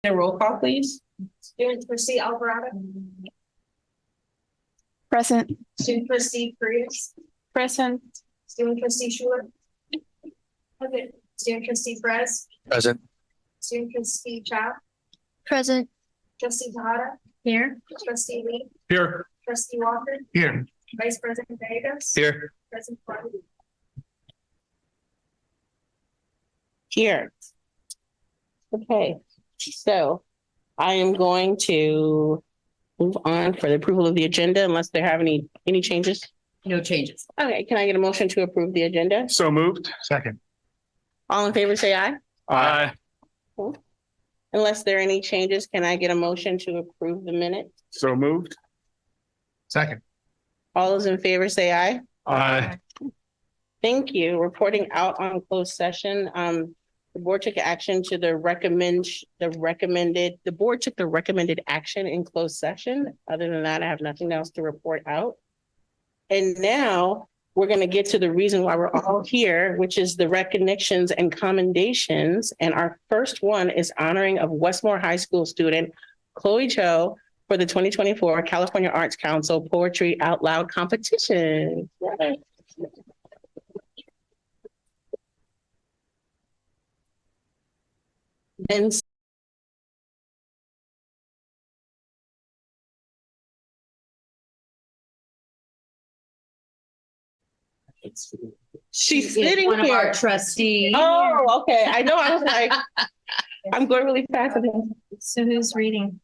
A roll call, please. Student trustee Alvarado. Present. Student trustee Frias. Present. Student trustee Schuler. Okay. Student trustee Perez. Present. Student trustee Chow. Present. Trustee Tahada. Here. Trustee Lee. Here. Trustee Walker. Here. Vice President Vegas. Here. President Farley. Here. Okay, so I am going to move on for the approval of the agenda unless there have any changes. No changes. Okay, can I get a motion to approve the agenda? So moved. Second. All in favor, say aye. Aye. Unless there are any changes, can I get a motion to approve the minutes? So moved. Second. All those in favor, say aye. Aye. Thank you. Reporting out on closed session. The board took action to the board took the recommended action in closed session. Other than that, I have nothing else to report out. And now we're going to get to the reason why we're all here, which is the recognitions and commendations. And our first one is honoring of Westmore High School student Chloe Cho for the 2024 California Arts Council Poetry Out Loud competition. Yay. And she's sitting One of our here. trustees. Oh, okay. I know. I was like, I'm going really fast. So who's reading?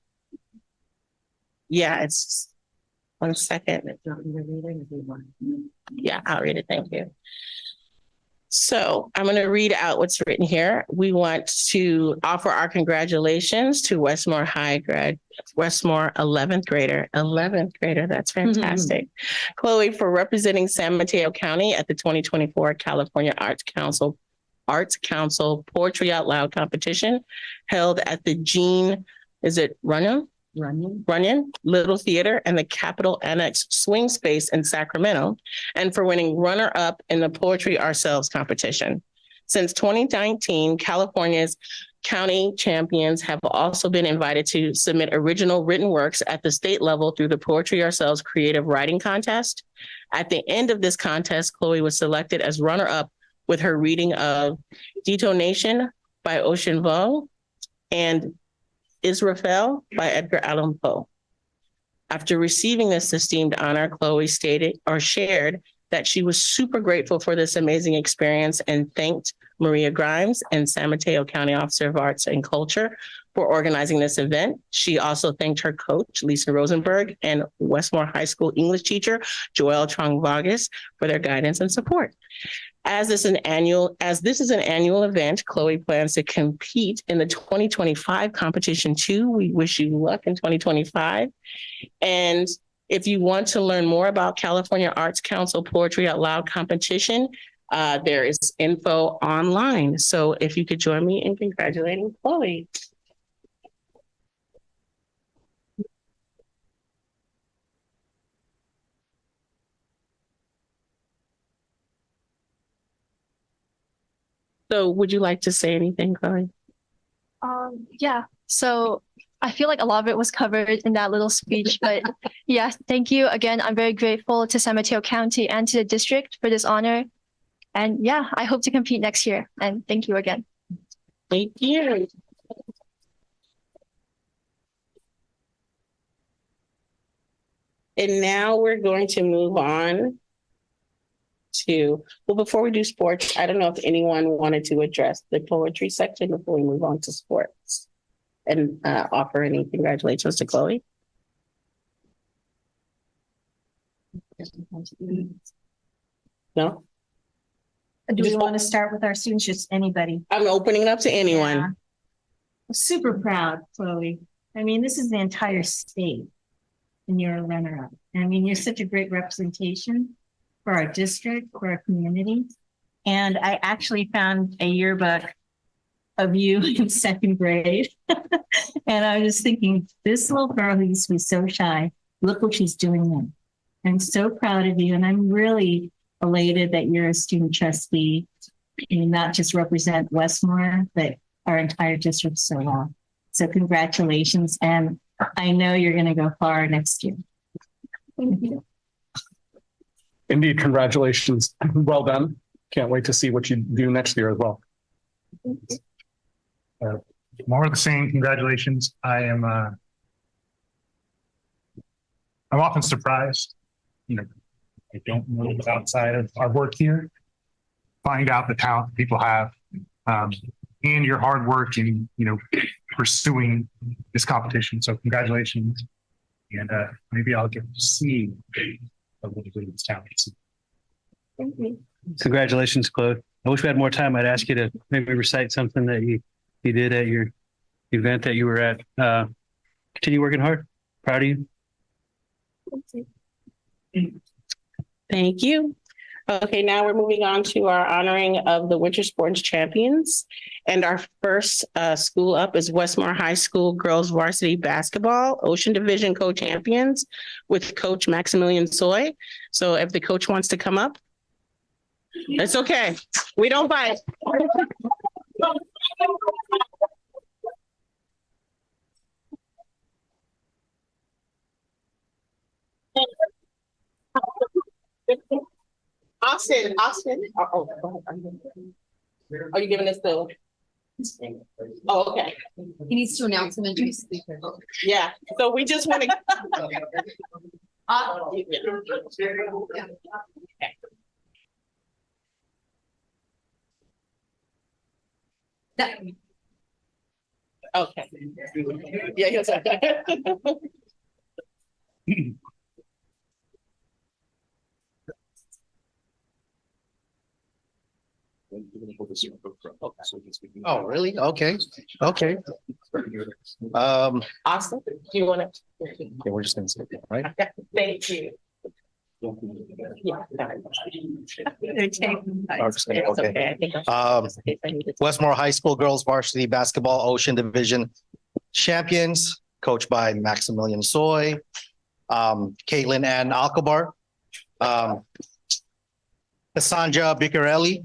Yeah, it's 1 second. Yeah, I'll read it. Thank you. So I'm going to read out what's written here. We want to offer our congratulations to Westmore 11th grader. That's fantastic. Chloe, for representing San Mateo County at the 2024 California Arts Council Poetry Out Loud competition held at the Runyon Little Theater and the Capitol Annex Swing Space in Sacramento, and for winning runner-up in the Poetry Ourselves competition. Since 2019, California's county champions have also been invited to submit original written works at the state level through the Poetry Ourselves Creative Writing Contest. At the end of this contest, Chloe was selected as runner-up with her reading of Detonation by Ocean Vuong and Israfel by Edgar Allan Poe. After receiving this esteemed honor, Chloe shared that she was super grateful for this amazing experience and thanked Maria Grimes and San Mateo County Officer of Arts and Culture for organizing this event. She also thanked her coach, Lisa Rosenberg, and Westmore High School English teacher, Joelle Trong Vargas, for their guidance and support. As this is an annual event, Chloe plans to compete in the 2025 competition too. We wish you luck in 2025. And if you want to learn more about California Arts Council Poetry Out Loud competition, there is info online. So if you could join me in congratulating Chloe. So would you like to say anything, Chloe? Yeah. So I feel like a lot of it was covered in that little speech, but yeah, thank you again. I'm very grateful to San Mateo County and to the district for this honor. And yeah, I hope to compete next year. And thank you again. Thank you. And now we're going to move on to, well, before we do sports, I don't know if anyone wanted to address the poetry section before we move on to sports and offer any congratulations to Chloe. No? Do we want to start with our students? Just anybody? I'm opening it up to anyone. Yeah. I'm super proud, Chloe. I mean, this is the entire state and you're a runner-up. I mean, you're such a great representation for our district, for our community. And I actually found a yearbook of you in second grade. And I was thinking, this little girl who used to be so shy, look what she's doing now. I'm so proud of you. And I'm really elated that you're a student trustee and not just represent Westmore, but our entire district so well. So congratulations. And I know you're going to go far next year. Thank you. Indeed, congratulations. Well done. Can't wait to see what you do next year as well. More of the same. Congratulations. I'm often surprised. I don't know outside of our work here. Find out the talent people have, and your hard work in pursuing this competition. So congratulations, and maybe I'll get to see a little bit of this talent. Thank you. Congratulations, Claude. I wish we had more time. I'd ask you to maybe recite something that you did at your event that you were at. Continue working hard. Proud of you. Thank you. Okay, now we're moving on to our honoring of the Winter Sports Champions. And our first school up is Westmore High School Girls Varsity Basketball Ocean Division Co-Champions with Coach Maximilian Soy. So if the coach wants to come up, it's okay. We don't bite. Austin. Oh, go ahead. Are you giving us the? Oh, okay. He needs to announce him and do speaker. Yeah. So we just want to. Okay. Yeah, he was okay. Oh, really? Okay. Okay. Austin, do you want to? Yeah, we're just gonna skip it, right? Thank you. Yeah. It's Okay. okay. I think Westmore High School Girls Varsity Basketball Ocean Division Champions, coached by Maximilian Soy, Caitlin Ann Alcobar, Cassandra Bicarelli,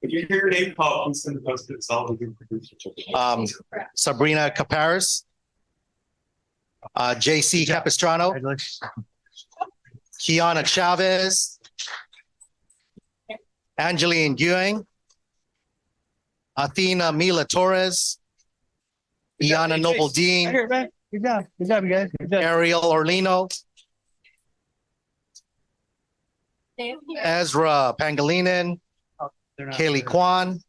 If you hear your name called, please send the post it. All we do. Sabrina Caparis, JC Capistrano, Congratulations. Kiana Chavez, Angeline Ewing, Athena Mila Torres, Iana Noble Dean, Good job. Good job, you guys. Good job. Ariel Orlino, Ezra Pangilinan, Kaylee Kwan,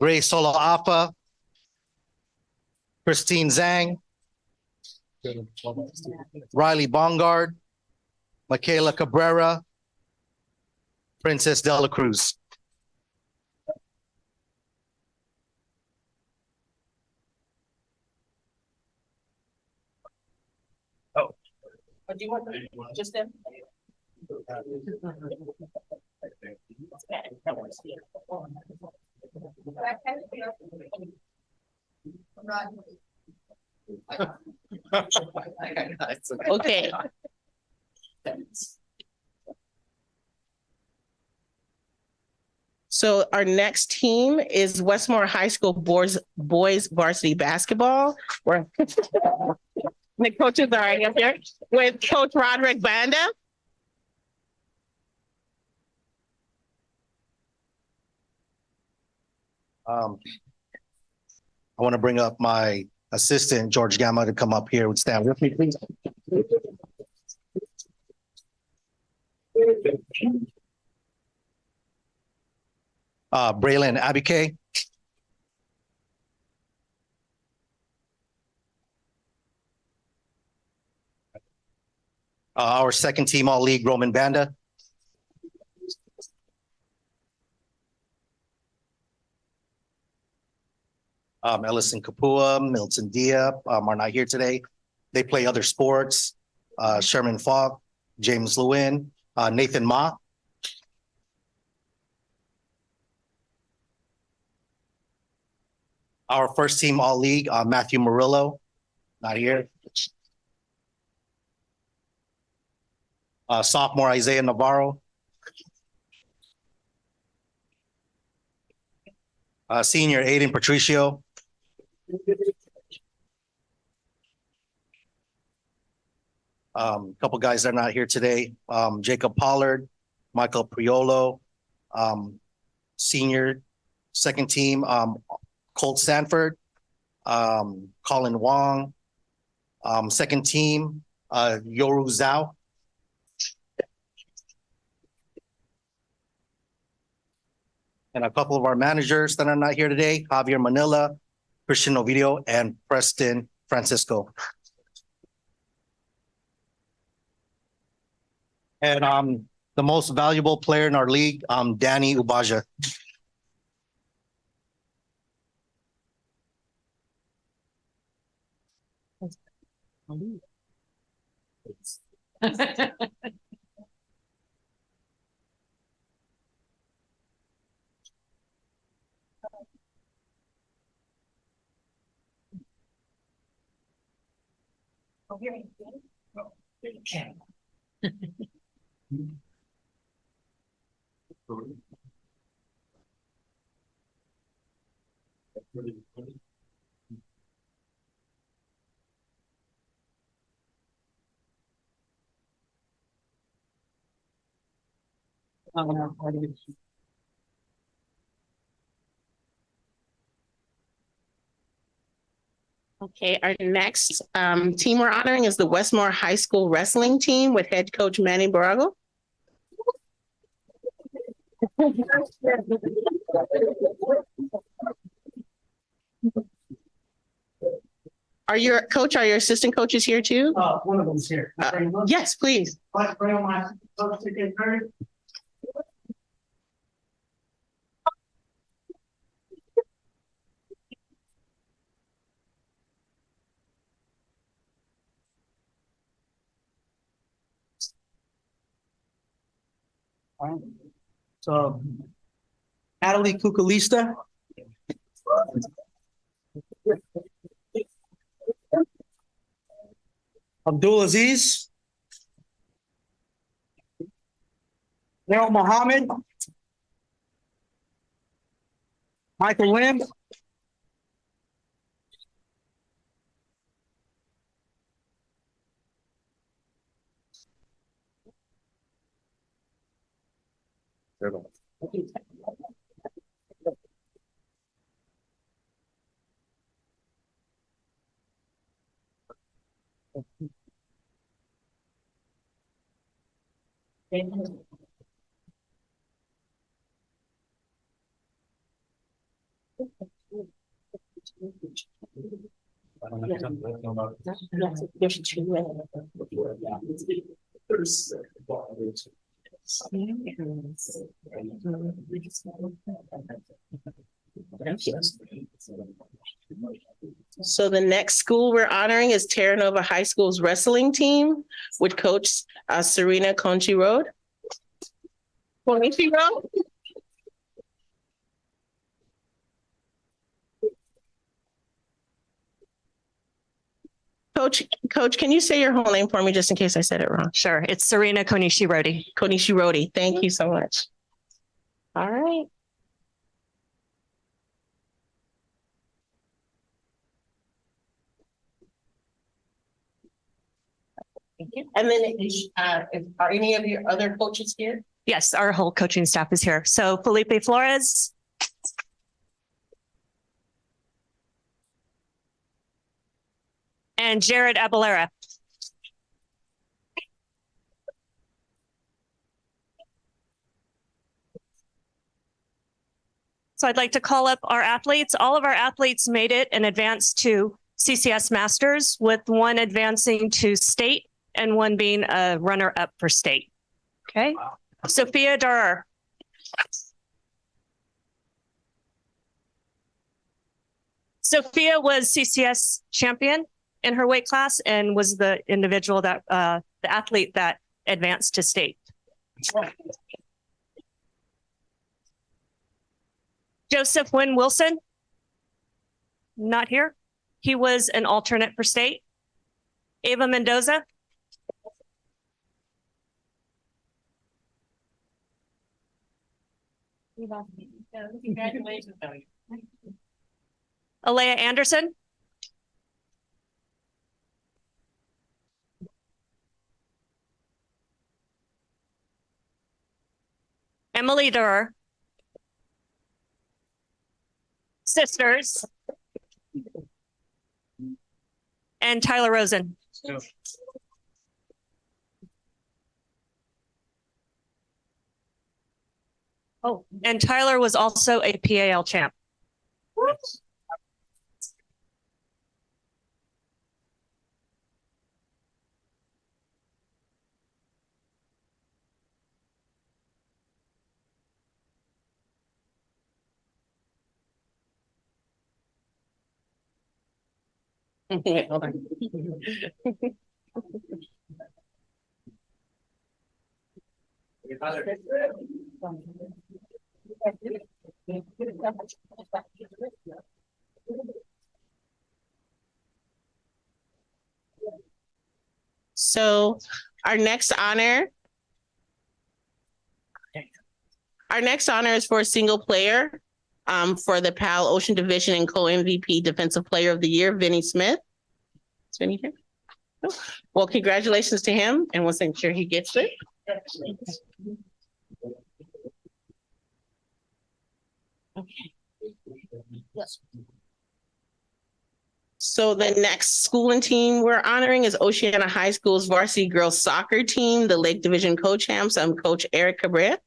Grace Solo Afa, Christine Zhang, Riley Bongard, Michaela Cabrera, Princess Dela Cruz. Or do you want just them? Okay. So our next team is Westmore High School boys varsity basketball. Where the coaches are right up here with Coach Roderick Banda. I want to bring up my assistant, George Gamma, to come up here. Would stand with me, please. Braylon Abike. Our second team all-league, Roman Banda. Ellison Kapua, Milton Dia are not here today. They play other sports. Sherman Falk, James Lewin, Nathan Ma. Our first team all league, Matthew Murillo, not here. Sophomore Isaiah Navarro. Senior Aiden Patricio. Couple guys that are not here today, Jacob Pollard, Michael Priolo, senior, second team, Colt Sanford, Colin Wong, second team, Yoru Zhao. And a couple of our managers that are not here today, Javier Manila, Christian Ovidio, and Preston Francisco. And the most valuable player in our league, Danny Ubaja. Okay, our next team we're honoring is the Westmore High School wrestling team with head coach Manny Barago. Are your assistant coaches here too? One of them's here. Yes, please. Bring my folks to get heard. So, Natalie Kukalista. Abdul Aziz. Daryl Mohammed. Michael Lim. There's two. So the next school we're honoring is Terra Nova High School's wrestling team with coach Serena Conchi Road. Conchi Road? Coach, can you say your whole name for me just in case I said it wrong? Sure. It's Serena Konishi-Rodi. Konishi-Rodi. Thank you so much. All right. Thank you. And then are any of your other coaches here? Yes, our whole coaching staff is here. So Felipe Flores. And Jared Abalera. So I'd like to call up our athletes. All of our athletes made it and advanced to CCS Masters, with one advancing to state and one being a runner-up for state. Okay. Wow. Sophia Durer. Sophia was CCS champion in her weight class and was the individual that, the athlete that advanced to state. Joseph Wynn Wilson, not here. He was an alternate for state. Ava Mendoza. Congratulations. Alea Anderson, Emily Durr, sisters, and Tyler Rosen. Oh, and Tyler was also a PAL champ. Wait, hold on. So our next honor is for a single player for the PAL Ocean Division and co-MVP Defensive Player of the Year, Vinny Smith. Is Vinny here? No. Well, congratulations to him, and we'll make sure he gets it. Okay. So the next school and team we're honoring is Oceana High School's varsity girls soccer team, the Lake Division co-champs. I'm Coach Eric Cabrera.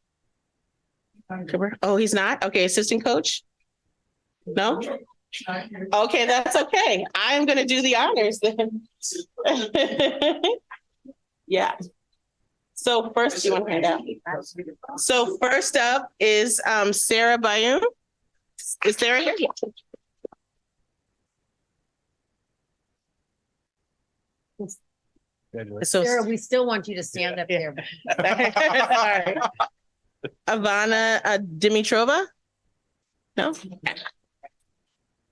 Oh, he's not? Okay, assistant coach? No? Okay, that's okay. I'm gonna do the honors then. Yeah. So first, you want to hand out? So first up is Sarah Bayum. Is Sarah here? So Sarah, we still want you to stand up there. Sorry. Ivana Dimitrova? No?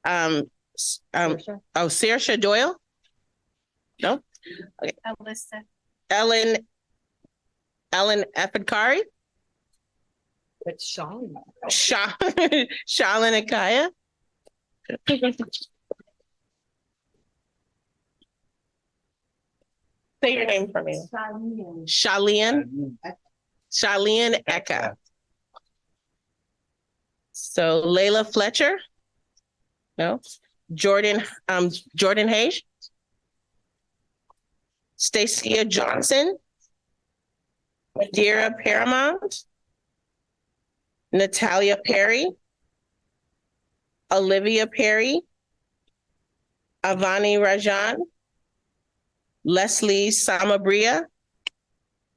Oh, Saoirse Doyle? No? Okay. Alyssa. Ellen Efadkari? But Sean. Shalin Akaya? Say your name for me. Charlene Eka. So Layla Fletcher? No. Jordan Hayes? Stacia Johnson? Madeira Paramount? Natalia Perry? Olivia Perry? Avani Rajan? Leslie Samabria?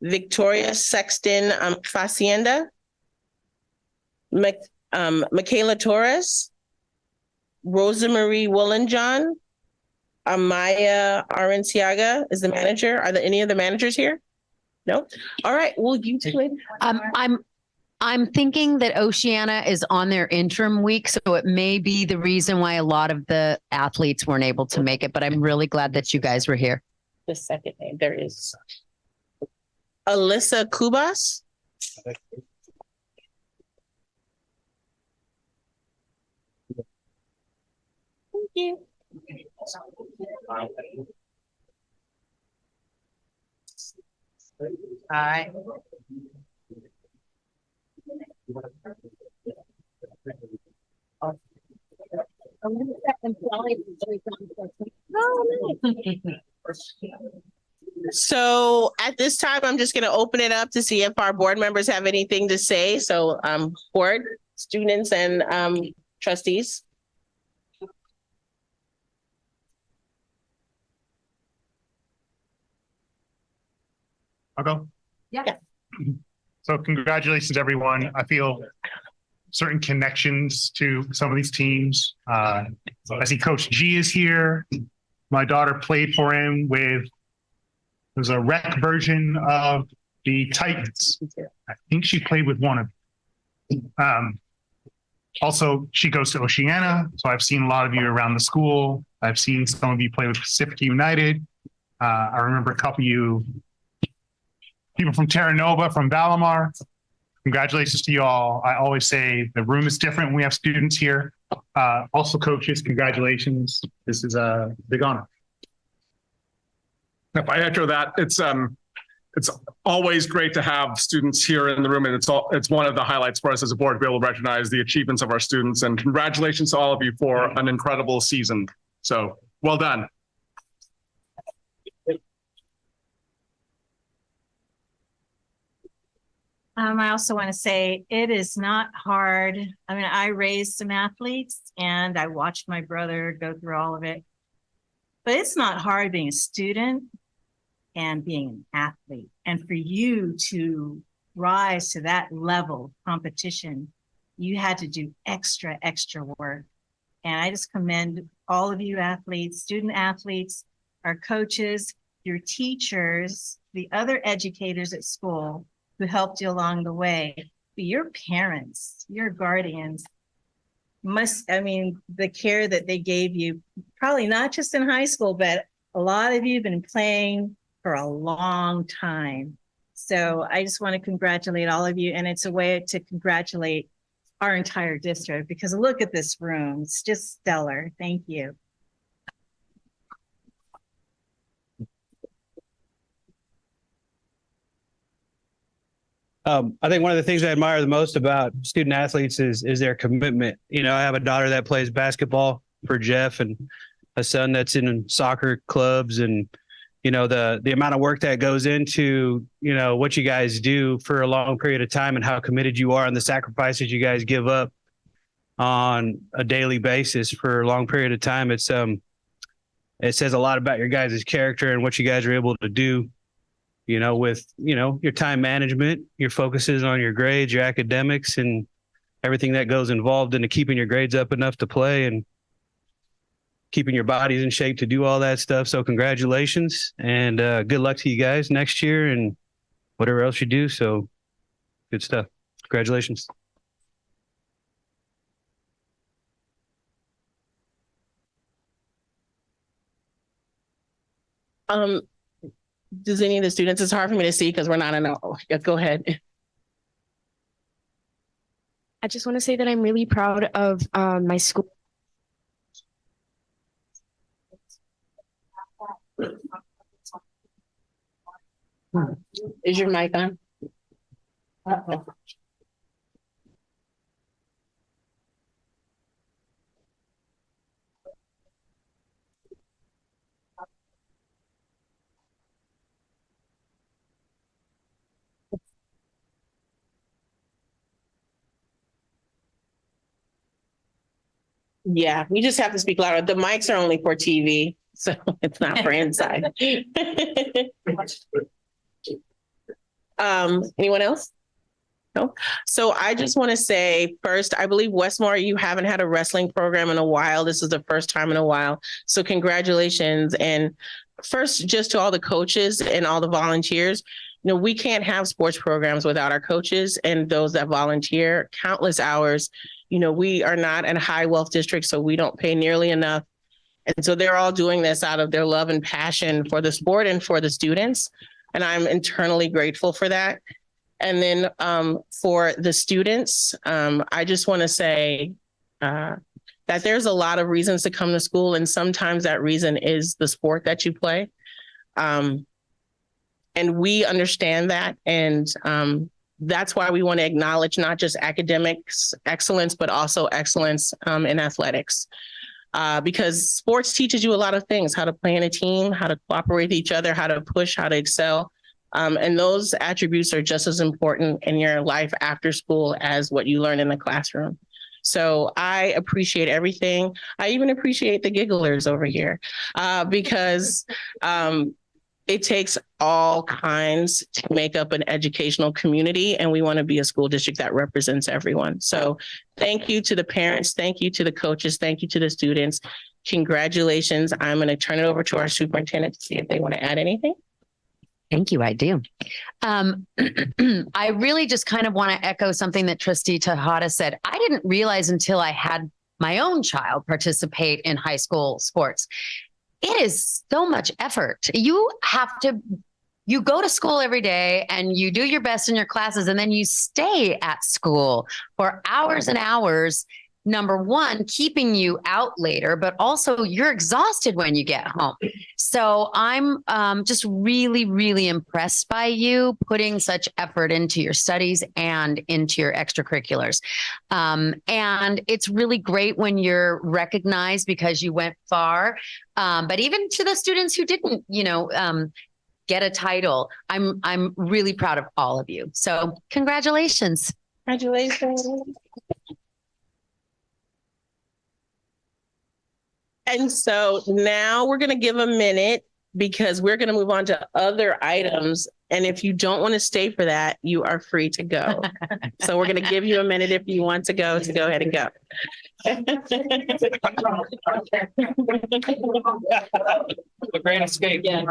Victoria Sexton Facienda? Michaela Torres? Rosemarie Woolenjohn? Amaya Aranciaga is the manager. Are there any of the managers here? No? All right, well, you two. I'm thinking that Oceana is on their interim week, so it may be the reason why a lot of the athletes weren't able to make it, but I'm really glad that you guys were here. The second name, there is Alyssa Kubas. Thank you. Hi. So at this time, I'm just going to open it up to see if our board members have anything to say. So board, students, and trustees. I'll go. Yeah. So congratulations, everyone. I feel certain connections to some of these teams. I see Coach G is here. My daughter played for him with, there's a rec version of the Titans. I think she played with one of them. Also, she goes to Oceana, so I've seen a lot of you around the school. I've seen some of you play with Pacific United. I remember a couple of you, people from Terra Nova, from Valamar. congratulations to you all. I always say the room is different when we have students here. Also coaches, congratulations. This is a big honor. If I echo that, it's always great to have students here in the room, and it's one of the highlights for us as a board to be able to recognize the achievements of our students. And congratulations to all of you for an incredible season. So well done. I also want to say it is not hard. I mean, I raised some athletes and I watched my brother go through all of it. But it's not hard being a student and being an athlete. And for you to rise to that level of competition, you had to do extra work. And I just commend all of you athletes, student athletes, our coaches, your teachers, the other educators at school who helped you along the way, but your parents, your guardians the care that they gave you, probably not just in high school, but a lot of you have been playing for a long time. So I just want to congratulate all of you. And it's a way to congratulate our entire district, because look at this room. It's just stellar. Thank you. I think one of the things I admire the most about student athletes is their commitment. You know, I have a daughter that plays basketball for Jeff and a son that's in soccer clubs, and, you know, the amount of work that goes into, you know, what you guys do for a long period of time and how committed you are and the sacrifices you guys give up on a daily basis for a long period of time. It says a lot about your guys' character and what you guys are able to do, you know, with, you know, your time management, your focuses on your grades, your academics, and everything that goes involved into keeping your grades up enough to play and keeping your bodies in shape to do all that stuff. So congratulations, and good luck to you guys next year and whatever else you do. So good stuff. Congratulations. Does any of the students, it's hard for me to see because we're not in a, go ahead. I just want to say that I'm really proud of my school. Is your mic on? Yeah, we just have to speak louder. The mics are only for TV, so it's not for inside. Anyone else? No. So I just want to say first, I believe Westmore, you haven't had a wrestling program in a while. This is the first time in a while. So congratulations. And first, just to all the coaches and all the volunteers, you know, we can't have sports programs without our coaches and those that volunteer countless hours. You know, we are not in a high wealth district, so we don't pay nearly enough. And so they're all doing this out of their love and passion for the sport and for the students. And I'm internally grateful for that. And then for the students, I just want to say that there's a lot of reasons to come to school. And sometimes that reason is the sport that you play. And we understand that. And that's why we want to acknowledge not just academics excellence, but also excellence in athletics. Because sports teaches you a lot of things, how to play in a team, how to cooperate with each other, how to push, how to excel. And those attributes are just as important in your life after school as what you learn in the classroom. So I appreciate everything. I even appreciate the gigglers over here because it takes all kinds to make up an educational community, and we want to be a school district that represents everyone. So thank you to the parents. Thank you to the coaches. Thank you to the students. Congratulations. I'm going to turn it over to our superintendent to see if they want to add anything. Thank you. I do. I really just kind of want to echo something that Trustee Tejada said. I didn't realize until I had my own child participate in high school sports. It is so much effort. You you go to school every day and you do your best in your classes, and then you stay at school for hours and hours. Number one, keeping you out later, but also you're exhausted when you get home. So I'm just really, really impressed by you putting such effort into your studies and into your extracurriculars. And it's really great when you're recognized because you went far. But even to the students who didn't, get a title, I'm really proud of all of you. So congratulations. Congratulations. And so now we're going to give a minute because we're going to move on to other items. And if you don't want to stay for that, you are free to go. So we're going to give you a minute if you want to go ahead and go. The Great Escape. Yeah.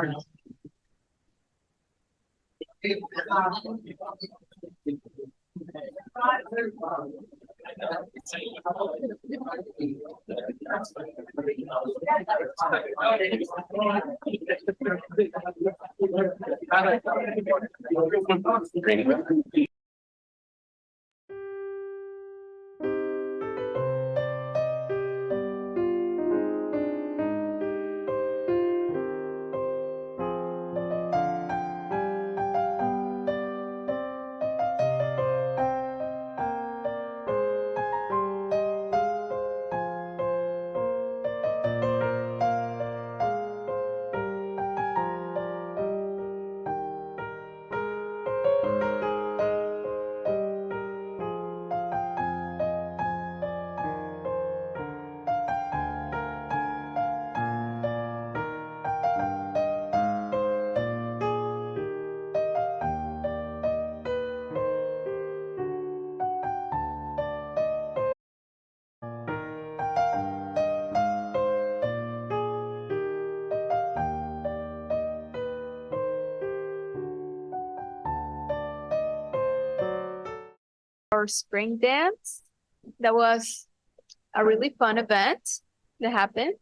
Our spring dance. That was a really fun event that happened.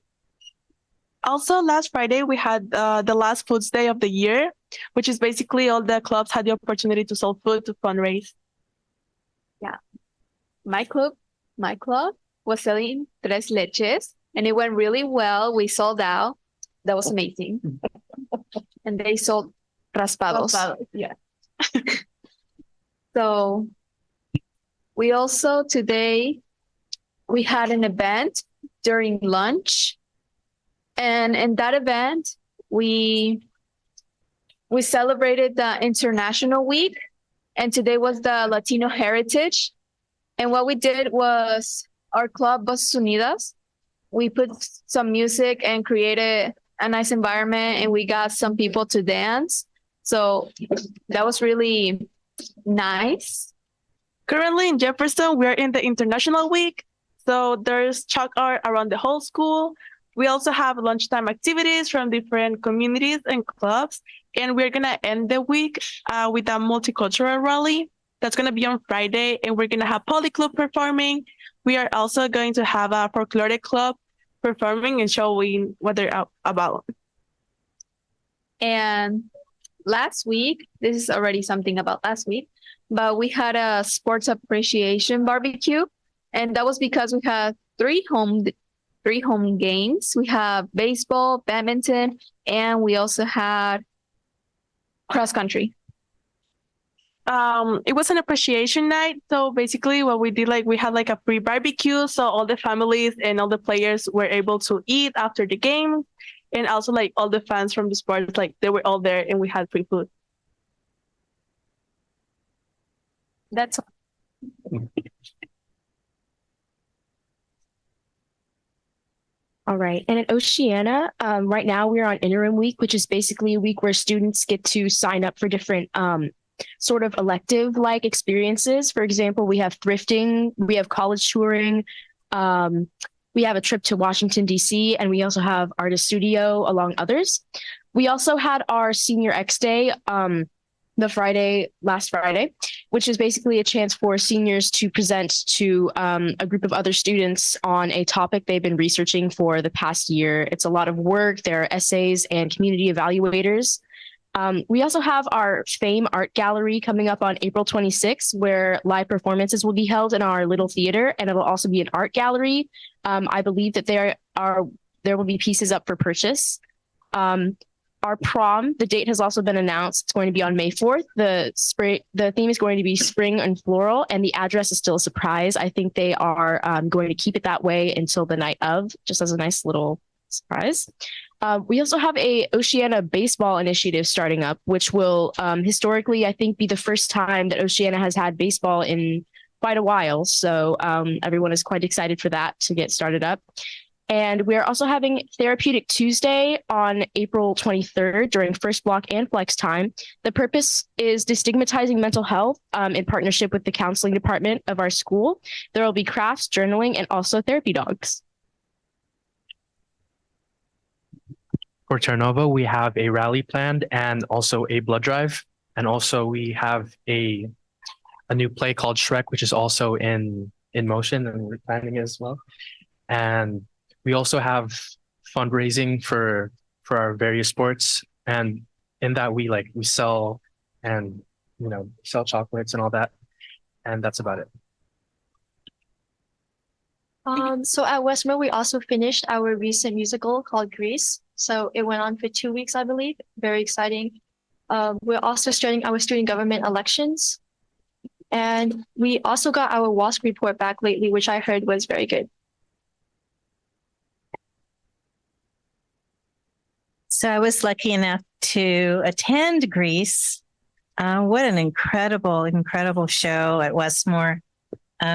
Also, last Friday, we had the last Foods Day of the year, which is basically all the clubs had the opportunity to sell food to fundraise. Yeah. My club was selling tres leches, and it went really well. We sold out. That was amazing. And they sold raspados. Yeah. So we also today, we had an event during lunch. And in that event, we celebrated the International Week. And today was the Latino Heritage. And what we did was our club, Voces Unidas, we put some music and created a nice environment, and we got some people to dance. So that was really nice. Currently in Jefferson, we're in the International Week. So there's chalk art around the whole school. We also have lunchtime activities from different communities and clubs. And we're going to end the week with a multicultural rally. That's going to be on Friday. And we're going to have Poly Club performing. We are also going to have a folkloric club performing and showing what they're about. And last week, this is already something about last week, but we had a sports appreciation barbecue. And that was because we had three home games. We have baseball, badminton, and we also had cross country. It was an appreciation night. So basically what we did, we had a free barbecue. So all the families and all the players were able to eat after the game. And also all the fans from the sports, they were all there and we had free food. That's all right. And at Oceana, right now we're on interim week, which is basically a week where students get to sign up for different sort of elective-like experiences. For example, we have thrifting, we have college touring, we have a trip to Washington, D.C., and we also have Artist Studio, along others. We also had our Senior X Day last Friday, which is basically a chance for seniors to present to a group of other students on a topic they've been researching for the past year. It's a lot of work. There are essays and community evaluators. We also have our Fame Art Gallery coming up on April 26th, where live performances will be held in our little theater, and it'll also be an art gallery. I believe that there will be pieces up for purchase. Our prom, the date has also been announced. It's going to be on May 4th. The theme is going to be spring and floral, and the address is still a surprise. I think they are going to keep it that way until the night of, just as a nice little surprise. We also have a Oceana baseball initiative starting up, which will historically, I think, be the first time that Oceana has had baseball in quite a while. So everyone is quite excited for that to get started up. And we are also having Therapeutic Tuesday on April 23rd during first block and flex time. The purpose is destigmatizing mental health in partnership with the counseling department of our school. There will be crafts, journaling, and also therapy dogs. For Terranova, we have a rally planned and also a blood drive. And also we have a new play called Shrek, which is also in motion, and we're planning it as well. And we also have fundraising for our various sports. And in that we sell and, sell chocolates and all that. And that's about it. So at Westmore, we also finished our recent musical called Grease. So it went on for 2 weeks, I believe. Very exciting. We're also starting our student government elections. And we also got our WASC report back lately, which I heard was very good. So I was lucky enough to attend Grease. What an incredible, incredible show at Westmore.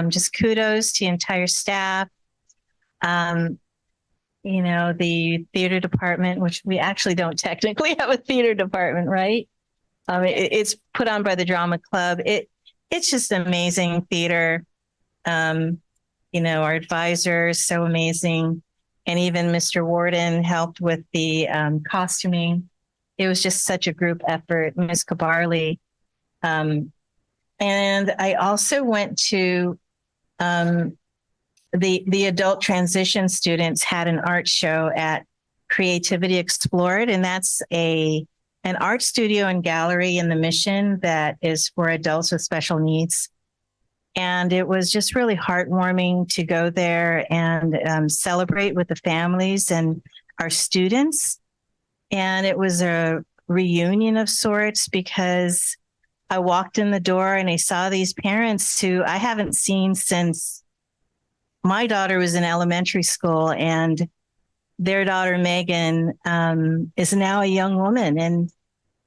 Just kudos to the entire staff. The theater department, which we actually don't technically have a theater department, right? It's put on by the drama club. It's just amazing theater. Our advisor is so amazing. And even Mr. Warden helped with the costuming. It was just such a group effort, Ms. Kabarli. And I also went to the adult transition students had an art show at Creativity Explored, and that's an art studio and gallery in the Mission that is for adults with special needs. And it was just really heartwarming to go there and celebrate with the families and our students. And it was a reunion of sorts because I walked in the door and I saw these parents who I haven't seen since my daughter was in elementary school, and their daughter Megan is now a young woman,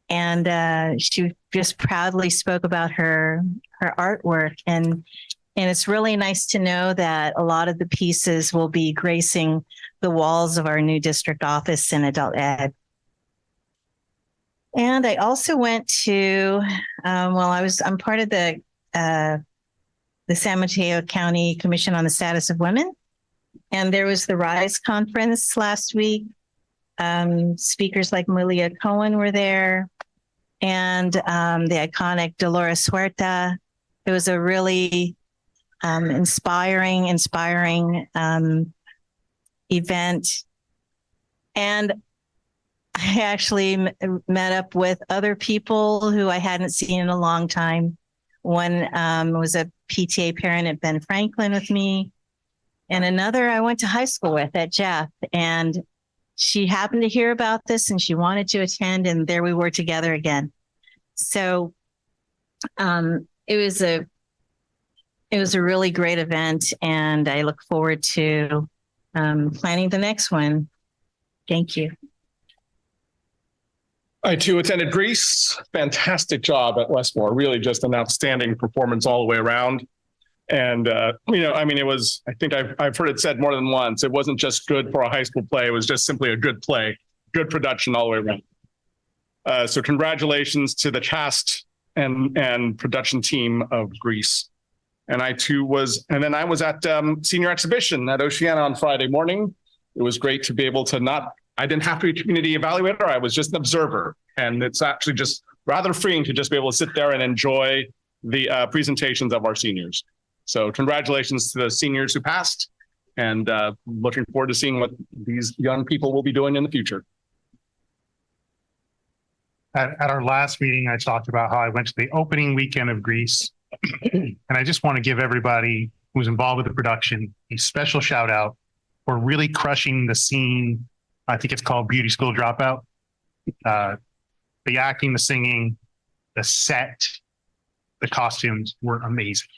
and she just proudly spoke about her artwork, and it's really nice to know that a lot of the pieces will be gracing the walls of our new district office in adult ed. And I also went to I'm part of the San Mateo County Commission on the Status of Women. And there was the RISE conference last week. Speakers like Malia Cohen were there, and the iconic Dolores Huerta. It was a really inspiring event. And I actually met up with other people who I hadn't seen in a long time. One was a PTA parent at Ben Franklin with me, and another I went to high school with at Jeff. And she happened to hear about this and she wanted to attend, and there we were together again. So it was a really great event, and I look forward to planning the next one. Thank you. I too attended Greece. Fantastic job at Westmore. Really just an outstanding performance all the way around. And, it was, I think I've heard it said more than once, it wasn't just good for a high school play. It was just simply a good play, good production all the way around. So congratulations to the cast and production team of Greece. And I was at senior exhibition at Oceana on Friday morning. It was great to be able to I didn't have to be a community evaluator. I was just an observer. And it's actually just rather freeing to just be able to sit there and enjoy the presentations of our seniors. So congratulations to the seniors who passed, and looking forward to seeing what these young people will be doing in the future. at our last meeting, I talked about how I went to the opening weekend of Grease. And I just want to give everybody who's involved with the production a special shout out for really crushing the scene. I think it's called Beauty School Dropout. The acting, the singing, the set, the costumes were amazing.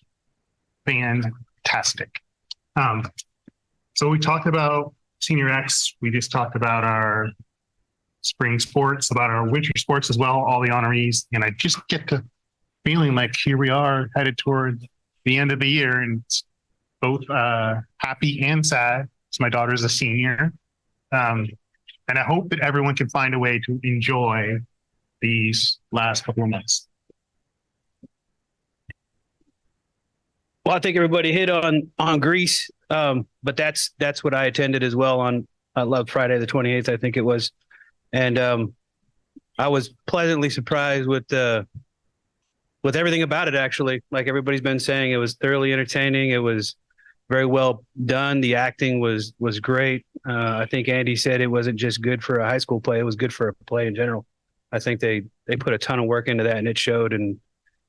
Fantastic. So we talked about Senior X. We just talked about our spring sports, about our winter sports as well, all the honorees. And I just get to feeling like here we are headed toward the end of the year, and it's both happy and sad. So my daughter's a senior. And I hope that everyone can find a way to enjoy these last couple of months. Well, I think everybody hit on Greece, but that's what I attended as well on Love Friday the 28th, I think it was, and I was pleasantly surprised with everything about it. Actually, like everybody's been saying, it was thoroughly entertaining. It was very well done. The acting was great. I think Andy said it wasn't just good for a high school play; it was good for a play in general. I think they put a ton of work into that, and it showed. And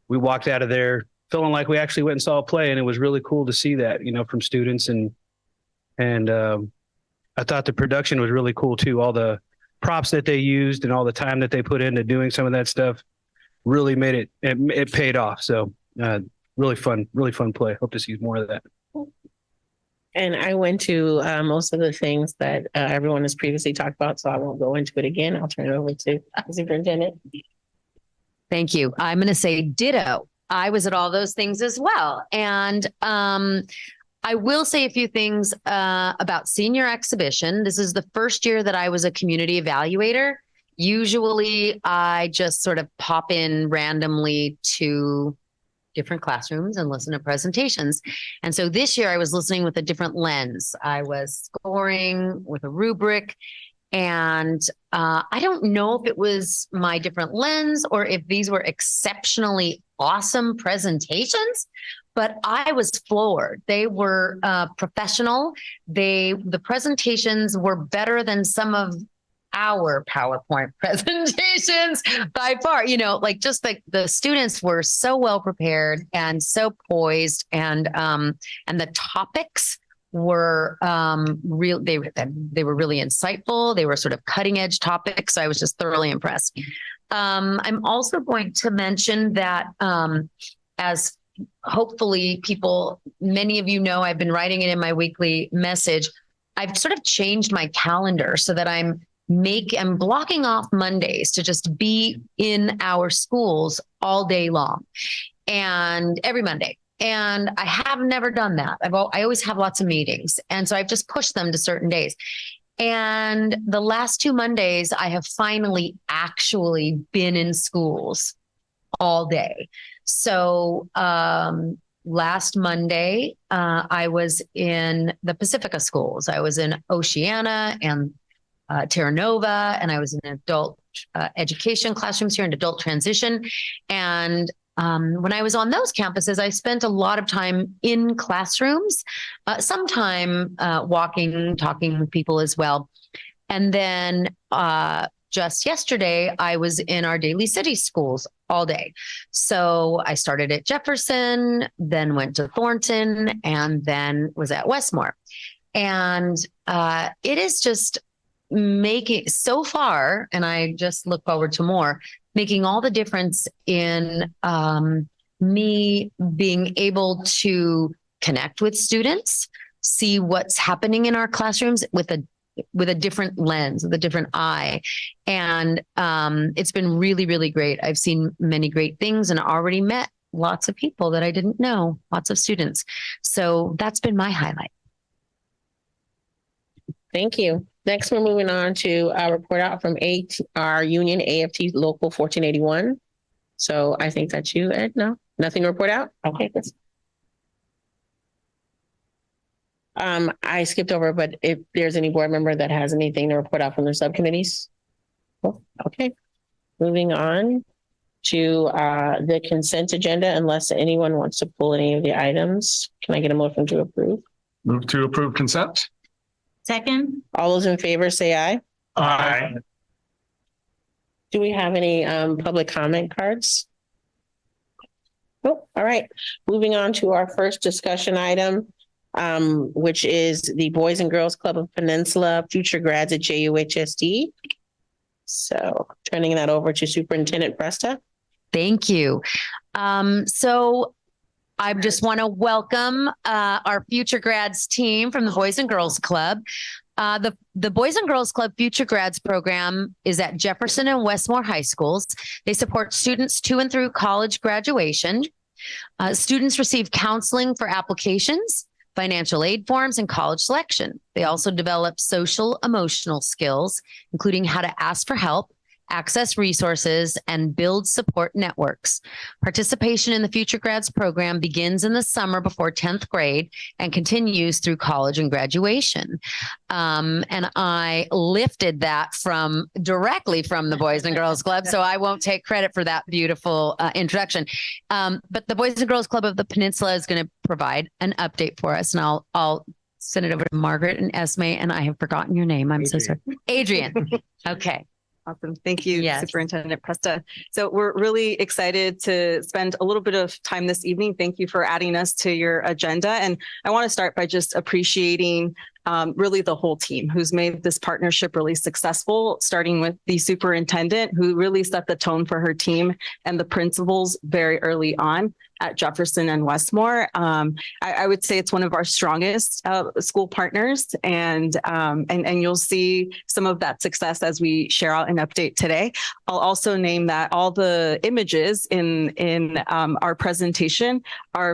we walked out of there feeling like we actually went and saw a play, and it was really cool to see that, from students. And I thought the production was really cool too. All the props that they used and all the time that they put into doing some of that stuff really made it paid off. So really fun play. Hope to see more of that. And I went to most of the things that everyone has previously talked about, so I won't go into it again. I'll turn it over to the superintendent. Thank you. I'm going to say ditto. I was at all those things as well. And I will say a few things about senior exhibition. This is the first year that I was a community evaluator. Usually I just sort of pop in randomly to different classrooms and listen to presentations. And so this year I was listening with a different lens. I was scoring with a rubric. And I don't know if it was my different lens or if these were exceptionally awesome presentations, but I was floored. They were professional. The presentations were better than some of our PowerPoint presentations by far. Just like the students were so well prepared and so poised, and the topics were real. They were really insightful. They were sort of cutting edge topics. So I was just thoroughly impressed. I'm also going to mention that as hopefully many of you know, I've been writing it in my weekly message. I've sort of changed my calendar so that I'm blocking off Mondays to just be in our schools all day long, and every Monday. And I have never done that. I always have lots of meetings. And so I've just pushed them to certain days. And the last 2 Mondays, I have finally actually been in schools all day. So last Monday, I was in the Pacifica schools. I was in Oceana and Terra Nova, and I was in adult education classrooms here in adult transition. And when I was on those campuses, I spent a lot of time in classrooms, sometime walking, talking with people as well. And then just yesterday, I was in our Daly City schools all day. So I started at Jefferson, then went to Thornton, and then was at Westmore. And it is just making so far, and I just look forward to more, making all the difference in me being able to connect with students, see what's happening in our classrooms with a different lens, with a different eye. And it's been really, really great. I've seen many great things and already met lots of people that I didn't know, lots of students. So that's been my highlight. Thank you. Next, we're moving on to our report out from our union AFT Local 1481. So I think that's you, Ed. No, nothing to report out. Okay, good. I skipped over, but if there's any board member that has anything to report out from their subcommittees. Oh, okay. Moving on to the consent agenda, unless anyone wants to pull any of the items. Can I get a motion to approve? Move to approve consent. Second. All those in favor say aye. Aye. Do we have any public comment cards? Nope. All right. Moving on to our first discussion item, which is the Boys and Girls Club of Peninsula future grads at JUHSD. So turning that over to Superintendent Presta. Thank you. So I just want to welcome our future grads team from the Boys and Girls Club. The Boys and Girls Club Future Grads program is at Jefferson and Westmore High Schools. They support students to and through college graduation. Students receive counseling for applications, financial aid forms, and college selection. They also develop social emotional skills, including how to ask for help, access resources, and build support networks. Participation in the Future Grads program begins in the summer before 10th grade and continues through college and graduation. And I lifted that directly from the Boys and Girls Club, so I won't take credit for that beautiful introduction. But the Boys and Girls Club of the Peninsula is going to provide an update for us, and I'll send it over to Margaret and Esme, and I have forgotten your name. I'm so sorry. Adrian. Okay. Awesome. Thank you, Yes. Superintendent Presta. So we're really excited to spend a little bit of time this evening. Thank you for adding us to your agenda. And I want to start by just appreciating really the whole team who's made this partnership really successful, starting with the superintendent who really set the tone for her team and the principals very early on at Jefferson and Westmore. I would say it's one of our strongest school partners, and you'll see some of that success as we share out an update today. I'll also name that all the images in our presentation are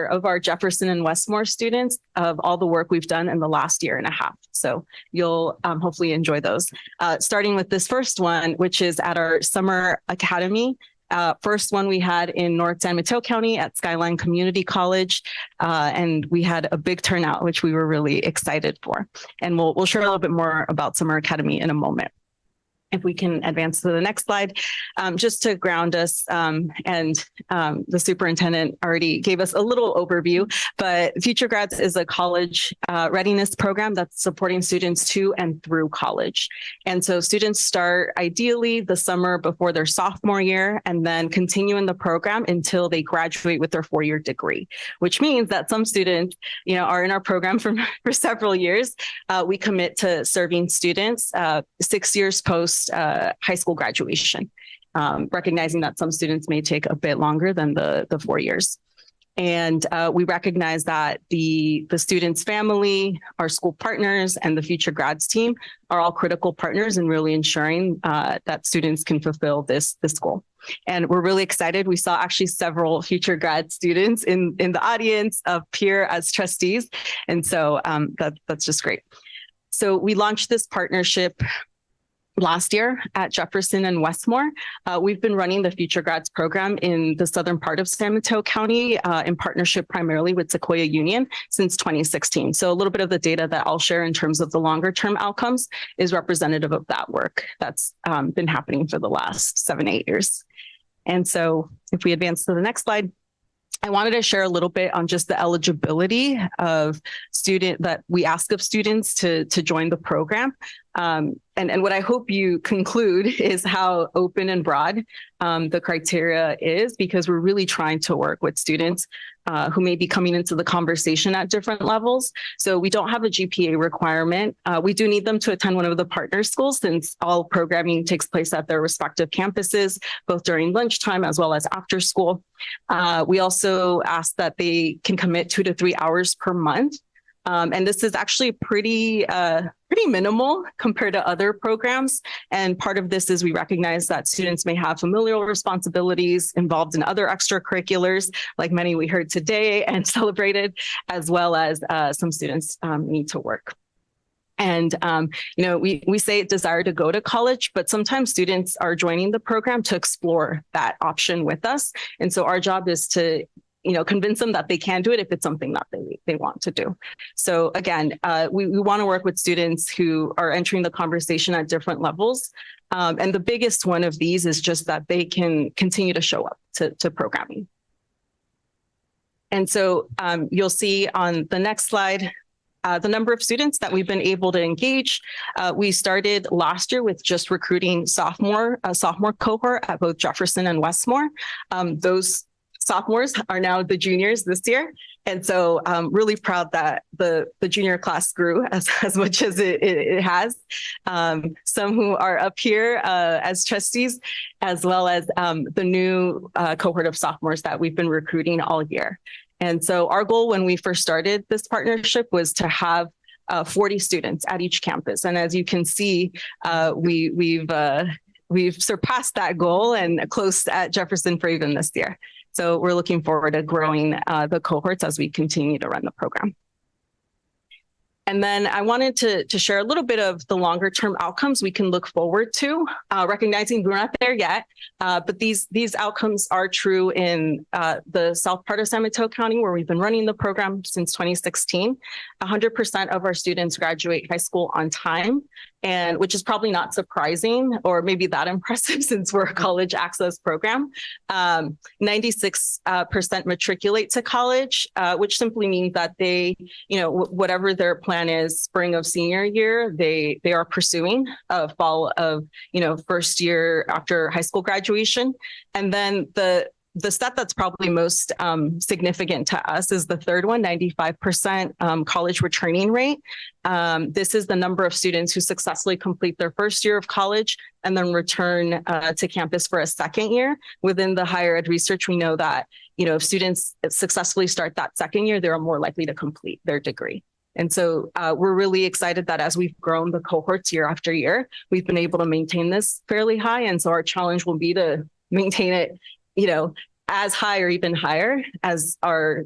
of our Jefferson and Westmore students of all the work we've done in the last year and a half. So you'll hopefully enjoy those. Starting with this first one, which is at our summer academy. First one we had in North San Mateo County at Skyline Community College, and we had a big turnout, which we were really excited for. And we'll share a little bit more about Summer Academy in a moment. If we can advance to the next slide, just to ground us, and the superintendent already gave us a little overview, but Future Grads is a college readiness program that's supporting students to and through college. And so students start ideally the summer before their sophomore year and then continue in the program until they graduate with their 4-year degree, which means that some students, are in our program for several years. We commit to serving students 6 years post high school graduation, recognizing that some students may take a bit longer than the 4 years. And we recognize that the student's family, our school partners, and the Future Grads team are all critical partners in really ensuring that students can fulfill this goal. And we're really excited. We saw actually several Future Grad students in the audience of peer as trustees. And so that's just great. So we launched this partnership last year at Jefferson and Westmore. We've been running the Future Grads program in the southern part of San Mateo County in partnership primarily with Sequoia Union since 2016. So a little bit of the data that I'll share in terms of the longer term outcomes is representative of that work that's been happening for the last 7-8 years. And so if we advance to the next slide, I wanted to share a little bit on just the eligibility of student that we ask of students to join the program. And what I hope you conclude is how open and broad the criteria is, because we're really trying to work with students who may be coming into the conversation at different levels. So we don't have a GPA requirement. We do need them to attend one of the partner schools since all programming takes place at their respective campuses, both during lunchtime as well as after school. We also ask that they can commit 2 to 3 hours per month. And this is actually pretty minimal compared to other programs. And part of this is we recognize that students may have familial responsibilities involved in other extracurriculars, like many we heard today and celebrated, as well as some students need to work. And, we say desire to go to college, but sometimes students are joining the program to explore that option with us. And so our job is to convince them that they can do it if it's something that they want to do. So again, we want to work with students who are entering the conversation at different levels. And the biggest one of these is just that they can continue to show up to programming. And so you'll see on the next slide, the number of students that we've been able to engage. We started last year with just recruiting a sophomore cohort at both Jefferson and Westmore. Those sophomores are now the juniors this year. And so I'm really proud that the junior class grew as much as it has. Some who are up here as trustees, as well as the new cohort of sophomores that we've been recruiting all year. And so our goal when we first started this partnership was to have 40 students at each campus. And as you can see, we've surpassed that goal and close at Jefferson for even this year. So we're looking forward to growing the cohorts as we continue to run the program. And then I wanted to share a little bit of the longer term outcomes we can look forward to, recognizing we're not there yet, but these outcomes are true in the south part of San Mateo County, where we've been running the program since 2016. 100% of our students graduate high school on time, and which is probably not surprising or maybe that impressive since we're a college access program. 96% matriculate to college, which simply means that they, whatever their plan is spring of senior year, they are pursuing fall of, first year after high school graduation. And then the stat that's probably most significant to us is the third one, 95% college returning rate. This is the number of students who successfully complete their first year of college and then return to campus for a second year. Within the higher ed research, we know that, if students successfully start that second year, they're more likely to complete their degree. And so we're really excited that as we've grown the cohorts year after year, we've been able to maintain this fairly high. And so our challenge will be to maintain it as high or even higher as our,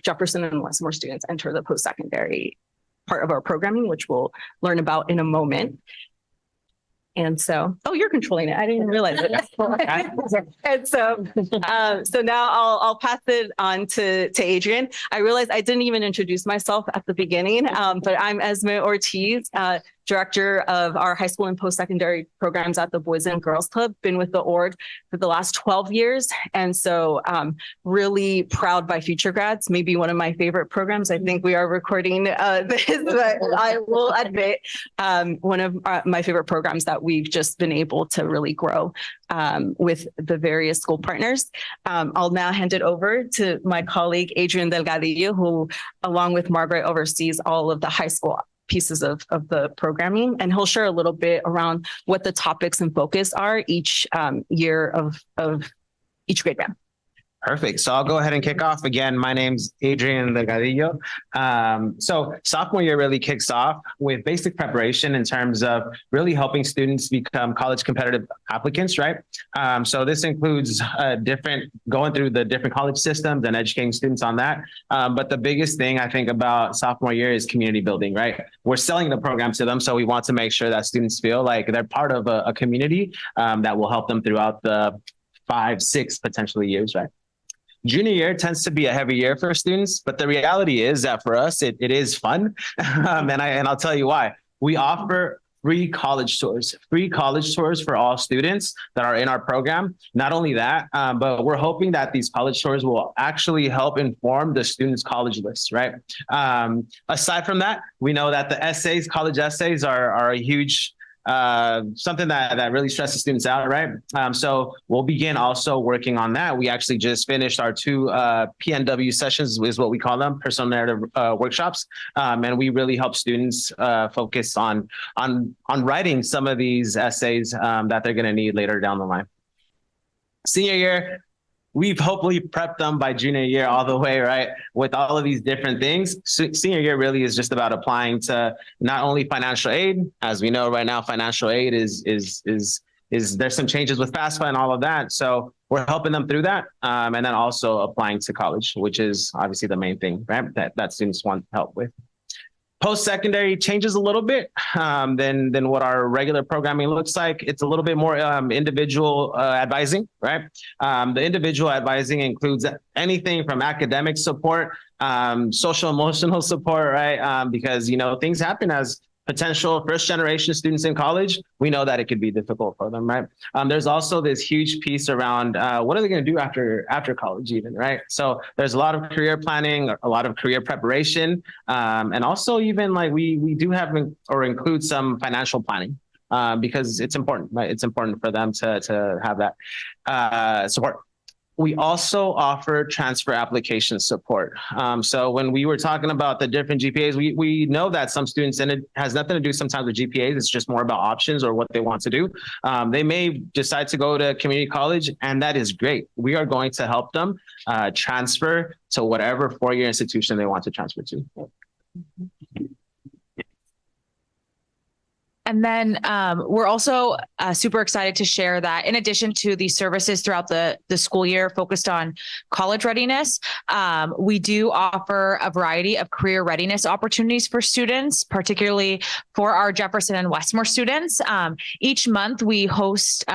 Jefferson and Westmore students enter the post-secondary part of our programming, which we'll learn about in a moment. And so, you're controlling it. I didn't even realize it. And so now I'll pass it on to Adrian. I realized I didn't even introduce myself at the beginning, but I'm Esme Ortiz, Director of our high school and post-secondary programs at the Boys and Girls Club. Been with the org for the last 12 years. And so really proud by Future Grads, maybe one of my favorite programs. I think we are recording this, but I will admit one of my favorite programs that we've just been able to really grow with the various school partners. I'll now hand it over to my colleague, Adrian Delgadillo, who along with Margaret oversees all of the high school pieces of the programming, and he'll share a little bit around what the topics and focus are each year of each grade band. Perfect. So I'll go ahead and kick off. Again, my name's Adrian Delgadillo. So sophomore year really kicks off with basic preparation in terms of really helping students become college competitive applicants, right? So this includes going through the different college systems and educating students on that. But the biggest thing I think about sophomore year is community building, right? We're selling the program to them. So we want to make sure that students feel like they're part of a community that will help them throughout the 5, 6 potentially years, right? Junior year tends to be a heavy year for students, but the reality is that for us, it is fun. And I'll tell you why. We offer free college tours for all students that are in our program. Not only that, but we're hoping that these college tours will actually help inform the students' college lists, right? Aside from that, we know that the college essays are a huge something that really stresses students out, right? So we'll begin also working on that. We actually just finished our 2 PNW sessions, is what we call them, personal narrative workshops, and we really help students focus on writing some of these essays that they're going to need later down the line. Senior year, we've hopefully prepped them by junior year all the way, right? With all of these different things. Senior year really is just about applying to not only financial aid. As we know right now, financial aid is there's some changes with FAFSA and all of that. So we're helping them through that. And then also applying to college, which is obviously the main thing, right? That students want help with. Post-secondary changes a little bit than what our regular programming looks like. It's a little bit more individual advising, right? The individual advising includes anything from academic support, social emotional support, right? Because, things happen as potential first generation students in college, we know that it could be difficult for them, right? There's also this huge piece around what are they going to do after college even, right? So there's a lot of career planning, a lot of career preparation, and also even like we do have or include some financial planning. Because it's important, right? It's important for them to have that support. We also offer transfer application support. So when we were talking about the different GPAs, we know that some students, and it has nothing to do sometimes with GPAs, it's just more about options or what they want to do. They may decide to go to community college, and that is great. We are going to help them transfer to whatever four-year institution they want to transfer to. And then we're also super excited to share that in addition to the services throughout the school year focused on college readiness, we do offer a variety of career readiness opportunities for students, particularly for our Jefferson and Westmore students. Each month we host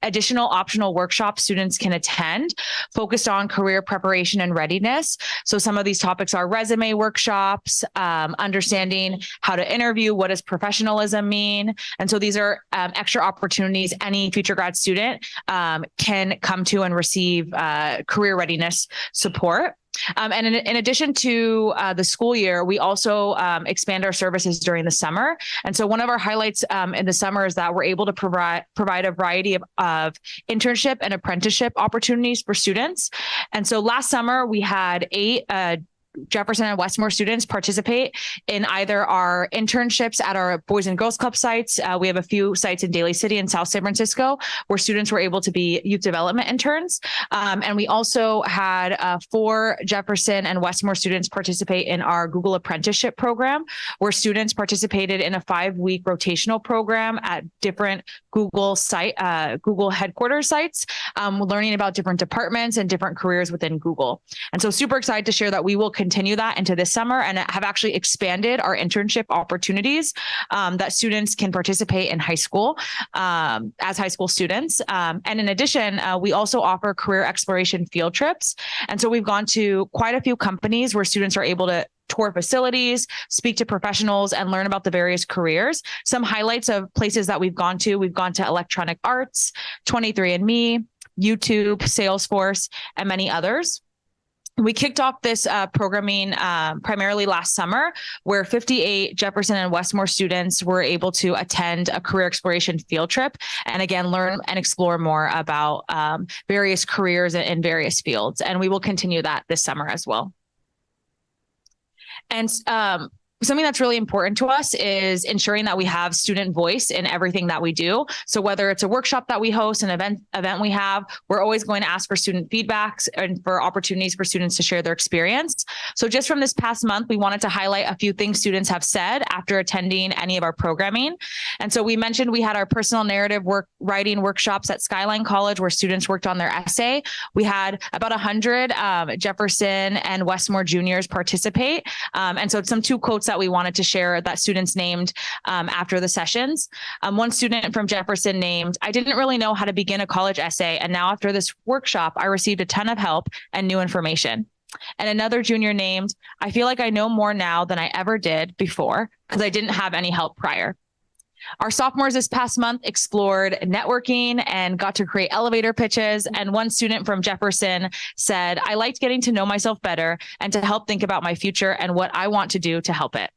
additional optional workshops students can attend focused on career preparation and readiness. So some of these topics are resume workshops, understanding how to interview, what does professionalism mean? And so these are extra opportunities any future grad student can come to and receive career readiness support. And in addition to the school year, we also expand our services during the summer. And so one of our highlights in the summer is that we're able to provide a variety of internship and apprenticeship opportunities for students. And so last summer, we had 8 Jefferson and Westmore students participate in either our internships at our Boys and Girls Club sites. We have a few sites in Daly City and South San Francisco where students were able to be youth development interns. And we also had 4 Jefferson and Westmore students participate in our Google apprenticeship program, where students participated in a 5-week rotational program at different Google headquarters sites, learning about different departments and different careers within Google. And so super excited to share that we will continue that into this summer and have actually expanded our internship opportunities that students can participate in high school as high school students. And in addition, we also offer career exploration field trips. And so we've gone to quite a few companies where students are able to tour facilities, speak to professionals, and learn about the various careers. Some highlights of places that we've gone to Electronic Arts, 23andMe, YouTube, Salesforce, and many others. We kicked off this programming primarily last summer, where 58 Jefferson and Westmore students were able to attend a career exploration field trip and again, learn and explore more about various careers in various fields. And we will continue that this summer as well. And something that's really important to us is ensuring that we have student voice in everything that we do. So whether it's a workshop that we host, an event we have, we're always going to ask for student feedbacks and for opportunities for students to share their experience. So just from this past month, we wanted to highlight a few things students have said after attending any of our programming. And so we mentioned we had our personal narrative writing workshops at Skyline College where students worked on their essay. We had about 100 Jefferson and Westmore juniors participate. And so some 2 quotes that we wanted to share that students named after the sessions. One student from Jefferson named, "I didn't really know how to begin a college essay. And now after this workshop, I received a ton of help and new information." And another junior named, "I feel like I know more now than I ever did before because I didn't have any help prior." Our sophomores this past month explored networking and got to create elevator pitches. And one student from Jefferson said, "I liked getting to know myself better and to help think about my future and what I want to do to help it."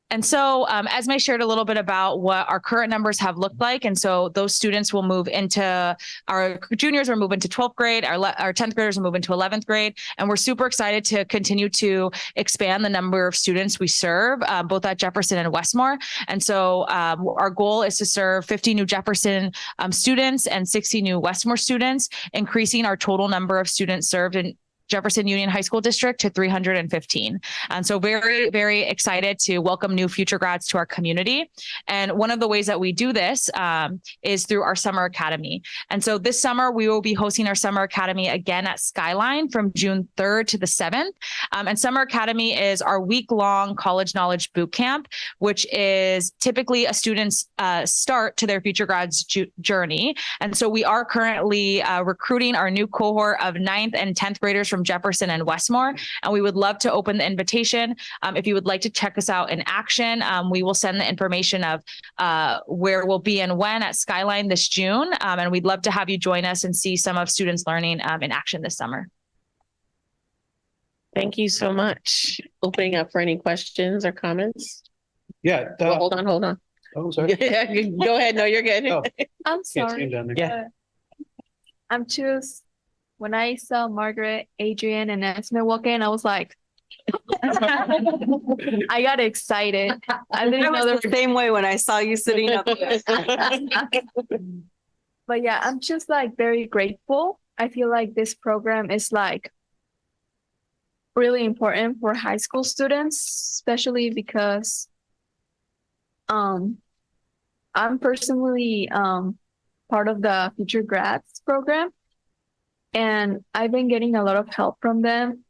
And so Esme shared a little bit about what our current numbers have looked like. And so those students will move into, our juniors will move into 12th grade, our 10th graders will move into 11th grade. And we're super excited to continue to expand the number of students we serve, both at Jefferson and Westmore. And so our goal is to serve 50 new Jefferson students and 60 new Westmore students, increasing our total number of students served in Jefferson Union High School District to 315. And so very, very excited to welcome new future grads to our community. And one of the ways that we do this is through our Summer Academy. And so this summer, we will be hosting our Summer Academy again at Skyline from June 3rd to the 7th. And Summer Academy is our week-long college knowledge boot camp, which is typically a student's start to their future grads journey. And so we are currently recruiting our new cohort of 9th and 10th graders from from Jefferson and Westmore. And we would love to open the invitation. If you would like to check us out in action, we will send the information of where we'll be and when at Skyline this June. And we'd love to have you join us and see some of students learning in action this summer. Thank you so much. Opening up for any questions or comments. Yeah. Well, hold on. Oh, sorry. Go ahead. No, you're good. Oh. I'm Can't see him sorry. down there. Yeah. I'm just when I saw Margaret, Adrian, and Esme walk in, I was like, I got excited. I didn't I know was the same way when I saw you sitting up there. But yeah, I'm just like very grateful. I feel like this program is like really important for high school students, especially because I'm personally part of the Future Grads program, and I've been getting a lot of help from them.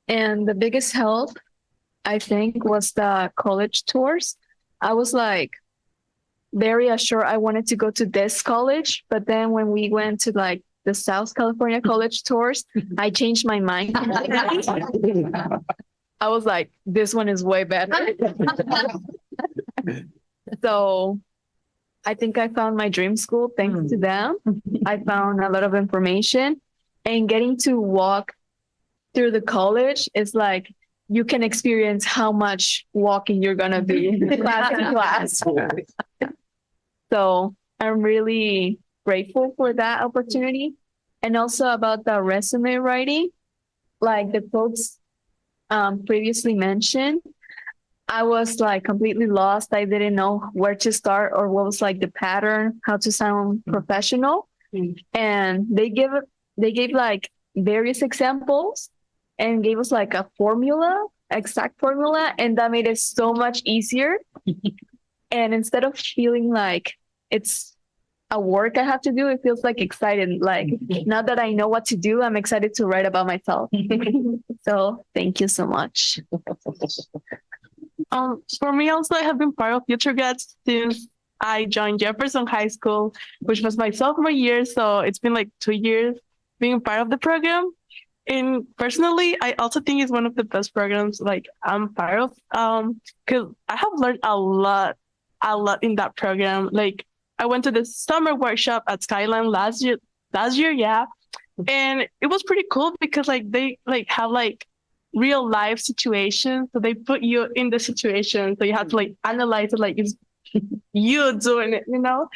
And the biggest help, I think, was the college tours. I was like very assured I wanted to go to this college, but then when we went to like the South California college tours, I changed my mind. I was like, this one is way better. So I think I found my dream school thanks to them. I found a lot of information, and getting to walk through the college is like you can experience how much walking you're gonna be class to class. So I'm really grateful for that opportunity. And also about the resume writing, like the folks previously mentioned, I was like completely lost. I didn't know where to start or what was like the pattern, how to sound professional. And they gave like various examples and gave us like a formula, exact formula, and that made it so much easier. And instead of feeling like it's a work I have to do, it feels like exciting. Like now that I know what to do, I'm excited to write about myself. So thank you so much. For me also, I have been part of Future Grads since I joined Jefferson High School, which was my sophomore year. So it's been like 2 years being part of the program. And personally, I also think it's one of the best programs like I'm part of. Because I have learned a lot in that program. Like I went to the summer workshop at Skyline last year, yeah. And it was pretty cool because like they like have like real life situations. So they put you in the situation. So you have to like analyze it like it's you doing it, you know?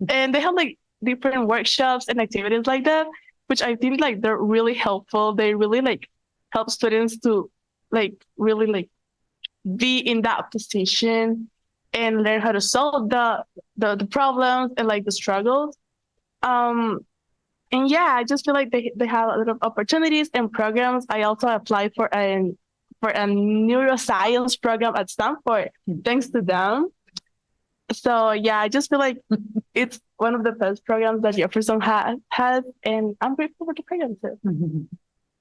And they have like different workshops and activities like that, which I think like they're really helpful. They really like help students to like really like be in that position and learn how to solve the problems and like the struggles. And yeah, I just feel like they have a lot of opportunities and programs. I also applied for a neuroscience program at Stanford, thanks to them. So yeah, I just feel like it's one of the best programs that Jefferson has, and I'm grateful for the program too.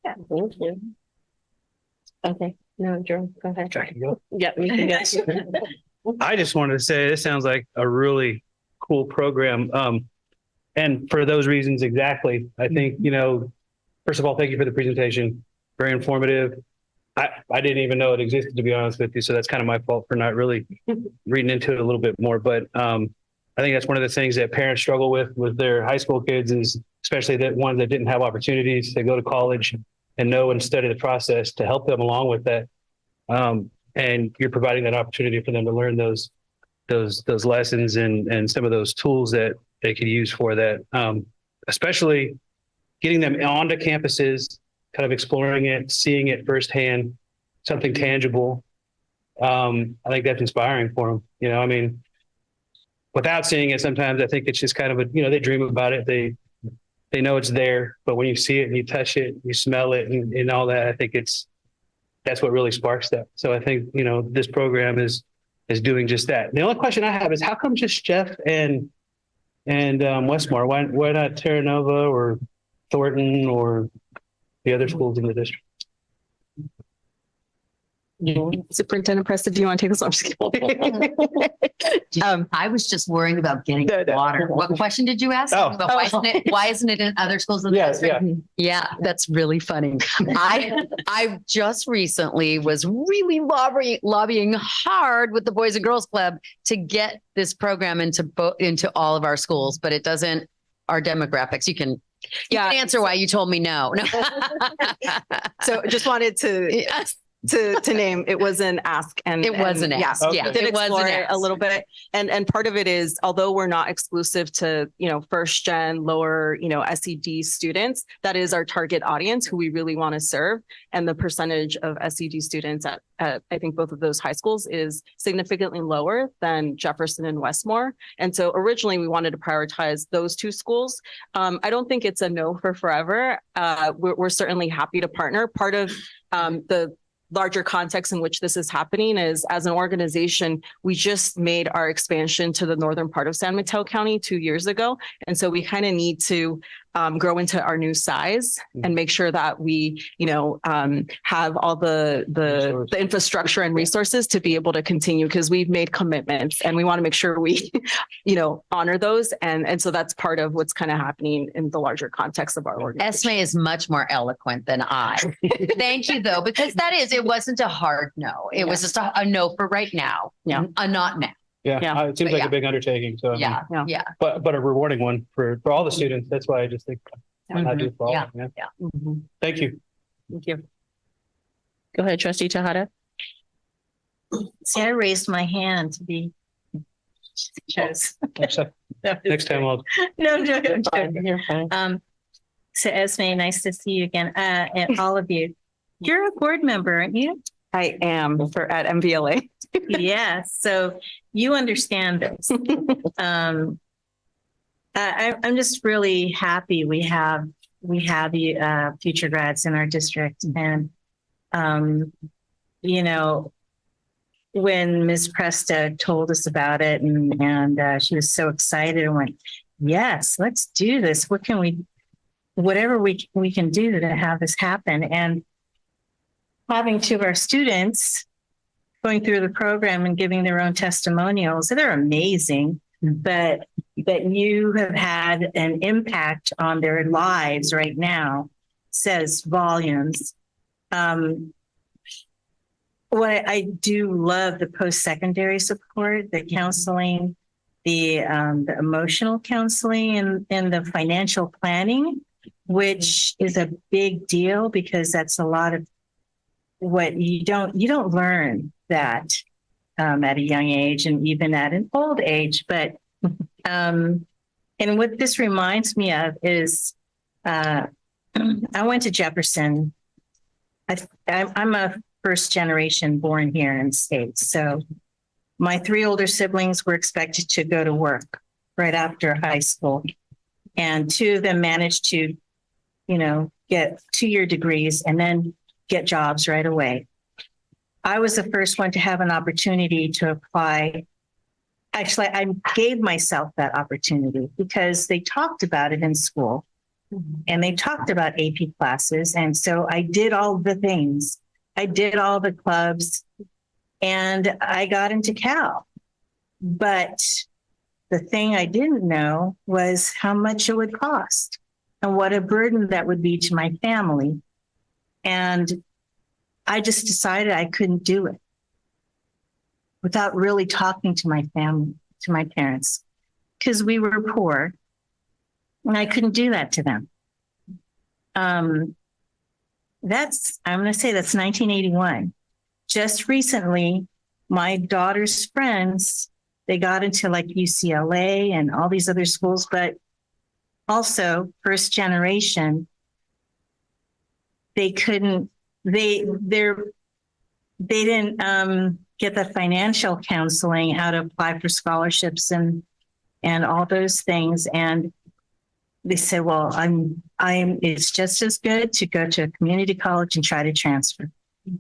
Yeah, thank you. Okay, no, Drew, go ahead. Yeah, you can get. I just wanted to say this sounds like a really cool program. And for those reasons, exactly. I think, first of all, thank you for the presentation. Very informative. I didn't even know it existed, to be honest with you. So that's kind of my fault for not really reading into it a little bit more. But I think that's one of the things that parents struggle with their high school kids, is especially the ones that didn't have opportunities to go to college and know and study the process to help them along with that. And you're providing that opportunity for them to learn those lessons and some of those tools that they could use for that, especially getting them onto campuses, kind of exploring it, seeing it firsthand, something tangible. I think that's inspiring for them. I mean, without seeing it, sometimes I think it's just kind of they dream about it. They know it's there, but when you see it and you touch it, you smell it and all that, I think that's what really sparks that. So I think, this program is doing just that. The only question I have is how come just Jeff and Westmore? Why not Terra Nova or Thornton or the other schools in the district? Superintendent Preston, do you want to take this? I'm just kidding. I was just worrying about getting water. What question did you ask? Oh. But why isn't it in other schools? In the district? Yeah, that's really funny. I just recently was really lobbying hard with the Boys and Girls Club to get this program into all of our schools, but it doesn't. Our demographics. You can answer why you told me no. So just wanted to name, it was an ask, and it was an ask. Yeah, Okay. did explore it a little bit, and part of it is, although we're not exclusive to first gen lower SED students, that is our target audience who we really want to serve, and the percentage of SED students at I think both of those high schools is significantly lower than Jefferson and Westmore, and so originally we wanted to prioritize those two schools. I don't think it's a no for forever. We're certainly happy to partner. Part of the larger context in which this is happening is, as an organization, we just made our expansion to the northern part of San Mateo County 2 years ago. And so we kind of need to grow into our new size and make sure that we, have all the infrastructure and resources to be able to continue, because we've made commitments and we want to make sure we, honor those. And so that's part of what's kind of happening in the larger context of our organization. Esme is much more eloquent than I. Thank you, though, because it wasn't a hard no. It was just a no for right now. Yeah. A not now. Yeah, it seems like a big undertaking. So, Yeah. but a rewarding one for all the students. That's why I just think why not do it for all of them, Yeah. Thank you. Thank you. Go ahead, Trustee Tejada. See, I raised my hand to be chose. Next time I'll. No, I'm joking. I'm joking. You're fine. So Esme, nice to see you again, and all of you. You're a board member, aren't you? I am at MVLA. Yes. So you understand this. I'm just really happy we have future grads in our district, and when Ms. Presta told us about it, and she was so excited and went, "Yes, let's do this. Whatever we can do to have this happen." And having two of our students going through the program and giving their own testimonials, they're amazing, but that you have had an impact on their lives right now says volumes. What I do love the post-secondary support, the counseling, the emotional counseling, and the financial planning, which is a big deal because that's a lot of what you don't learn that at a young age and even at an old age. But and what this reminds me of is I went to Jefferson. I'm a first generation born here in the States. So my three older siblings were expected to go to work right after high school. And two of them managed to, get 2-year degrees and then get jobs right away. I was the first one to have an opportunity to apply. Actually, I gave myself that opportunity because they talked about it in school and they talked about AP classes. And so I did all the things. I did all the clubs and I got into Cal. But the thing I didn't know was how much it would cost and what a burden that would be to my family. And I just decided I couldn't do it without really talking to my family, to my parents, because we were poor and I couldn't do that to them. I'm going to say that's 1981. Just recently, my daughter's friends, they got into like UCLA and all these other schools, but also first generation, they didn't get the financial counseling, how to apply for scholarships and all those things. And they said, well, it's just as good to go to a community college and try to transfer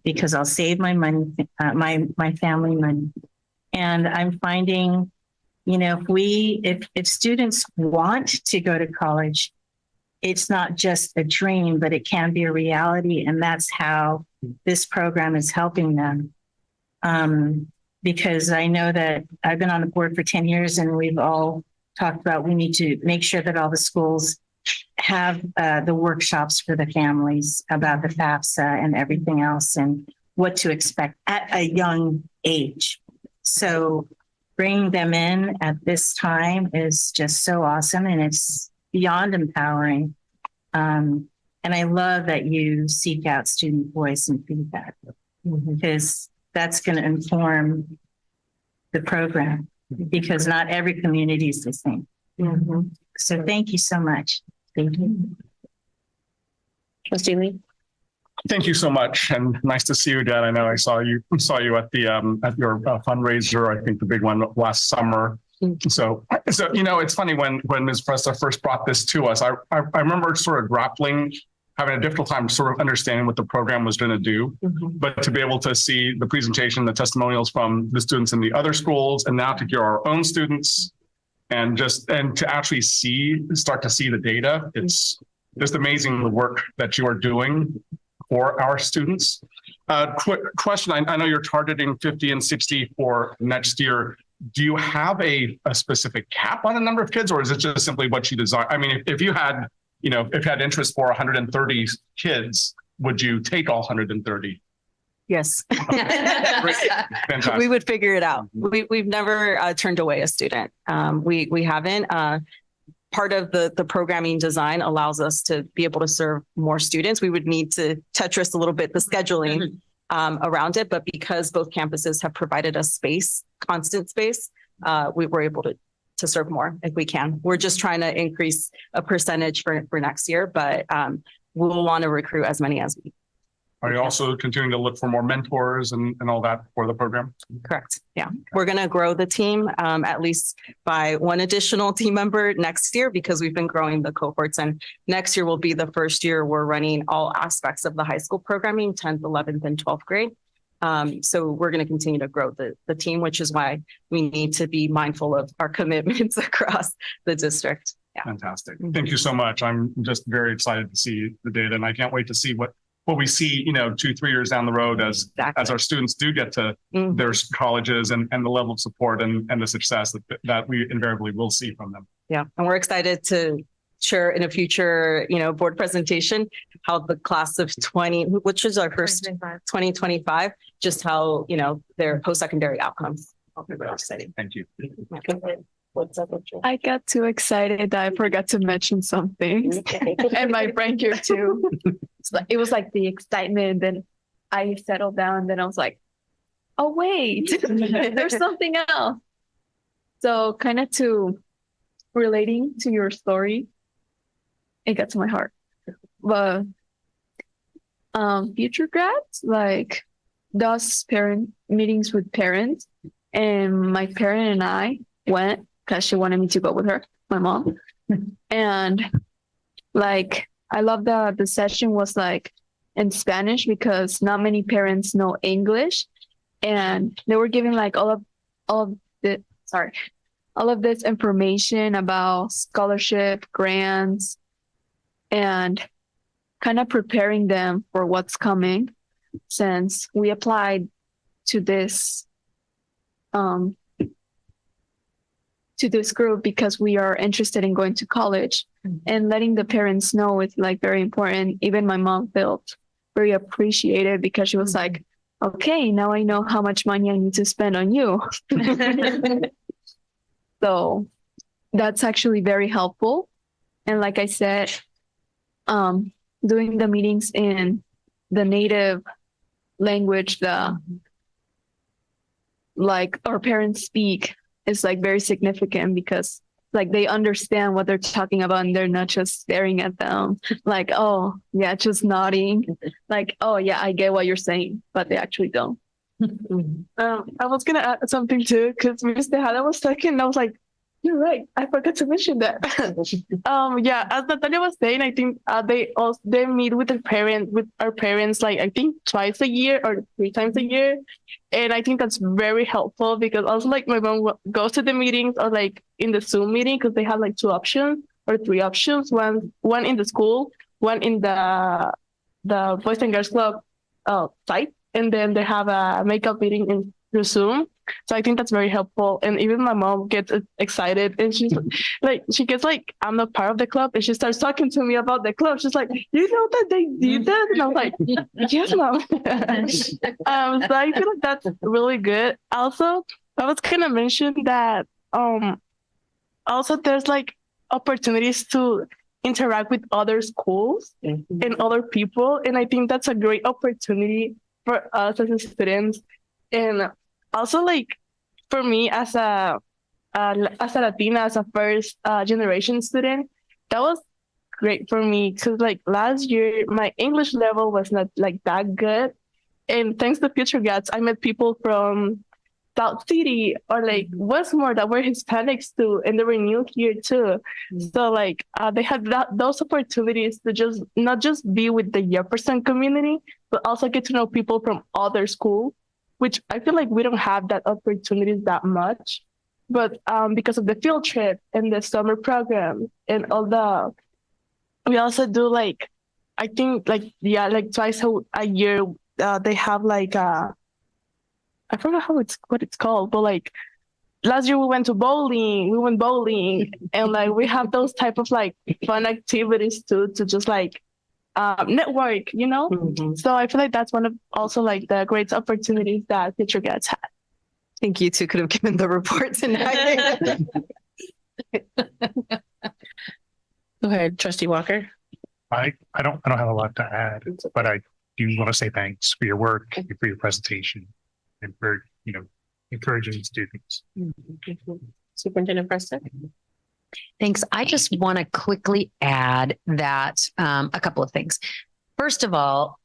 because I'll save my money, my family money. And I'm finding, if students want to go to college it's not just a dream, but it can be a reality. And that's how this program is helping them. Because I know that I've been on the board for 10 years and we've all talked about we need to make sure that all the schools have the workshops for the families about the FAFSA and everything else and what to expect at a young age. So bringing them in at this time is just so awesome, and it's beyond empowering. And I love that you seek out student voice and feedback, because that's going to inform the program, because not every community is the same. So thank you so much. Thank you. Trustee Lee? Thank you so much, and nice to see you again. I know I saw you at the at your fundraiser. I think the big one last summer. So you know, it's funny when Ms. Presta first brought this to us. I remember sort of grappling, having a difficult time sort of understanding what the program was going to do, but to be able to see the presentation, the testimonials from the students in the other schools, and now to hear our own students, and to actually start to see the data. It's just amazing the work that you are doing for our students. Quick question. I know you're targeting 50 and 60 for next year. Do you have a specific cap on the number of kids, or is it just simply what you desire? I mean, if you had, if you had interest for 130 kids, would you take all 130? Yes. Fantastic. We would figure it out. We've never turned away a student. We haven't. Part of the programming design allows us to be able to serve more students. We would need to Tetris a little bit the scheduling around it, but because both campuses have provided us space, constant space, we were able to serve more if we can. We're just trying to increase a percentage for next year, but we'll want to recruit as many as we. Are you also continuing to look for more mentors and all that for the program? Correct. Yeah. We're going to grow the team at least by one additional team member next year, because we've been growing the cohorts, and next year will be the first year we're running all aspects of the high school programming, 10th, 11th, and 12th grade. So we're going to continue to grow the team, which is why we need to be mindful of our commitments across the district. Yeah. Fantastic. Thank you so much. I'm just very excited to see the data, and I can't wait to see what we see, 2-3 years down the road as our students do get to their colleges and the level of support and the success that we invariably will see from them. Yeah. And we're excited to share in a future, board presentation, how the class of 20, which is our first 2025, just how, their post-secondary outcomes. Very exciting. Thank you. What's up? I got too excited that I forgot to mention something, and my brain here too. It was like the excitement, then I settled down, and then I was like, "Oh wait, there's something else." So, kind of to relating to your story, it got to my heart. But future grads does parent meetings with parents, and my parent and I went because she wanted me to go with her, my mom. And I love that the session was in Spanish, because not many parents know English, and they were giving all of this information about scholarship, grants, and kind of preparing them for what's coming, since we applied to this group because we are interested in going to college, and letting the parents know is very important. Even my mom felt very appreciated, because she was like, okay, now I know how much money I need to spend on you. So that's actually very helpful. And like I said, doing the meetings in the native language that our parents speak is very significant, because they understand what they're talking about, and they're not just staring at them oh yeah, just nodding oh yeah, I get what you're saying, but they actually don't. I was gonna add something too, because Ms. Tejada was talking, and I was like, you're right, I forgot to mention that. Yeah, as Natalia was saying, I think they meet with our parents I think twice a year or 3 times a year, and I think that's very helpful, because also my mom goes to the meetings or in the Zoom meeting, because they have 2 options. or three options. One in the school, one in the Boys and Girls Club site, and then they have a makeup meeting in through Zoom. So I think that's very helpful. And even my mom gets excited, and she's like, she gets like, I'm not part of the club, and she starts talking to me about the club. She's like, you know that they did that? And I'm like, yes, mom. So I feel like that's really good. Also, I was gonna mention that also there's like opportunities to interact with other schools and other people, and I think that's a great opportunity for us as students. And also, like, for me as a Latina, as a first generation student, that was great for me because like last year my English level was not like that good, and thanks to Future Grads, I met people from South City or like Westmore that were Hispanics too, and they were new here too. So like they had those opportunities to just not just be with the Jefferson community, but also get to know people from other schools, which I feel like we don't have that opportunity that much. But because of the field trip and the summer program and we also do like, I think like, yeah, like twice a year, they have like, I forgot what it's called, but like last year we went bowling, and like we have those type of like fun activities to just like network, you know? So I feel like that's one of also like the great opportunities that Future Grads had. I think you two could have given the report tonight. Go ahead, Trustee Walker. I don't have a lot to add, but I do want to say thanks for your work, for your presentation, and for, you know, encouraging students. Superintendent Preston. Thanks. I just want to quickly add that a couple of things. First of all,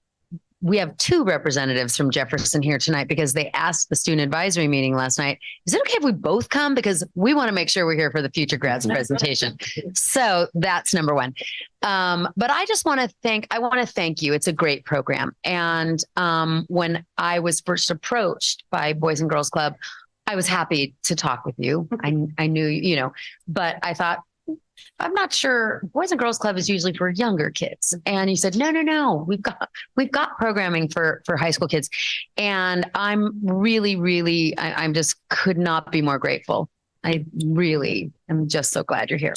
we have two representatives from Jefferson here tonight because they asked the student advisory meeting last night, is it okay if we both come? Because we want to make sure we're here for the Future Grads presentation. So that's number one. But I just want to thank you. It's a great program. And when I was first approached by Boys and Girls Club, I was happy to talk with you. I knew, you know, but I thought, I'm not sure. Boys and Girls Club is usually for younger kids. And you said, no, we've got programming for high school kids. And I'm really, I'm just could not be more grateful. I really am just so glad you're here.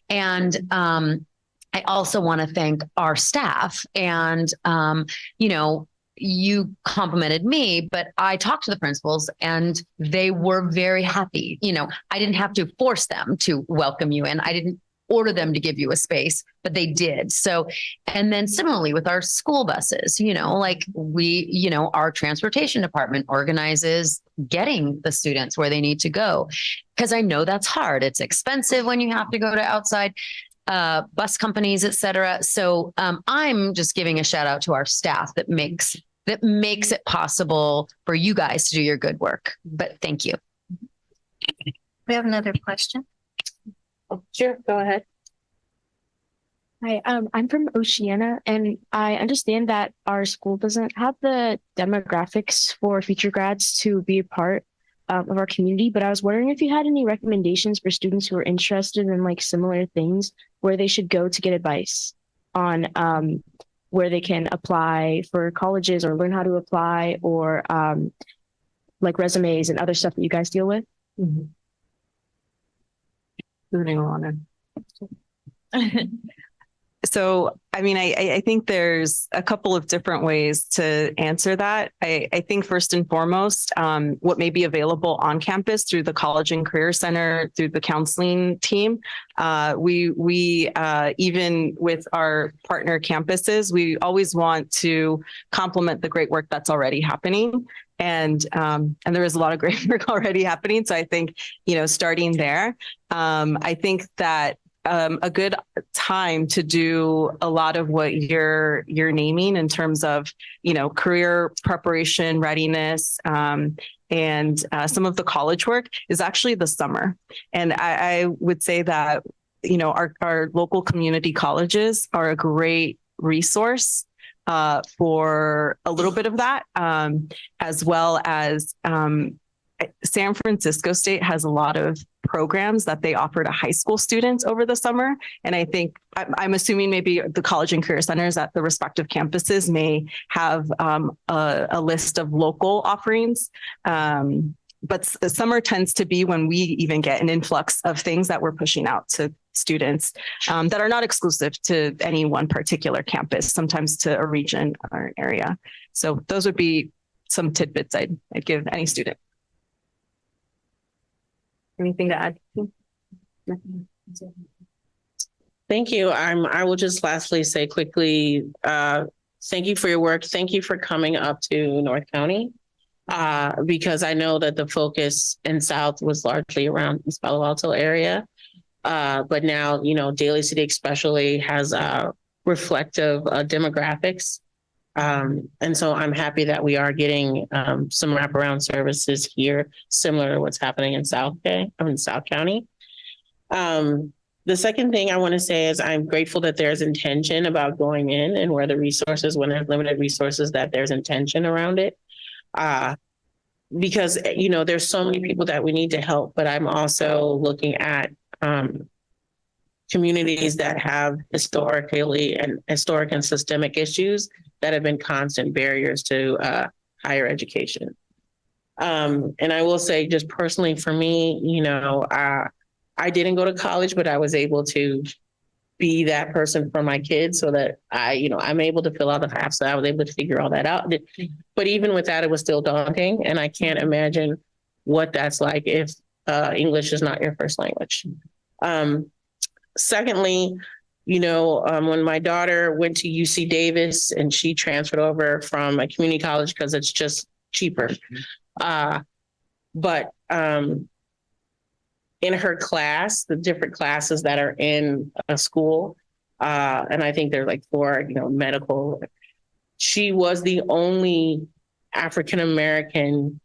And I also want to thank our staff. And, you know, you complimented me, but I talked to the principals and they were very happy. You know, I didn't have to force them to welcome you in. I didn't order them to give you a space, but they did. So, and then similarly with our school buses, you know, like our transportation department organizes getting the students where they need to go. Because I know that's hard. It's expensive when you have to go to outside bus companies, et cetera. So I'm just giving a shout out to our staff that makes it possible for you guys to do your good work. But thank you. We have another question. Sure, go ahead. Hi, I'm from Oceana, and I understand that our school doesn't have the demographics for Future Grads to be a part of our community, but I was wondering if you had any recommendations for students who are interested in like similar things, where they should go to get advice on where they can apply for colleges or learn how to apply, or like resumes and other stuff that you guys deal with. Moving on. So, I mean, I think there's a couple of different ways to answer that. I think first and foremost, what may be available on campus through the College and Career Center, through the counseling team. We even with our partner campuses, we always want to complement the great work that's already happening. And there is a lot of great work already happening. So I think, you know, starting there, I think that a good time to do a lot of what you're naming in terms of, you know, career preparation, readiness, and some of the college work is actually the summer. And I would say that, you know, our local community colleges are a great resource for a little bit of that, as well as San Francisco State has a lot of programs that they offer to high school students over the summer. And I think, I'm assuming maybe the college and career centers at the respective campuses may have a list of local offerings. But the summer tends to be when we even get an influx of things that we're pushing out to students that are not exclusive to any one particular campus, sometimes to a region or an area. So those would be some tidbits I'd give any student. Anything to add? Thank you. I will just lastly say quickly, thank you for your work. Thank you for coming up to North County. Because I know that the focus in South was largely around East Palo Alto area. But now, Daly City especially has reflective demographics. And so I'm happy that we are getting some wraparound services here, similar to what's happening in South County. The second thing I want to say is I'm grateful that there's intention about going in and where the resources, when there's limited resources, that there's intention around it. Because, there's so many people that we need to help, but I'm also looking at communities that have historic and systemic issues that have been constant barriers to higher education. And I will say, just personally for me, I didn't go to college, but I was able to be that person for my kids so that I'm able to fill out the FAFSA. I was able to figure all that out. But even with that, it was still daunting. And I can't imagine what that's like if English is not your first language. Secondly, when my daughter went to UC Davis and she transferred over from a community college because it's just cheaper. But in her class, the different classes that are in a school, and I think they're like 4, medical, she was the only African-American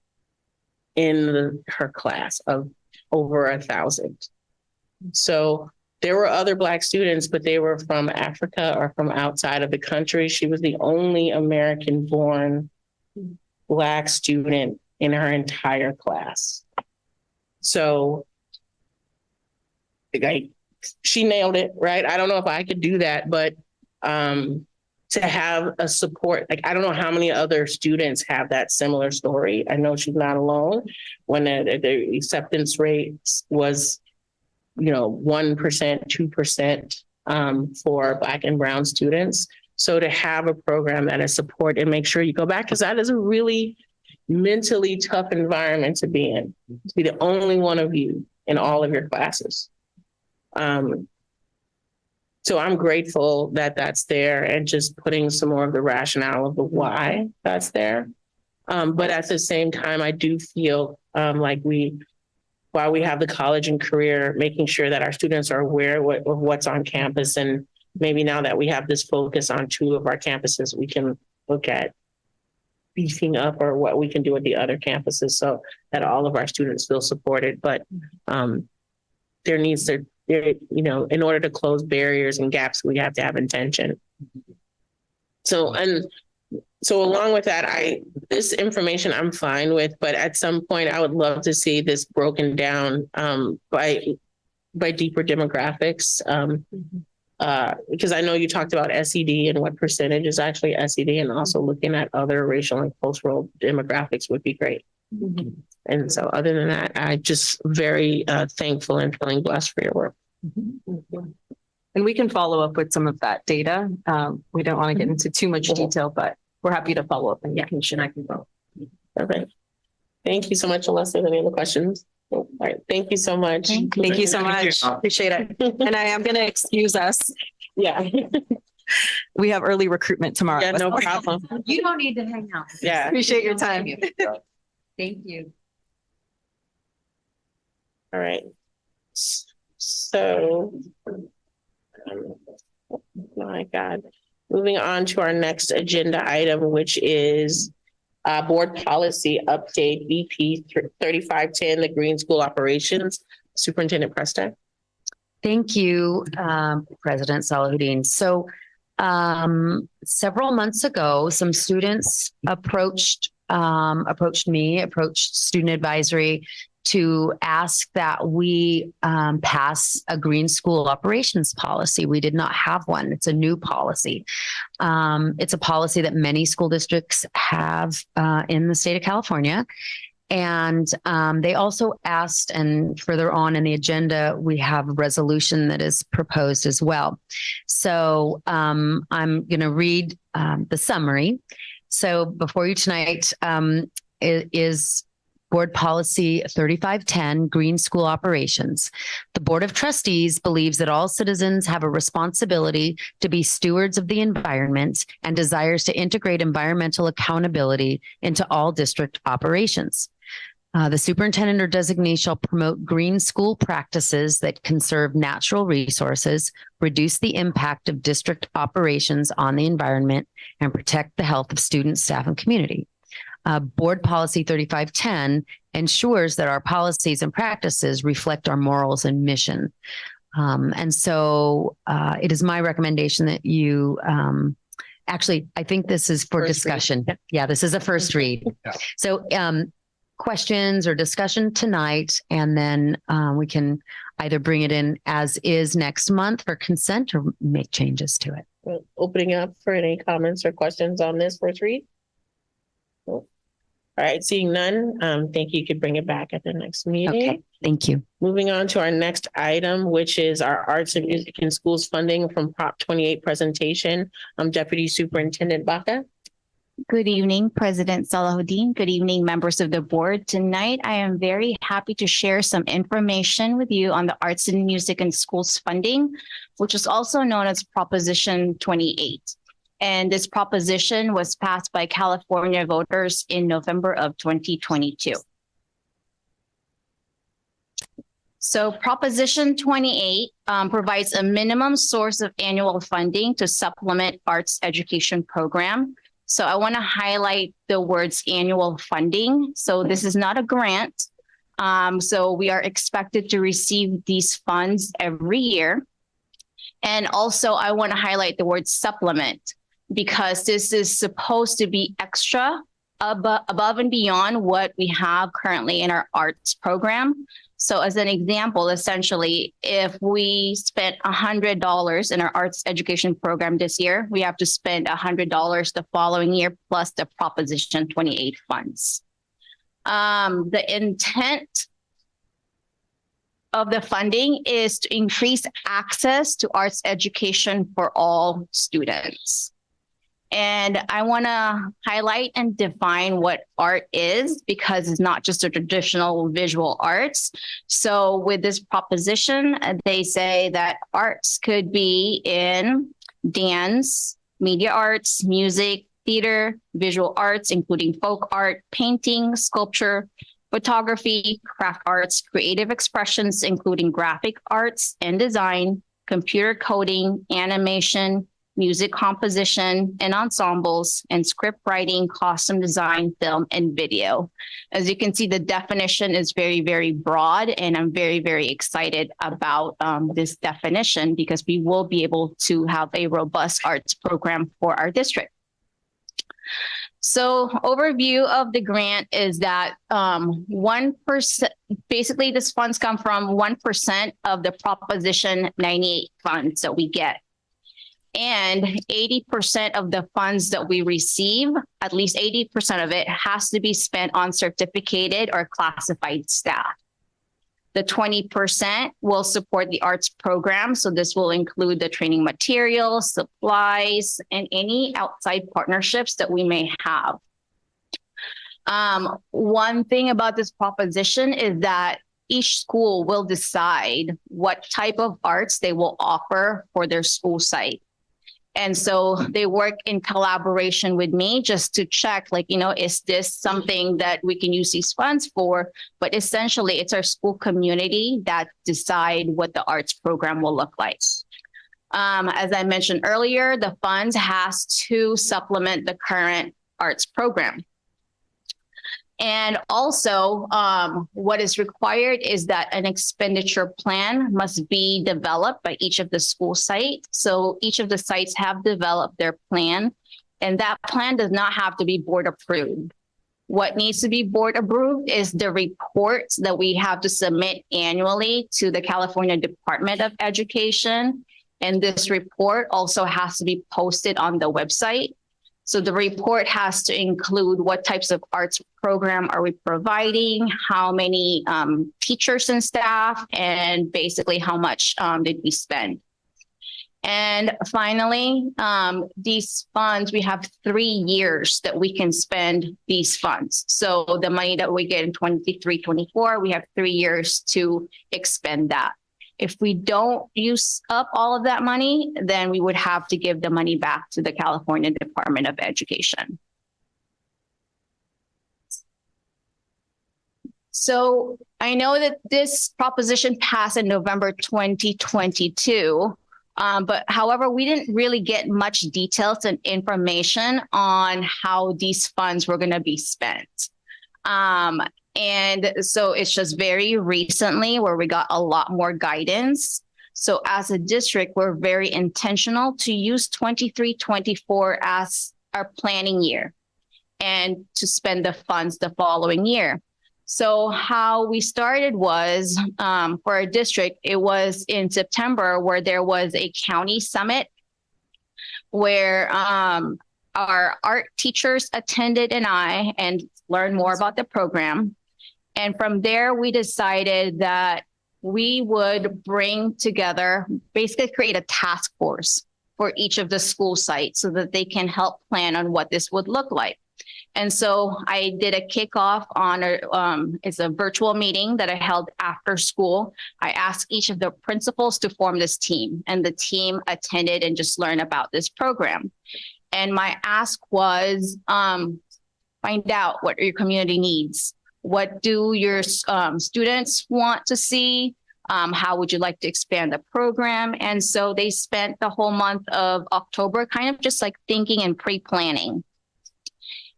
in her class of over 1,000. So there were other Black students, but they were from Africa or from outside of the country. She was the only American-born Black student in her entire class. So she nailed it, right? I don't know if I could do that, but to have a support, I don't know how many other students have that similar story. I know she's not alone. When the acceptance rate was 1%, 2% for Black and brown students. So to have a program that is support and make sure you go back, because that is a really mentally tough environment to be in, to be the only one of you in all of your classes. So I'm grateful that that's there and just putting some more of the rationale of the why that's there. But at the same time, I do feel like while we have the college and career, making sure that our students are aware of what's on campus. And maybe now that we have this focus on 2 of our campuses, we can look at beefing up or what we can do at the other campuses so that all of our students feel supported. But there needs to, in order to close barriers and gaps, we have to have intention. So along with that, this information I'm fine with, but at some point I would love to see this broken down by deeper demographics. Because I know you talked about SED and what percentage is actually SED, and also looking at other racial and cultural demographics would be great. Mm-hmm. And so other than that, I just very thankful and feeling blessed for your work. Mm-hmm. And we can follow up with some of that data. We don't want to get into too much detail, but we're happy to follow up and you can connect and go. Okay. Thank you so much, unless there's any other questions. All right. Thank you so much. Thank you so much. Appreciate it. And I am going to excuse us. Yeah. We have early recruitment tomorrow. Yeah, no problem. You don't need to hang out. Yeah. Appreciate your time. Thank you. All right. So, my God. Moving on to our next agenda item, which is board policy update, BP 3510, the Green School Operations. Superintendent Preston. Thank you, President Salahuddin. So several months ago, some students approached approached student advisory to ask that we pass a green school operations policy. We did not have one. It's a new policy. It's a policy that many school districts have in the state of California. And they also asked, and further on in the agenda, we have a resolution that is proposed as well. So I'm going to read the summary. So before you tonight is Board Policy 3510, Green School Operations. The Board of Trustees believes that all citizens have a responsibility to be stewards of the environment and desires to integrate environmental accountability into all district operations. The superintendent or designee shall promote green school practices that conserve natural resources, reduce the impact of district operations on the environment, and protect the health of students, staff, and community. Board Policy 3510 ensures that our policies and practices reflect our morals and mission. And so it is my recommendation that you actually, I think this is for First discussion. Yeah, this is a first read. So questions or discussion tonight, and then we can either bring it in as is next month for consent or make changes to it. Well, opening up for any comments or questions on this first read? Nope. All right, seeing none, think you could bring it back at the next meeting. Okay, thank you. Moving on to our next item, which is our Arts and Music in Schools funding from Prop 28 presentation. Deputy Superintendent Baca. Good evening, President Salahuddin. Good evening, members of the board. Tonight, I am very happy to share some information with you on the Arts and Music in Schools funding, which is also known as Proposition 28. And this proposition was passed by California voters in November of 2022. So Proposition 28 provides a minimum source of annual funding to supplement arts education program. So I want to highlight the words annual funding. So this is not a grant. So we are expected to receive these funds every year. And also I want to highlight the word supplement, because this is supposed to be extra above and beyond what we have currently in our arts program. So as an example, essentially, if we spent $100 in our arts education program this year, we have to spend $100 the following year plus the Proposition 28 funds. The intent of the funding is to increase access to arts education for all students. And I want to highlight and define what art is, because it's not just a traditional visual arts. So with this proposition, they say that arts could be in dance, media arts, music, theater, visual arts, including folk art, painting, sculpture, photography, craft arts, creative expressions, including graphic arts and design, computer coding, animation, music composition and ensembles, and script writing, costume design, film, and video. As you can see, the definition is very, very broad, and I'm very, very excited about this definition, because we will be able to have a robust arts program for our district. So overview of the grant is that 1%, basically this funds come from 1% of the Proposition 98 funds that we get. And 80% of the funds that we receive, at least 80% of it, has to be spent on certificated or classified staff. The 20% will support the arts program. So this will include the training materials, supplies, and any outside partnerships that we may have. One thing about this proposition is that each school will decide what type of arts they will offer for their school site. And so they work in collaboration with me just to check, like, is this something that we can use these funds for? But essentially, it's our school community that decide what the arts program will look like. As I mentioned earlier, the funds has to supplement the current arts program. And also, what is required is that an expenditure plan must be developed by each of the school sites. So each of the sites have developed their plan, and that plan does not have to be board approved. What needs to be board approved is the reports that we have to submit annually to the California Department of Education. And this report also has to be posted on the website. So the report has to include what types of arts program are we providing, how many teachers and staff, and basically how much did we spend. And finally, these funds, we have 3 years that we can spend these funds. So the money that we get in 23-24, we have 3 years to expend that. If we don't use up all of that money, then we would have to give the money back to the California Department of Education. So I know that this proposition passed in November 2022. But however, we didn't really get much details and information on how these funds were going to be spent. And so it's just very recently where we got a lot more guidance. So as a district, we're very intentional to use 23-24 as our planning year and to spend the funds the following year. So how we started was for our district, it was in September where there was a county summit where our art teachers attended and learned more about the program. And from there, we decided that we would bring together, basically create a task force for each of the school sites so that they can help plan on what this would look like. And so I did a kickoff on it's a virtual meeting that I held after school. I asked each of the principals to form this team, and the team attended and just learned about this program. And my ask was find out what your community needs. What do your students want to see? How would you like to expand the program? And so they spent the whole month of October kind of just like thinking and pre-planning.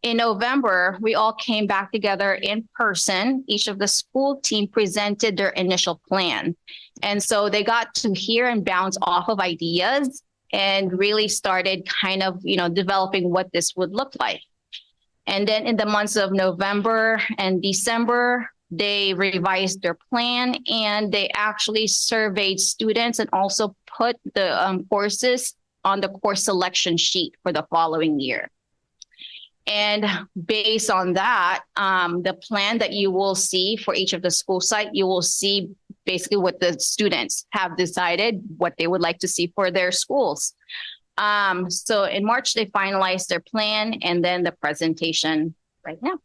In November, we all came back together in person. Each of the school team presented their initial plan. And so they got to hear and bounce off of ideas and really started kind of, developing what this would look like. And then in the months of November and December, they revised their plan and they actually surveyed students and also put the courses on the course selection sheet for the following year. And based on that, the plan that you will see for each of the school site, you will see basically what the students have decided, what they would like to see for their schools. So in March, they finalized their plan and then the presentation right now.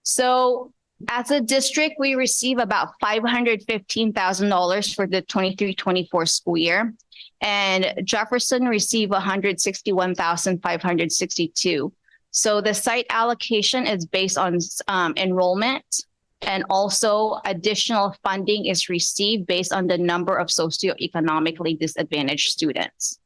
So as a district, we receive about $515,000 for the 23-24 school year. And Jefferson received $161,562. So the site allocation is based on enrollment, and also additional funding is received based on the number of socioeconomically disadvantaged students.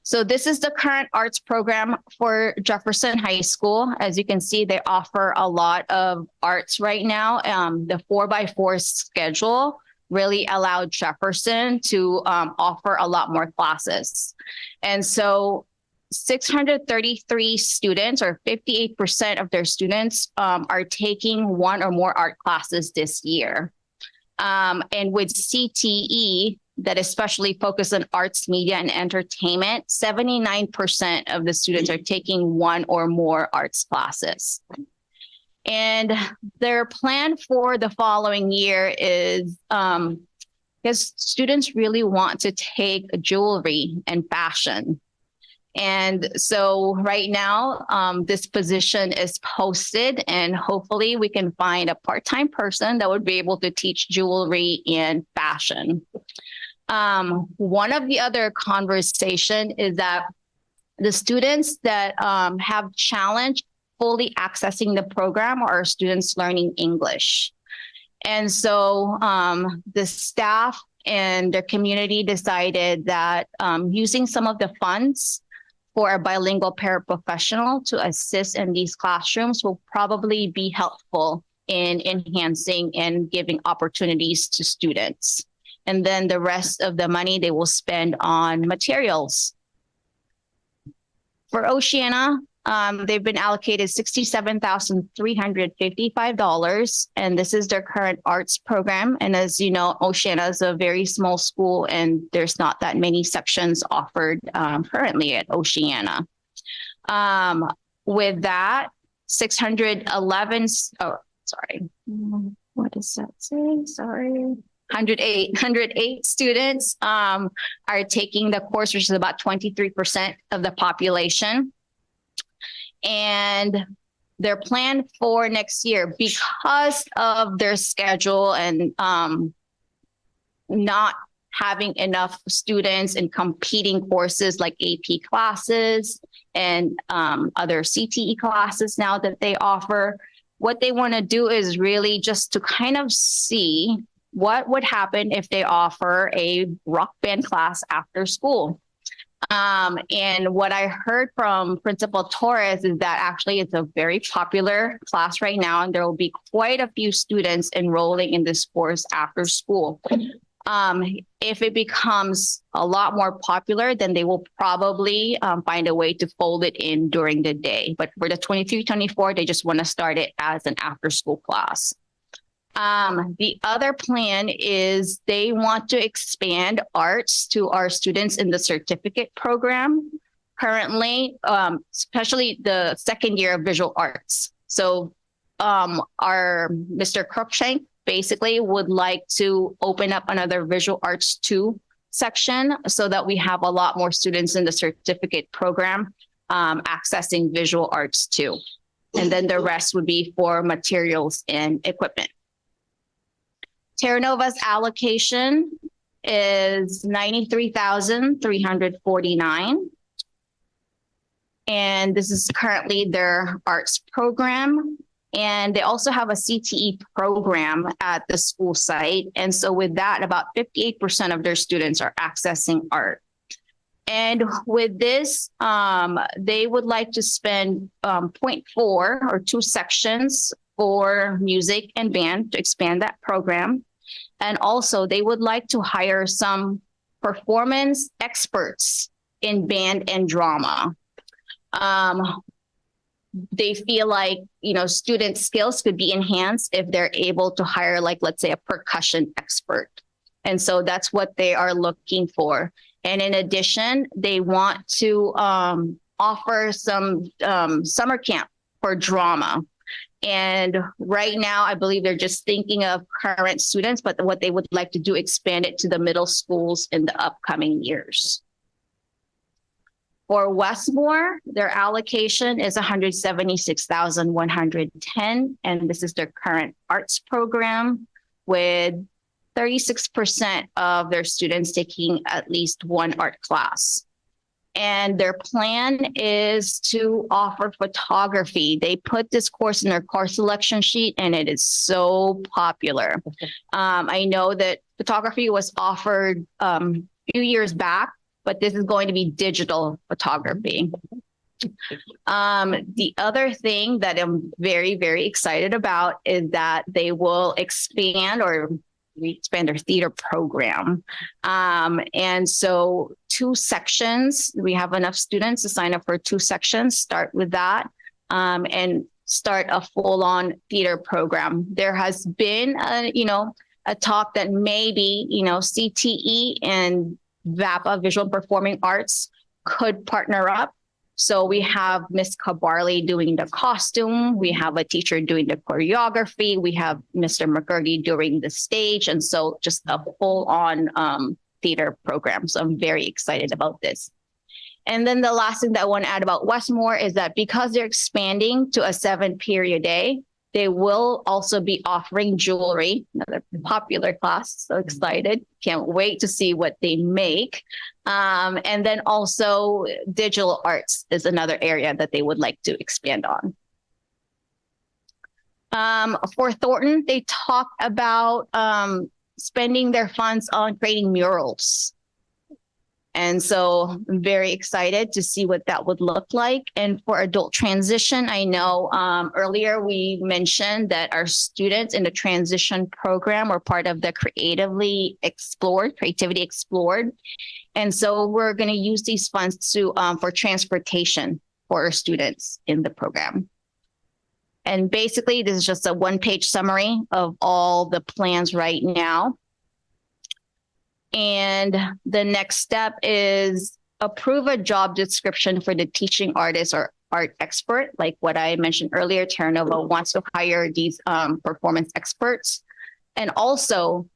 So this is the current arts program for Jefferson High School. As you can see, they offer a lot of arts right now. The 4x4 schedule really allowed Jefferson to offer a lot more classes. And so 633 students, or 58% of their students, are taking one or more art classes this year. And with CTE, that especially focus on arts, media, and entertainment, 79% of the students are taking one or more arts classes. And their plan for the following year is, because students really want to take jewelry and fashion. And so right now, this position is posted, and hopefully we can find a part-time person that would be able to teach jewelry and fashion. One of the other conversation is that the students that have challenge fully accessing the program are students learning English. And so the staff and the community decided that using some of the funds for a bilingual paraprofessional to assist in these classrooms will probably be helpful in enhancing and giving opportunities to students. And then the rest of the money they will spend on materials. For Oceana, they've been allocated $67,355, and this is their current arts program. And as you know, Oceana is a very small school, and there's not that many sections offered currently at Oceana. With that, 611, oh, sorry. What does that say? Sorry. 108 students are taking the course, which is about 23% of the population. And their plan for next year, because of their schedule and not having enough students in competing courses like AP classes and other CTE classes now that they offer, what they want to do is really just to kind of see what would happen if they offer a rock band class after school. And what I heard from Principal Torres is that actually it's a very popular class right now, and there will be quite a few students enrolling in this course after school. If it becomes a lot more popular, then they will probably find a way to fold it in during the day. But for the 23-24, they just want to start it as an after-school class. The other plan is they want to expand arts to our students in the certificate program currently, especially the second year of visual arts. So our Mr. Cruikshank basically would like to open up another visual arts 2 section so that we have a lot more students in the certificate program accessing visual arts 2. And then the rest would be for materials and equipment. Terra Nova's allocation is $93,349. And this is currently their arts program. And they also have a CTE program at the school site. And so with that, about 58% of their students are accessing art. And with this, they would like to spend 0.4 or 2 sections for music and band to expand that program. And also they would like to hire some performance experts in band and drama. They feel like, you know, student skills could be enhanced if they're able to hire, like, let's say, a percussion expert. And so that's what they are looking for. And in addition, they want to offer some summer camp for drama. And right now, I believe they're just thinking of current students, but what they would like to do, expand it to the middle schools in the upcoming years. For Westmore, their allocation is $176,110, and this is their current arts program, with 36% of their students taking at least 1 art class. And their plan is to offer photography. They put this course in their course selection sheet, and it is so popular. I know that photography was offered a few years back, but this is going to be digital photography. The other thing that I'm very, very excited about is that they will expand their theater program. And so 2 sections, we have enough students to sign up for 2 sections, start with that, and start a full-on theater program. There has been a talk that maybe, CTE and VAPA, Visual Performing Arts, could partner up. So we have Miss Cabarley doing the costume. We have a teacher doing the choreography. We have Mr. McCurdy doing the stage. And so just a full-on theater program. So I'm very excited about this. And then the last thing that I want to add about Westmore is that because they're expanding to a 7-period day, they will also be offering jewelry, another popular class. So excited. Can't wait to see what they make. And then also digital arts is another area that they would like to expand on. For Thornton, they talk about spending their funds on creating murals. And so I'm very excited to see what that would look like. And for adult transition, I know earlier we mentioned that our students in the transition program were part of the Creativity Explored. And so we're going to use these funds to for transportation. for our students in the program. And basically, this is just a one-page summary of all the plans right now. And the next step is approve a job description for the teaching artist or art expert. Like what I mentioned earlier, Terra Nova wants to hire these performance experts. And also,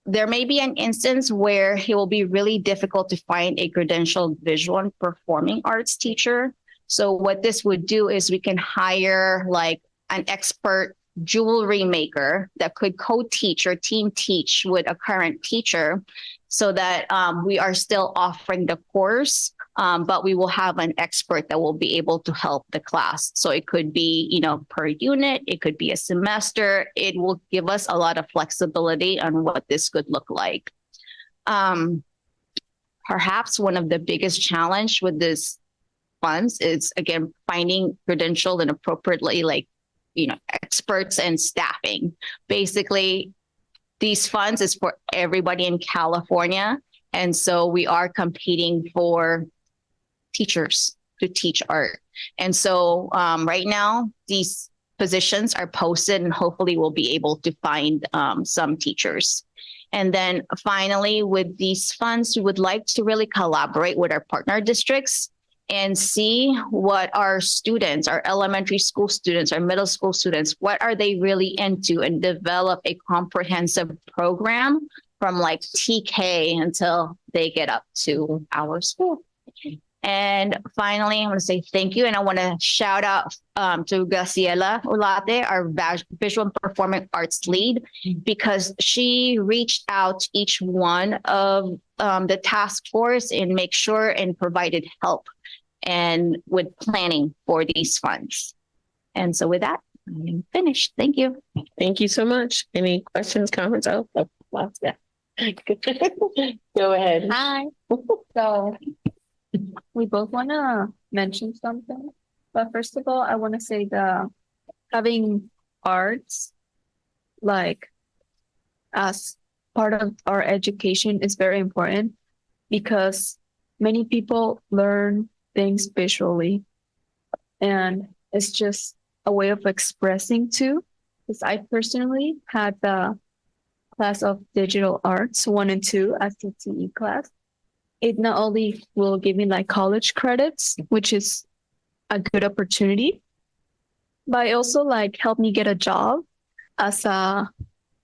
there may be an instance where it will be really difficult to find a credentialed visual and performing arts teacher. So what this would do is we can hire like an expert jewelry maker that could co-teach or team teach with a current teacher so that we are still offering the course, but we will have an expert that will be able to help the class. So it could be, you know, per unit, it could be a semester. It will give us a lot of flexibility on what this could look like. Perhaps one of the biggest challenge with this funds is, again, finding credentialed and appropriately, like, you know, experts and staffing. Basically, these funds is for everybody in California. And so we are competing for teachers to teach art. And so right now, these positions are posted and hopefully we'll be able to find some teachers. And then finally, with these funds, we would like to really collaborate with our partner districts and see what our students, our elementary school students, our middle school students, what are they really into, and develop a comprehensive program from like TK until they get up to our school. And finally, I want to say thank you. And I want to shout out to Graciela Ulate, our visual and performing arts lead, because she reached out to each one of the task force and make sure and provided help and with planning for these funds. And so with that, I'm finished. Thank you. Thank you so much. Any questions, comments? Oh, last guy. Go ahead. Hi. So we both want to mention something, but first of all, I want to say the having arts like as part of our education is very important because many people learn things visually, and it's just a way of expressing too. Because I personally had the class of digital arts 1 and 2 as CTE class. It not only will give me like college credits, which is a good opportunity, but it also like helped me get a job as a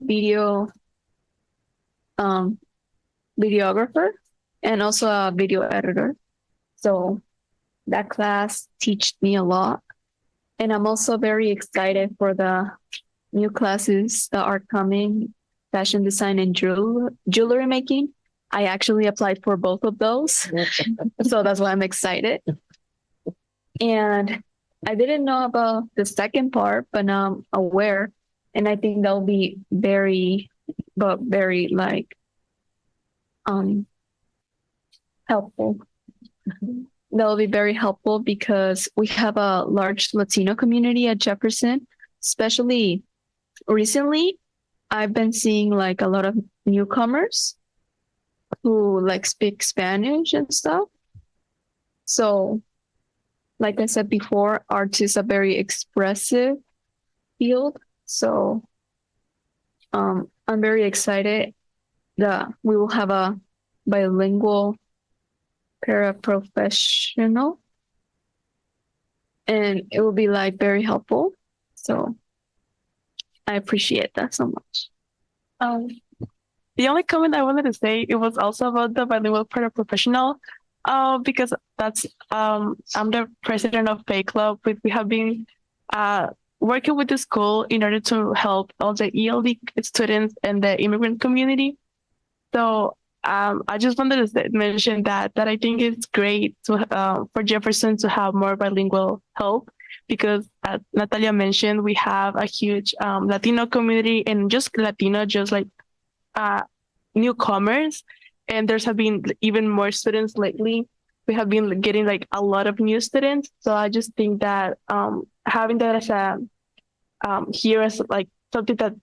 videographer and also a video editor. So that class taught me a lot. And I'm also very excited for the new classes that are coming, fashion design and jewelry making. I actually applied for both of those. So that's why I'm excited. And I didn't know about the second part, but now I'm aware. And I think that'll be very like helpful. That'll be very helpful because we have a large Latino community at Jefferson, especially recently. I've been seeing like a lot of newcomers who like speak Spanish and stuff. So, like I said before, art is a very expressive field. So, I'm very excited that we will have a bilingual paraprofessional, and it will be like very helpful. So, I appreciate that so much. The only comment I wanted to say, it was also about the bilingual paraprofessional, because that's I'm the president of Pay Club. We have been working with the school in order to help all the ELD students and the immigrant community. So I just wanted to mention that I think it's great to for Jefferson to have more bilingual help, because as Natalia mentioned, we have a huge Latino community, and just Latino, just like newcomers, and there's have been even more students lately. We have been getting like a lot of new students. So I just think that having that as a here as like something that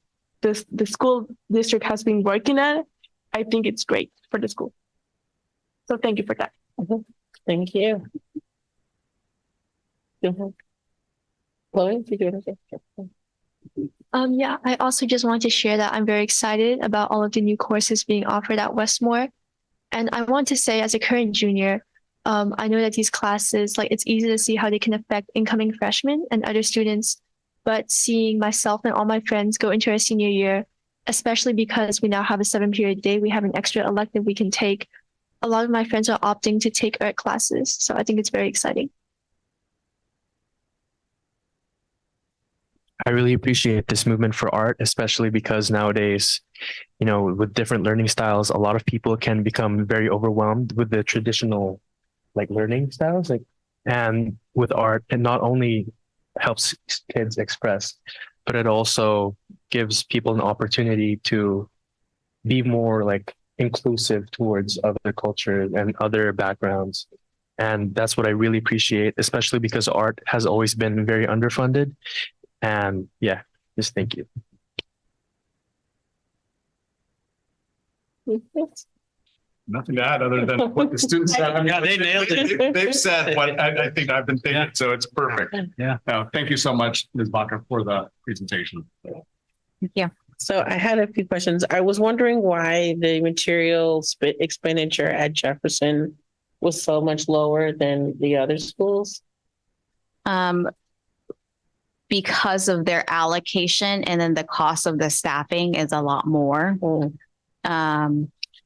the school district has been working at, I think it's great for the school. So thank you for that. Thank you. Chloe, did you want to say? Yeah, I also just want to share that I'm very excited about all of the new courses being offered at Westmore. And I want to say, as a current junior, I know that these classes, like, it's easy to see how they can affect incoming freshmen and other students. But seeing myself and all my friends go into our senior year, especially because we now have a 7-period day, we have an extra elective we can take. A lot of my friends are opting to take art classes. So I think it's very exciting. I really appreciate this movement for art, especially because nowadays, you know, with different learning styles, a lot of people can become very overwhelmed with the traditional like learning styles. And with art, it not only helps kids express, but it also gives people an opportunity to be more like inclusive towards other cultures and other backgrounds. And that's what I really appreciate, especially because art has always been very underfunded. And yeah, just thank you. Nothing to add other than what the students said. I mean, Yeah, they nailed it. They've said what I think I've been thinking, so it's perfect. Yeah. No, thank you so much, Ms. Baca, for the presentation. Yeah. So I had a few questions. I was wondering why the material expenditure at Jefferson was so much lower than the other schools. Because of their allocation, and then the cost of the staffing is a lot more.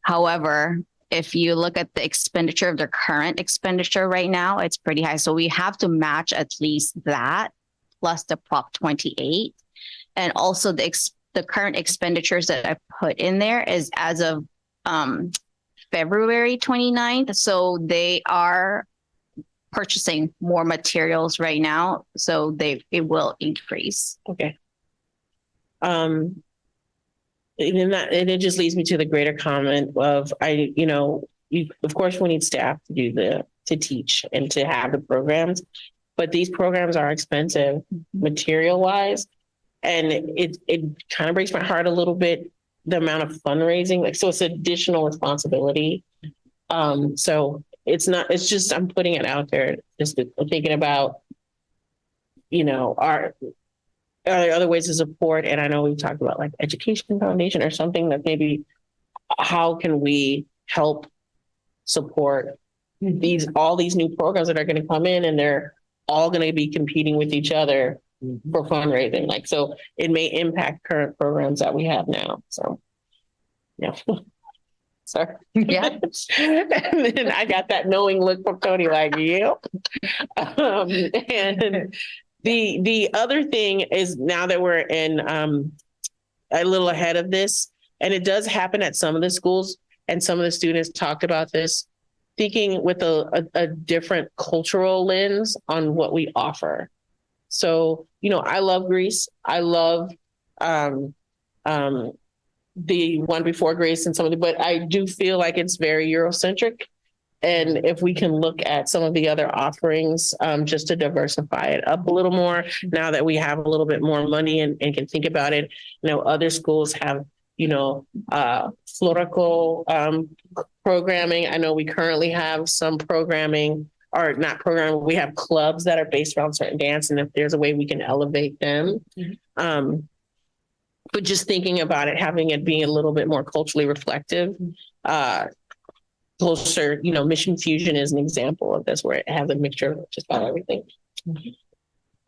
However, if you look at the expenditure of their current expenditure right now, it's pretty high. So we have to match at least that plus the Prop 28. And also the current expenditures that I put in there is as of February 29th. So they are purchasing more materials right now, so it will increase. Okay. And it just leads me to the greater comment of of course we need staff to teach and to have the programs, but these programs are expensive material wise, and it kind of breaks my heart a little bit, the amount of fundraising, so it's additional responsibility. So it's just, I'm putting it out there, just thinking about, are there other ways to support? And I know we've talked about like education foundation or something that maybe, how can we help support all these new programs that are going to come in, and they're all going to be competing with each other for fundraising. Like, so it may impact current programs that we have now. So, yeah. Sorry. Yeah. And then I got that knowing look from Tony, like, yeah. And the other thing is, now that we're in a little ahead of this, and it does happen at some of the schools, and some of the students talked about this, thinking with a different cultural lens on what we offer. So, I love Greece. I love the one before Grace and some of the, but I do feel like it's very Eurocentric. And if we can look at some of the other offerings, just to diversify it up a little more, now that we have a little bit more money and can think about it, other schools have, florical programming. I know we currently have some programming, or not programming, we have clubs that are based around certain dance, and if there's a way we can elevate them. But just thinking about it, having it being a little bit more culturally reflective, closer, Mission Fusion is an example of this, where it has a mixture of just about everything.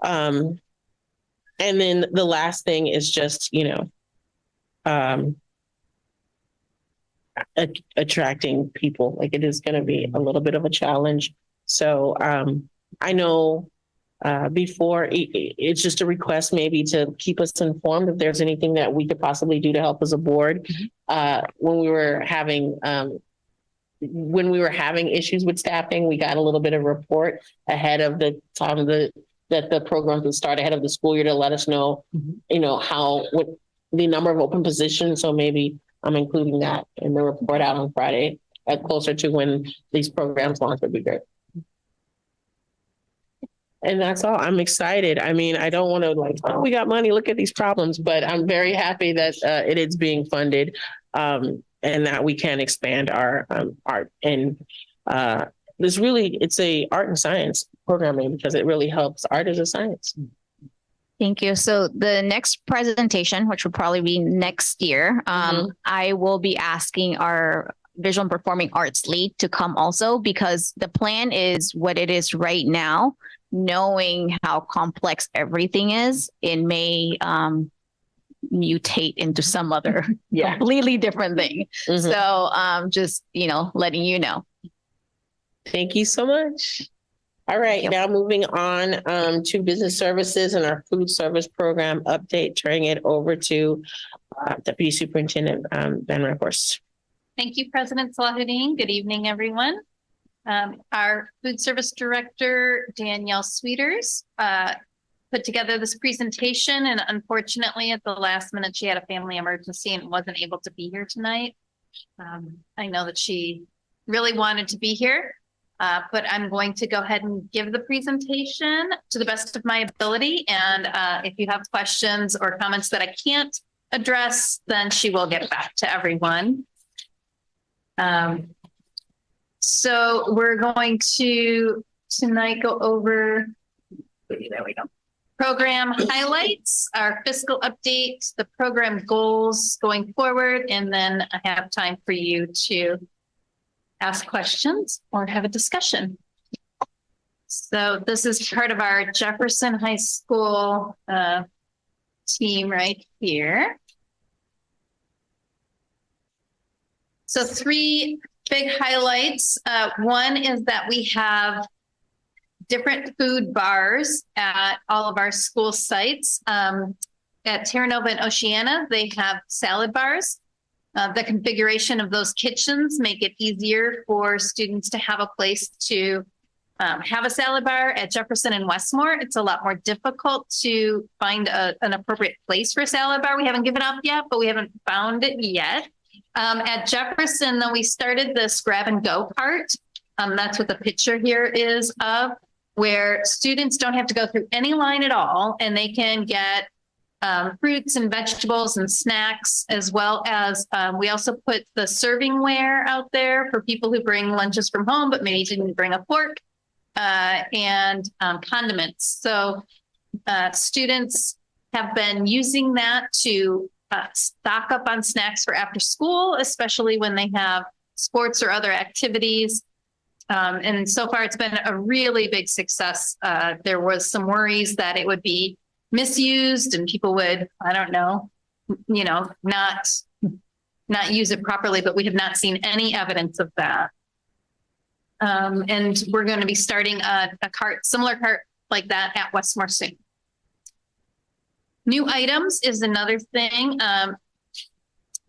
And then the last thing is just, attracting people. Like, it is going to be a little bit of a challenge. So I know before, it's just a request maybe to keep us informed if there's anything that we could possibly do to help as a board. When we were having issues with staffing, we got a little bit of report ahead of the time that the programs would start, ahead of the school year, to let us know, what the number of open positions. So maybe I'm including that in the report out on Friday, closer to when these programs launch, would be great. And that's all. I'm excited. I mean, I don't want to we got money, look at these problems, but I'm very happy that it is being funded, and that we can expand our art. And it's a art and science programming because it really helps art as a science. Thank you. So the next presentation, which will probably be next year, I will be asking our visual and performing arts lead to come also, because the plan is what it is right now. Knowing how complex everything is, it may mutate into some other completely different thing. So just, letting you know. Thank you so much. All right, now moving on to business services and our food service program update, turning it over to Deputy Superintendent Van Rehorst. Thank you, President Salahuddin. Good evening, everyone. Our food service director, Danielle Sweeters, put together this presentation, and unfortunately at the last minute, she had a family emergency and wasn't able to be here tonight. I know that she really wanted to be here. But I'm going to go ahead and give the presentation to the best of my ability. And if you have questions or comments that I can't address, then she will get back to everyone. So we're going to tonight go over, there we go, program highlights, our fiscal update, the program goals going forward, and then I have time for you to ask questions or have a discussion. So this is part of our Jefferson High School team right here. So 3 big highlights. One is that we have different food bars at all of our school sites. At Terra Nova and Oceana, they have salad bars. The configuration of those kitchens make it easier for students to have a place to have a salad bar. At Jefferson and Westmore, it's a lot more difficult to find an appropriate place for a salad bar. We haven't given up yet, but we haven't found it yet. At Jefferson, though, we started this grab and go part. That's what the picture here is of, where students don't have to go through any line at all, and they can get fruits and vegetables and snacks, as well as we also put the servingware out there for people who bring lunches from home, but maybe didn't bring a fork, and condiments. So students have been using that to stock up on snacks for after school, especially when they have sports or other activities. And so far, it's been a really big success. There was some worries that it would be misused and people would, I don't know, not use it properly, but we have not seen any evidence of that. And we're going to be starting a similar cart like that at Westmore soon. New items is another thing.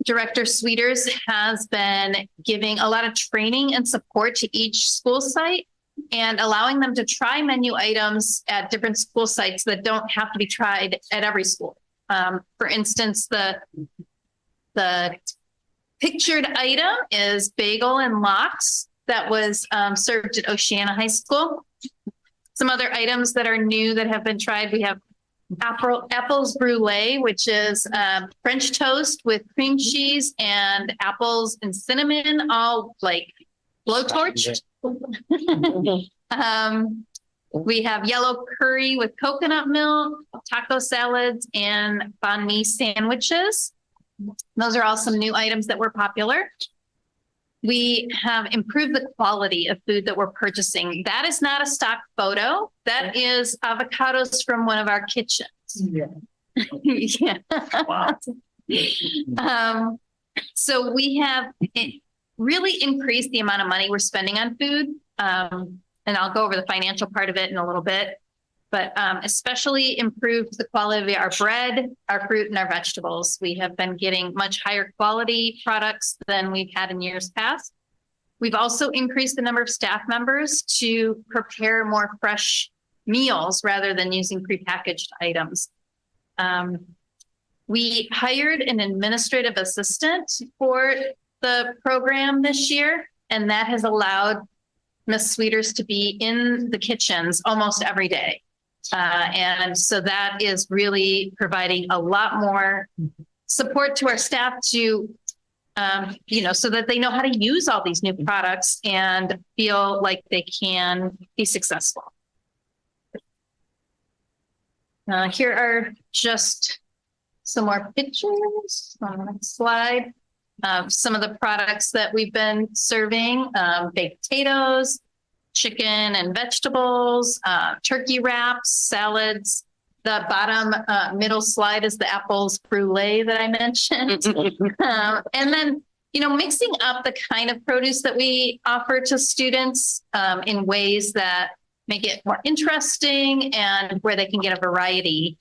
Director Sweeters has been giving a lot of training and support to each school site and allowing them to try menu items at different school sites that don't have to be tried at every school. For instance, the pictured item is bagel and lox that was served at Oceana High School. Some other items that are new that have been tried, we have apples brulee, which is French toast with cream cheese and apples and cinnamon, all like blowtorched. We have yellow curry with coconut milk, taco salads, and banh mi sandwiches. Those are all some new items that were popular. We have improved the quality of food that we're purchasing. That is not a stock photo. That is avocados from one of our kitchens. Yeah. Yeah. Wow. So we have really increased the amount of money we're spending on food. And I'll go over the financial part of it in a little bit, but especially improved the quality of our bread, our fruit, and our vegetables. We have been getting much higher quality products than we've had in years past. We've also increased the number of staff members to prepare more fresh meals rather than using prepackaged items. We hired an administrative assistant for the program this year, and that has allowed Ms. Sweeters to be in the kitchens almost every day. And so that is really providing a lot more support to our staff to, so that they know how to use all these new products and feel like they can be successful. Here are just some more pictures on the next slide of some of the products that we've been serving, baked potatoes, chicken and vegetables, turkey wraps, salads. The bottom middle slide is the apples brulee that I mentioned. And then, mixing up the kind of produce that we offer to students in ways that make it more interesting and where they can get a variety.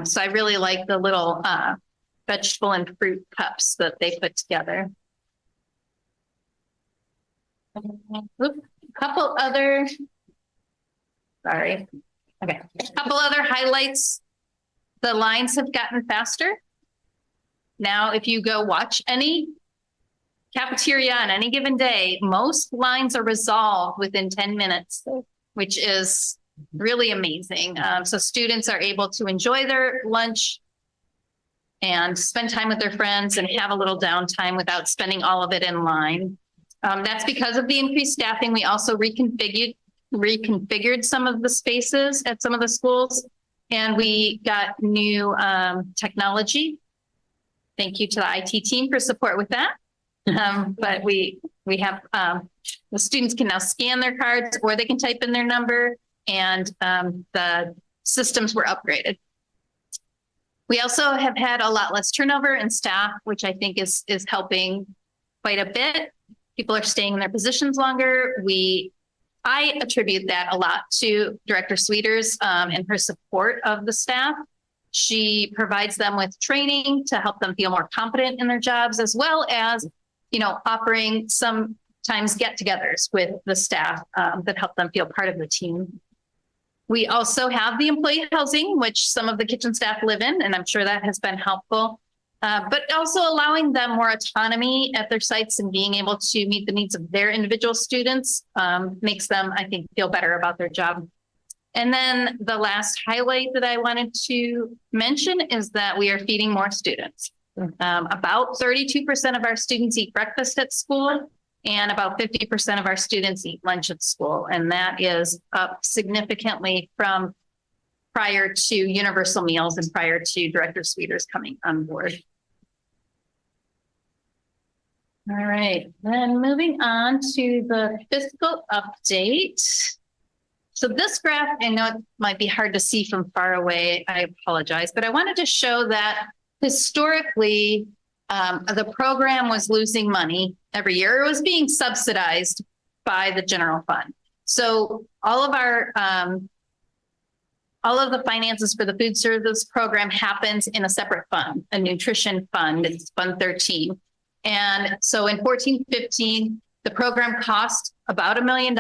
So I really like the little vegetable and fruit cups that they put together. Couple other highlights. The lines have gotten faster. Now, if you go watch any cafeteria on any given day, most lines are resolved within 10 minutes, which is really amazing. So students are able to enjoy their lunch and spend time with their friends and have a little downtime without spending all of it in line. That's because of the increased staffing. We also reconfigured some of the spaces at some of the schools, and we got new technology. Thank you to the IT team for support with that. But we have the students can now scan their cards or they can type in their number, and the systems were upgraded. We also have had a lot less turnover in staff, which I think is helping quite a bit. People are staying in their positions longer. I attribute that a lot to Director Sweeters and her support of the staff. She provides them with training to help them feel more confident in their jobs, as well as, offering sometimes get-togethers with the staff that help them feel part of the team. We also have the employee housing, which some of the kitchen staff live in, and I'm sure that has been helpful. But also allowing them more autonomy at their sites and being able to meet the needs of their individual students makes them, I think, feel better about their job. And then the last highlight that I wanted to mention is that we are feeding more students. About 32% of our students eat breakfast at school, and about 50% of our students eat lunch at school. And that is up significantly from prior to universal meals and prior to Director Sweeters coming on board. All right, then moving on to the fiscal update. So this graph, I know it might be hard to see from far away, I apologize, but I wanted to show that historically, the program was losing money every year. It was being subsidized by the general fund. So all of the finances for the food service program happens in a separate fund, a nutrition fund. It's Fund 13. And so in 14-15, the program cost about $1 million,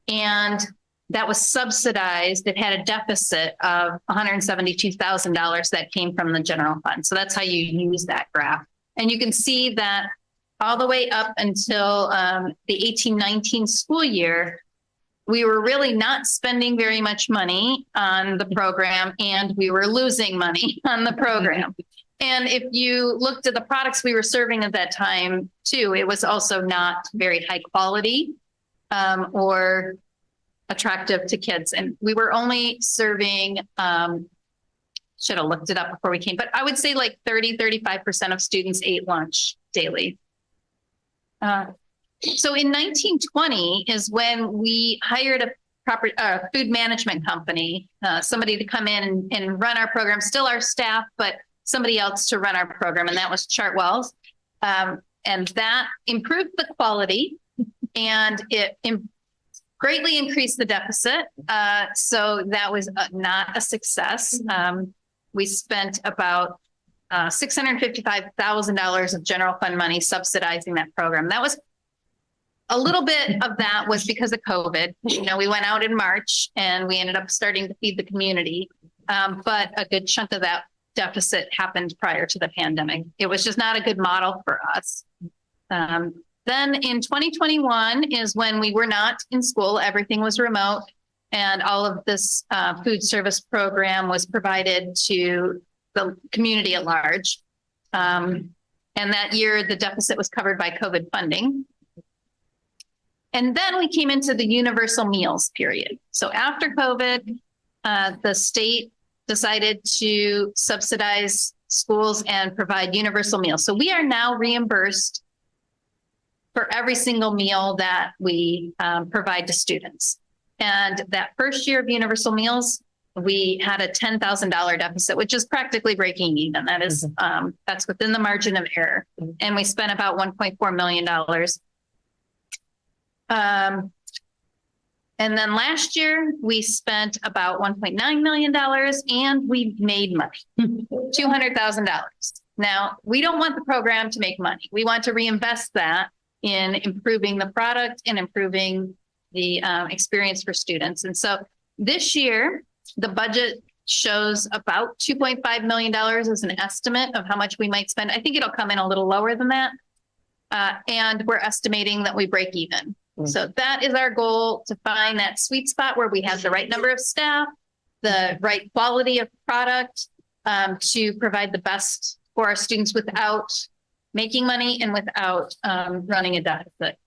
and that was subsidized. It had a deficit of $172,000 that came from the general fund. So that's how you use that graph. And you can see that all the way up until the 18-19 school year, we were really not spending very much money on the program, and we were losing money on the program. And if you looked at the products we were serving at that time too, it was also not very high quality or attractive to kids. And we were only serving, should have looked it up before we came, but I would say like 35% of students ate lunch daily. So in 1920 is when we hired a food management company, somebody to come in and run our program, still our staff, but somebody else to run our program, and that was Chartwell's. And that improved the quality, and it greatly increased the deficit. So that was not a success. We spent about $655,000 of general fund money subsidizing that program. That was a little bit of that was because of COVID. We went out in March and we ended up starting to feed the community. But a good chunk of that deficit happened prior to the pandemic. It was just not a good model for us. Then in 2021 is when we were not in school, everything was remote, and all of this food service program was provided to the community at large. And that year, the deficit was covered by COVID funding. And then we came into the universal meals period. So after COVID, the state decided to subsidize schools and provide universal meals. So we are now reimbursed for every single meal that we provide to students. And that first year of universal meals, we had a $10,000 deficit, which is practically breaking even. That is, that's within the margin of error. And we spent about $1.4 million. And then last year we spent about $1.9 million and we made money, $200,000. Now, we don't want the program to make money. We want to reinvest that in improving the product and improving the experience for students. And so this year, the budget shows about $2.5 million as an estimate of how much we might spend. I think it'll come in a little lower than that. And we're estimating that we break even. So that is our goal, to find that sweet spot where we have the right number of staff, the right quality of product, to provide the best for our students without making money and without running a deficit.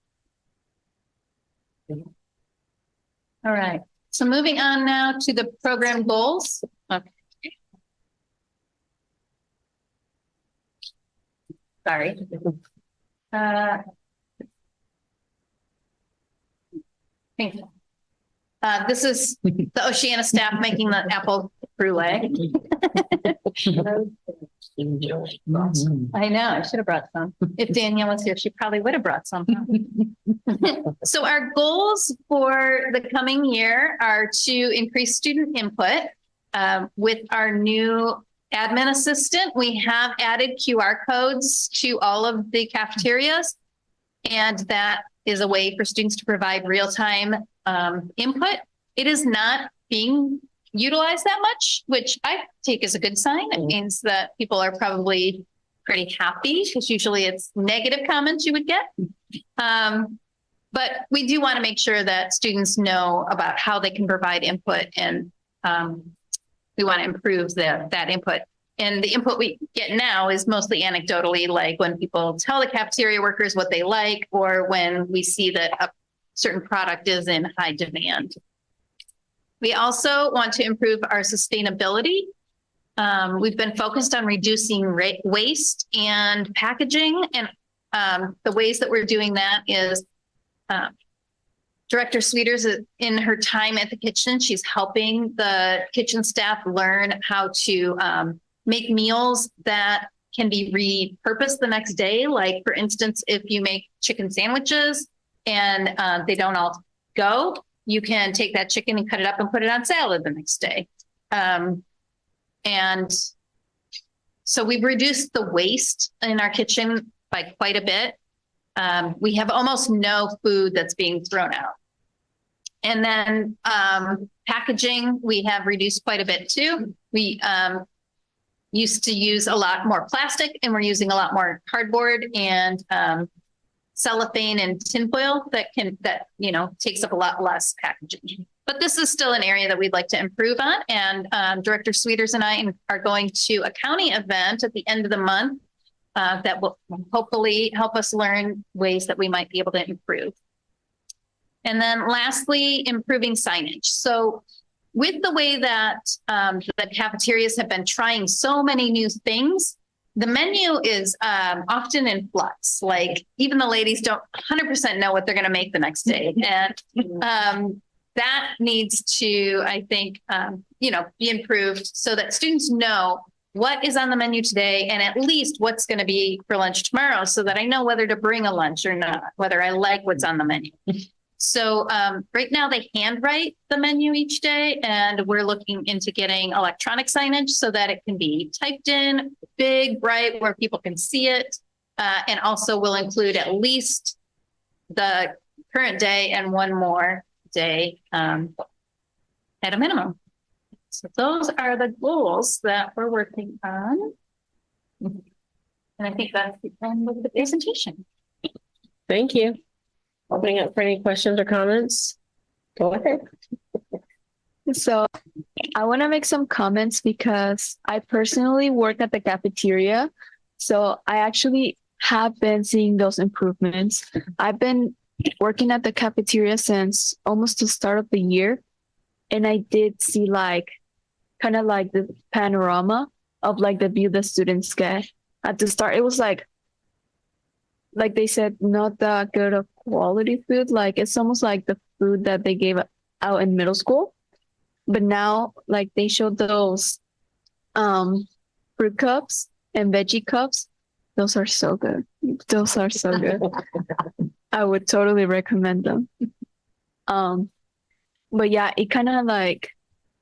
All right. So moving on now to the program goals. Okay. Sorry. This is the Oceana staff making the apple brulee. I know, I should have brought some. If Danielle was here, she probably would have brought some. So our goals for the coming year are to increase student input. With our new admin assistant, we have added QR codes to all of the cafeterias, and that is a way for students to provide real-time input. It is not being utilized that much, which I take as a good sign. It means that people are probably pretty happy, because usually it's negative comments you would get. But we do want to make sure that students know about how they can provide input, and we want to improve that input. And the input we get now is mostly anecdotally, like when people tell the cafeteria workers what they like, or when we see that a certain product is in high demand. We also want to improve our sustainability. We've been focused on reducing waste and packaging. And the ways that we're doing that is Director Sweeters, in her time at the kitchen, she's helping the kitchen staff learn how to make meals that can be repurposed the next day. Like, for instance, if you make chicken sandwiches and they don't all go, you can take that chicken and cut it up and put it on salad the next day. And so we've reduced the waste in our kitchen by quite a bit. We have almost no food that's being thrown out. And then packaging, we have reduced quite a bit too. We used to use a lot more plastic, and we're using a lot more cardboard and cellophane and tinfoil that takes up a lot less packaging. But this is still an area that we'd like to improve on. And Director Sweeters and I are going to a county event at the end of the month that will hopefully help us learn ways that we might be able to improve. And then lastly, improving signage. So with the way that the cafeterias have been trying so many new things, the menu is often in flux. Like, even the ladies don't 100% know what they're going to make the next day. And that needs to, I think, be improved so that students know what is on the menu today, and at least what's going to be for lunch tomorrow, so that I know whether to bring a lunch or not, whether I like what's on the menu. So right now they handwrite the menu each day, and we're looking into getting electronic signage so that it can be typed in big, bright, where people can see it. And also will include at least the current day and one more day at a minimum. So those are the goals that we're working on. And I think that's the end of the presentation. Thank you. Opening up for any questions or comments. Go ahead. So I want to make some comments because I personally work at the cafeteria. So I actually have been seeing those improvements. I've been working at the cafeteria since almost the start of the year. and I did see like kind of like the panorama of like the view the students get at the start. It was like they said, not that good of quality food. Like it's almost like the food that they gave out in middle school. But now like they showed those fruit cups and veggie cups. Those are so good. Those are so good. I would totally recommend them. But yeah, it kind of like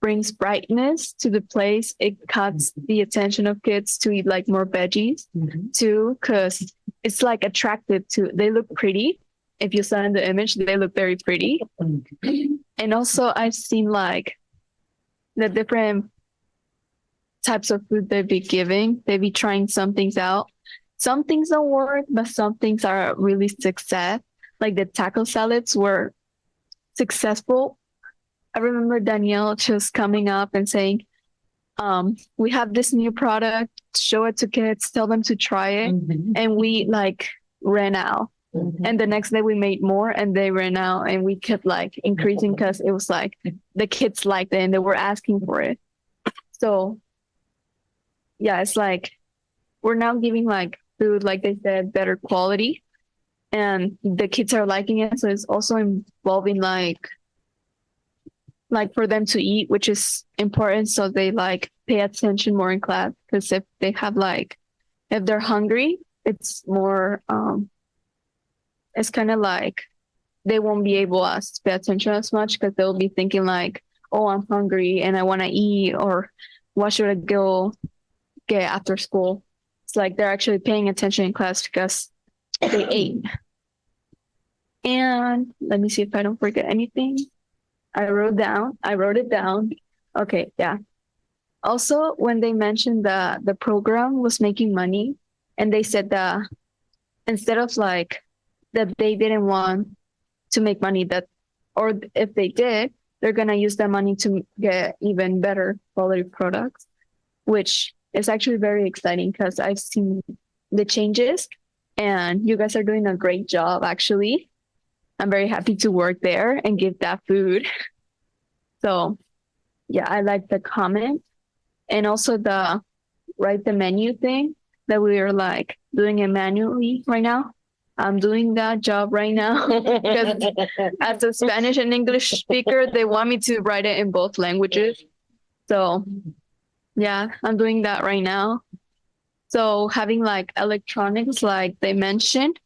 brings brightness to the place. It cuts the attention of kids to eat like more veggies too, because it's like attractive to, they look pretty. If you saw in the image, they look very pretty. And also I've seen like the different types of food they'd be giving. They'd be trying some things out. Some things don't work, but some things are really success. Like the taco salads were successful. I remember Danielle just coming up and saying, we have this new product, show it to kids, tell them to try it. And we like ran out. And the next day we made more and they ran out, and we kept like increasing because it was like the kids liked it and they were asking for it. So yeah, it's like we're now giving like food, like they said, better quality, and the kids are liking it. So it's also involving like for them to eat, which is important. So they like pay attention more in class, because if they have like, if they're hungry, it's more, it's kind of like they won't be able to pay attention as much, because they'll be thinking like, oh, I'm hungry and I want to eat, or what should I go get after school? It's like they're actually paying attention in class because they ate. And let me see if I don't forget anything. I wrote it down. Okay, yeah. Also, when they mentioned the program was making money, and they said that instead of like that they didn't want to make money, that, or if they did, they're gonna use that money to get even better quality products, which is actually very exciting because I've seen the changes and you guys are doing a great job actually. I'm very happy to work there and give that food. So yeah, I like the comment, and also the write the menu thing that we are like doing it manually right now. I'm doing that job right now because as a Spanish and English speaker, they want me to write it in both languages. So yeah, I'm doing that right now. So having like electronics, like they mentioned,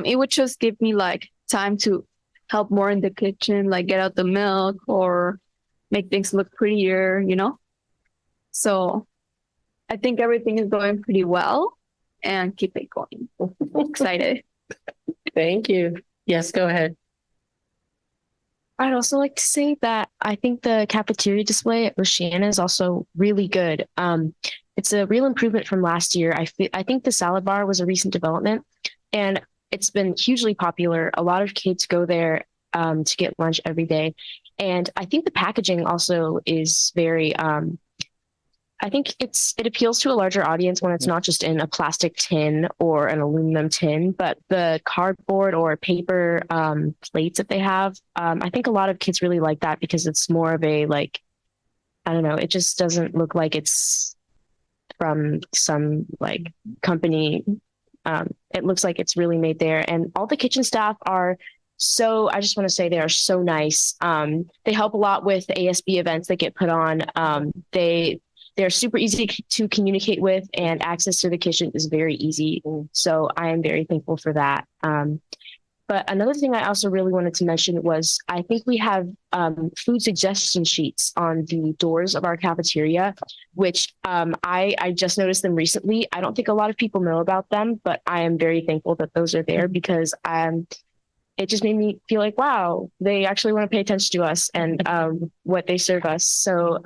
it would just give me like time to help more in the kitchen, like get out the milk or make things look prettier, you know? So I think everything is going pretty well, and keep it going. Excited. Thank you. Yes, go ahead. I'd also like to say that I think the cafeteria display at Oceana is also really good. It's a real improvement from last year. I think the salad bar was a recent development, and it's been hugely popular. A lot of kids go there to get lunch every day. And I think the packaging also is very, I think it appeals to a larger audience when it's not just in a plastic tin or an aluminum tin, but the cardboard or paper plates that they have. I think a lot of kids really like that because it's more of a like, I don't know, it just doesn't look like it's from some like company. It looks like it's really made there, and all the kitchen staff are so, I just want to say they are so nice. They help a lot with the ASB events that get put on. They're super easy to communicate with, and access to the kitchen is very easy. So I am very thankful for that. But another thing I also really wanted to mention was I think we have food suggestion sheets on the doors of our cafeteria, which I just noticed them recently. I don't think a lot of people know about them, but I am very thankful that those are there because it just made me feel like, wow, they actually want to pay attention to us and what they serve us. So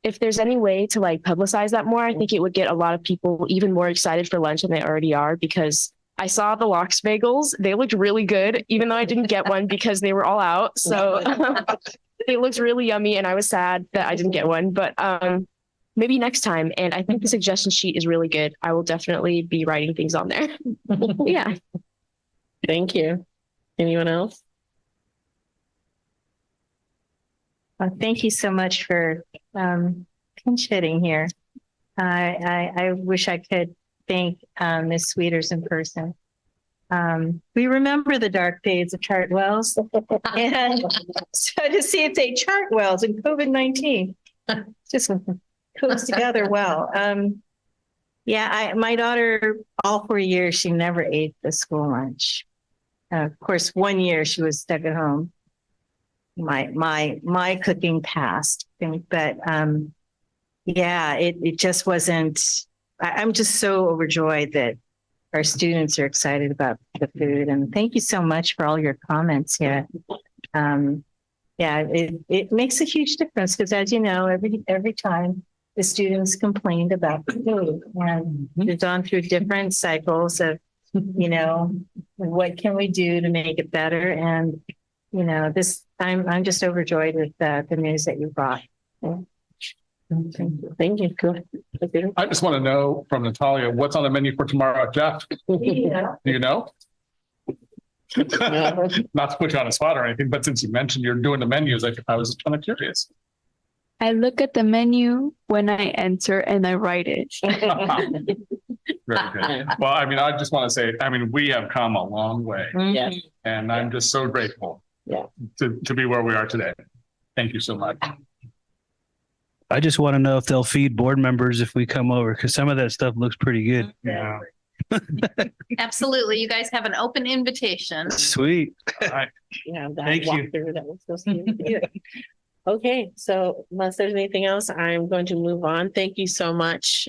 if there's any way to like publicize that more, I think it would get a lot of people even more excited for lunch than they already are, because I saw the lox bagels. They looked really good, even though I didn't get one because they were all out. So it looked really yummy, and I was sad that I didn't get one, but maybe next time. And I think the suggestion sheet is really good. I will definitely be writing things on there. Yeah. Thank you. Anyone else? Thank you so much for pinch hitting here. I wish I could thank Ms. Sweeters in person. We remember the dark days of Chartwells, and so to see it say Chartwells and COVID-19 just goes together well. Yeah, my daughter, all 4 years, she never ate the school lunch. Of course, 1 year she was stuck at home. My cooking passed, but yeah, it just wasn't. I'm just so overjoyed that our students are excited about the food, and thank you so much for all your comments here. Yeah, it makes a huge difference because, as you know, every time the students complained about the food, and we've gone through different cycles of, what can we do to make it better? And this I'm just overjoyed with the news that you brought. Thank you. Cool. I just want to know from Natalia, what's on the menu for tomorrow, Jeff? Yeah. Do you know? Not to put you on the spot or anything, but since you mentioned you're doing the menus, I was kind of curious. I look at the menu when I enter and I write it. Very good. Well, I just want to say, we have come a long way. Yeah. And I'm just so grateful to be where we are today. Thank you so much. I just want to know if they'll feed board members if we come over, because some of that stuff looks pretty good. Yeah. Absolutely. You guys have an open invitation. Sweet. All right. Yeah, that Thank you. walkthrough, that was supposed to be. Okay, so unless there's anything else, I'm going to move on. Thank you so much,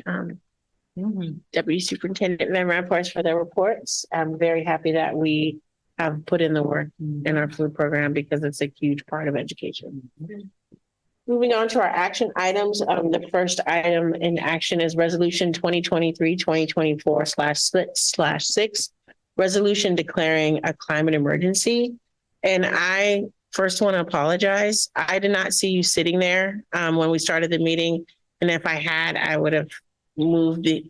Deputy Superintendent Van Ramparts, for their reports. I'm very happy that we have put in the work in our food program because it's a huge part of education. Moving on to our action items. The first item in action is Resolution 2023-2024/6, resolution declaring a climate emergency. And I first want to apologize. I did not see you sitting there when we started the meeting. And if I had, I would have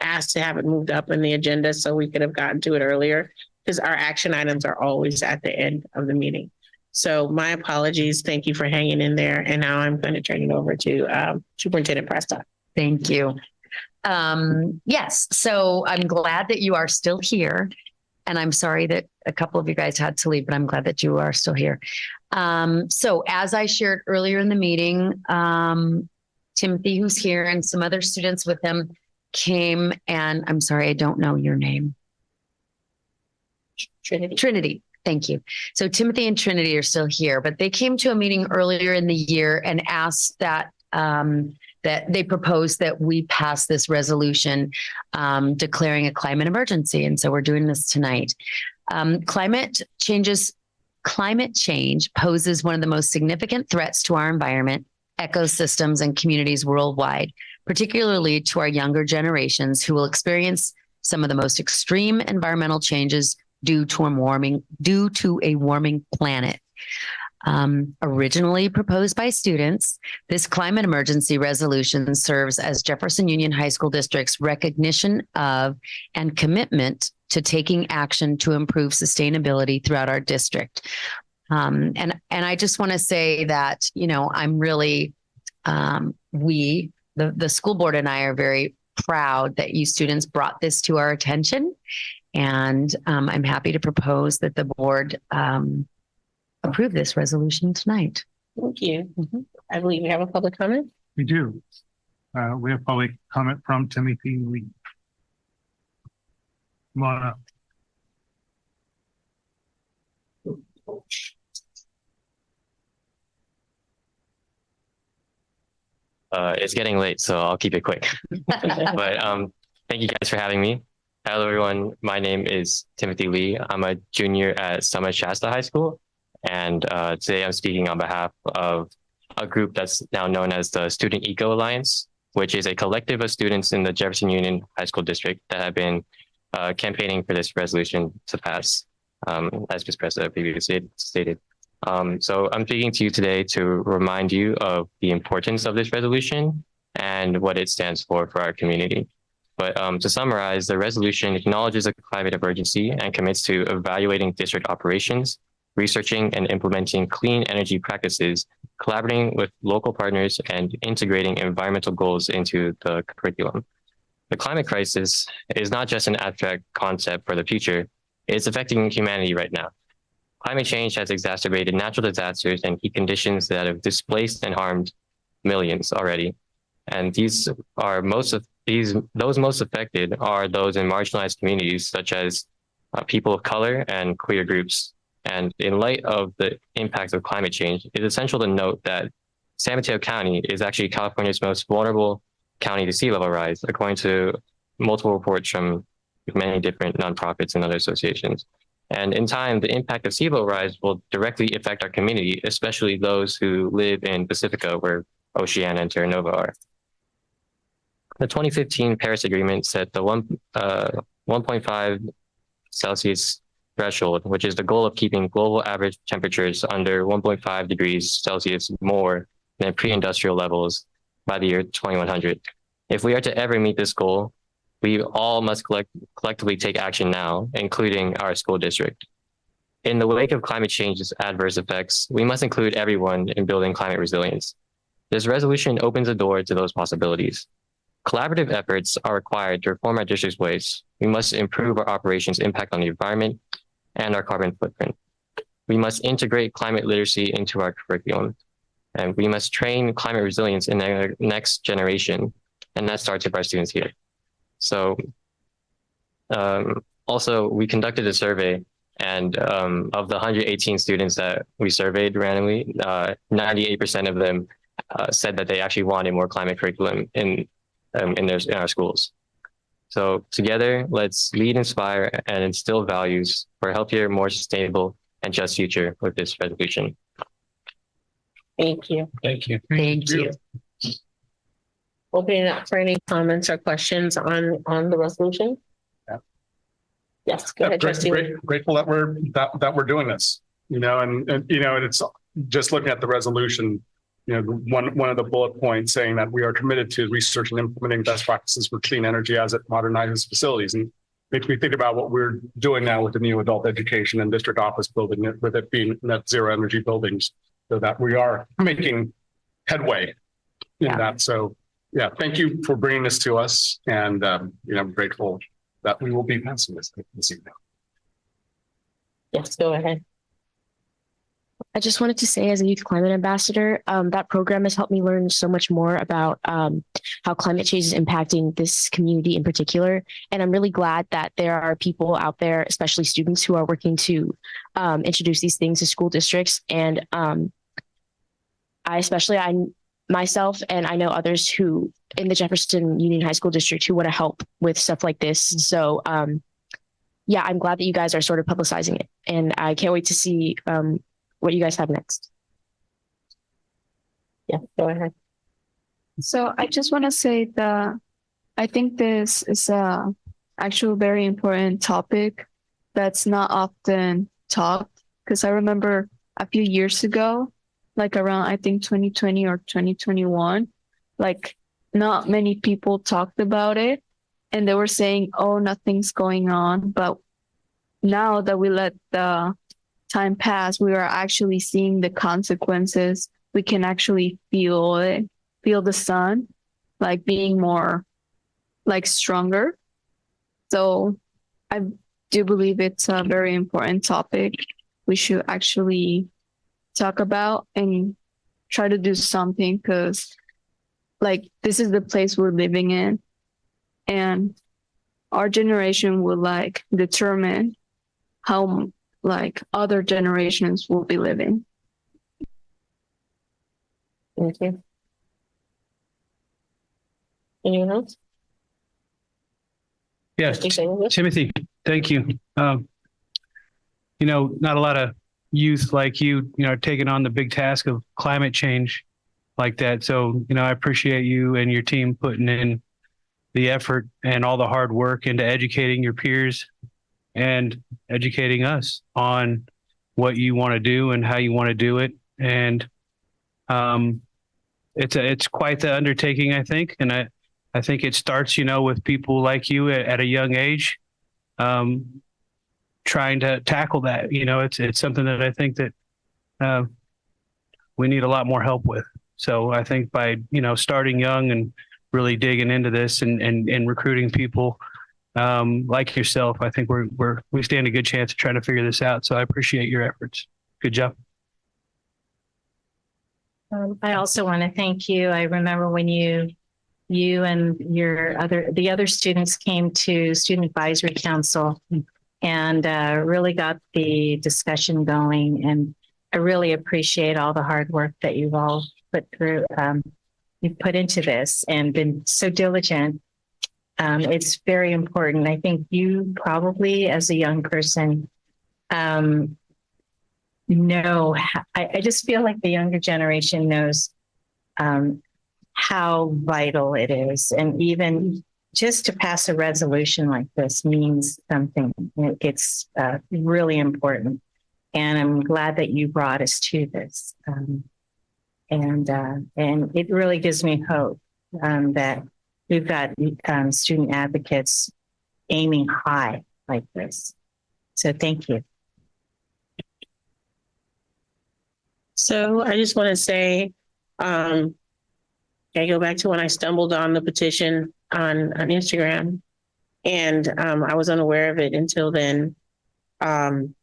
asked to have it moved up in the agenda so we could have gotten to it earlier, because our action items are always at the end of the meeting. So my apologies. Thank you for hanging in there. And now I'm going to turn it over to Superintendent Preston. Thank you. Yes, so I'm glad that you are still here. And I'm sorry that a couple of you guys had to leave, but I'm glad that you are still here. So as I shared earlier in the meeting, Timothy, who's here, and some other students with him came, and I'm sorry, I don't know your name. Trinity. Thank you. So Timothy and Trinity are still here, but they came to a meeting earlier in the year and asked that that they proposed that we pass this resolution declaring a climate emergency. And so we're doing this tonight. Climate change poses one of the most significant threats to our environment, ecosystems, and communities worldwide, particularly to our younger generations who will experience some of the most extreme environmental changes due to a warming planet. Originally proposed by students, this climate emergency resolution serves as Jefferson Union High School District's recognition of and commitment to taking action to improve sustainability throughout our district. And I just want to say that, I'm really, the school board and I are very proud that you students brought this to our attention. And I'm happy to propose that the board approve this resolution tonight. Thank you. I believe we have a public comment. We do. We have public comment from Timothy Lee. Come on up. It's getting late, so I'll keep it quick. But thank you guys for having me. Hello, everyone. My name is Timothy Lee. I'm a junior at Summit Shasta High School. And today I'm speaking on behalf of a group that's now known as the Student Eco Alliance, which is a collective of students in the Jefferson Union High School District that have been campaigning for this resolution to pass, as Ms. Presta previously stated. So I'm speaking to you today to remind you of the importance of this resolution and what it stands for our community. But to summarize, the resolution acknowledges a climate emergency and commits to evaluating district operations, researching and implementing clean energy practices, collaborating with local partners, and integrating environmental goals into the curriculum. The climate crisis is not just an abstract concept for the future, it's affecting humanity right now. Climate change has exacerbated natural disasters and heat conditions that have displaced and harmed millions already. And those most affected are those in marginalized communities, such as people of color and queer groups. And in light of the impact of climate change, it's essential to note that San Mateo County is actually California's most vulnerable county to sea level rise, according to multiple reports from many different nonprofits and other associations. And in time, the impact of sea level rise will directly affect our community, especially those who live in Pacifica, where Oceana and Terra Nova are. The 2015 Paris Agreement set the 1.5 Celsius threshold, which is the goal of keeping global average temperatures under 1.5 degrees Celsius more than pre-industrial levels by the year 2100. If we are to ever meet this goal, we all must collectively take action now, including our school district. In the wake of climate change's adverse effects, we must include everyone in building climate resilience. This resolution opens the door to those possibilities. Collaborative efforts are required to reform our district's ways. We must improve our operations' impact on the environment and our carbon footprint. We must integrate climate literacy into our curriculum, and we must train climate resilience in the next generation, and that starts with our students here. So also, we conducted a survey, and of the 118 students that we surveyed randomly, 98% of them said that they actually wanted more climate curriculum in our schools. So together, let's lead, inspire, and instill values for a healthier, more sustainable, and just future with this resolution. Thank you. Thank you. Thank you. Opening it up for any comments or questions on the resolution? Yeah. Yes, go ahead, Trustee. Grateful that we're doing this, and it's just looking at the resolution, one of the bullet points saying that we are committed to research and implementing best practices for clean energy as it modernizes facilities, and makes me think about what we're doing now with the new adult education and district office building, with it being net zero energy buildings, so that we are making headway in that. So yeah, thank you for bringing this to us, and I'm grateful that we will be passing this evening. Yes, go ahead. I just wanted to say, as a youth climate ambassador, that program has helped me learn so much more about how climate change is impacting this community in particular. And I'm really glad that there are people out there, especially students, who are working to introduce these things to school districts. And I myself, and I know others who in the Jefferson Union High School District who want to help with stuff like this. So yeah, I'm glad that you guys are sort of publicizing it, and I can't wait to see what you guys have next. Yeah, go ahead. So I just want to say that I think this is a actual very important topic that's not often talked, because I remember a few years ago, like around, I think 2020 or 2021, like not many people talked about it, and they were saying, oh, nothing's going on. But now that we let the time pass, we are actually seeing the consequences. We can actually feel it, feel the sun, like being more like stronger. So I do believe it's a very important topic we should actually talk about and try to do something, because like this is the place we're living in, and our generation will like determine how like other generations will be living. Thank you. Anyone else? Yes, Timothy, thank you. Not a lot of youth like you, taking on the big task of climate change like that. So, I appreciate you and your team putting in the effort and all the hard work into educating your peers and educating us on what you want to do and how you want to do it. And it's quite the undertaking, I think. And I think it starts, with people like you at a young age, trying to tackle that. You know, it's something that I think that we need a lot more help with. So I think by, you know, starting young and really digging into this and recruiting people like yourself, I think we stand a good chance of trying to figure this out. So I appreciate your efforts. Good job. I also want to thank you. I remember when you and the other students came to Student Advisory Council and really got the discussion going. And I really appreciate all the hard work that you've all you've put into this and been so diligent. It's very important. I think you probably, as a young person, I just feel like the younger generation knows how vital it is. And even just to pass a resolution like this means something. It's really important. And I'm glad that you brought us to this. And it really gives me hope that we've got student advocates aiming high like this. So thank you. So I just want to say, I go back to when I stumbled on the petition on Instagram, and I was unaware of it until then. And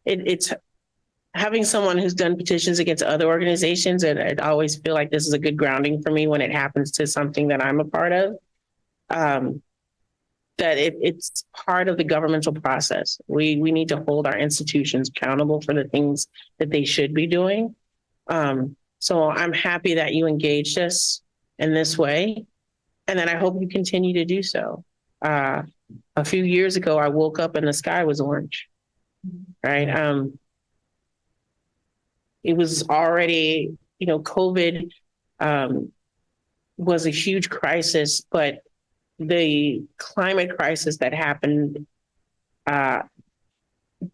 it's having someone who's done petitions against other organizations, and I always feel like this is a good grounding for me when it happens to something that I'm a part of. That it's part of the governmental process. We need to hold our institutions accountable for the things that they should be doing. So I'm happy that you engaged us in this way, and then I hope you continue to do so. A few years ago, I woke up and the sky was orange, right? It was already, COVID was a huge crisis, but the climate crisis that happened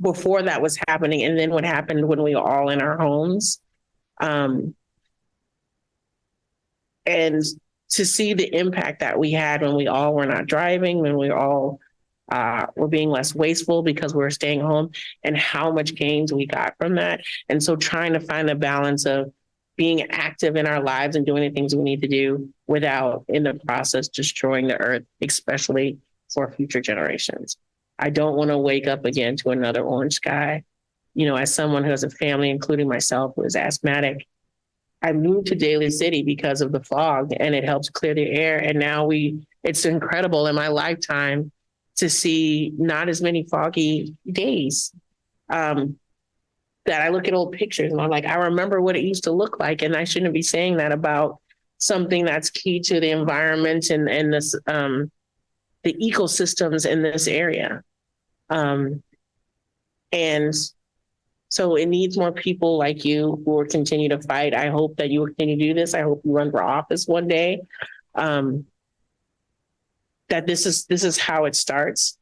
before that was happening, and then what happened when we were all in our homes, and to see the impact that we had when we all were not driving, when we all were being less wasteful because we were staying home, and how much gains we got from that. And so trying to find a balance of being active in our lives and doing the things we need to do without, in the process, destroying the earth, especially for future generations. I don't want to wake up again to another orange sky. As someone who has a family, including myself, who is asthmatic, I moved to Daly City because of the fog, and it helps clear the air. And now it's incredible in my lifetime to see not as many foggy days. That I look at old pictures and I'm like, I remember what it used to look like. And I shouldn't be saying that about something that's key to the environment and this, the ecosystems in this area. And so it needs more people like you who will continue to fight. I hope that you will continue to do this. I hope you run for office one day. That this is how it starts.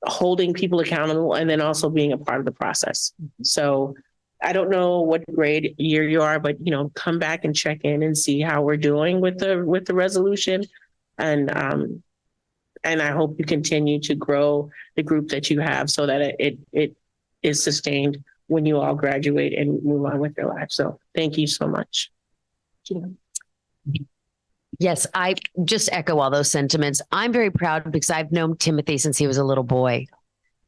Holding people accountable and then also being a part of the process. So I don't know what grade year you are, but come back and check in and see how we're doing with the resolution. And I hope you continue to grow the group that you have so that it is sustained when you all graduate and move on with your lives. So thank you so much. Yes, I just echo all those sentiments. I'm very proud because I've known Timothy since he was a little boy.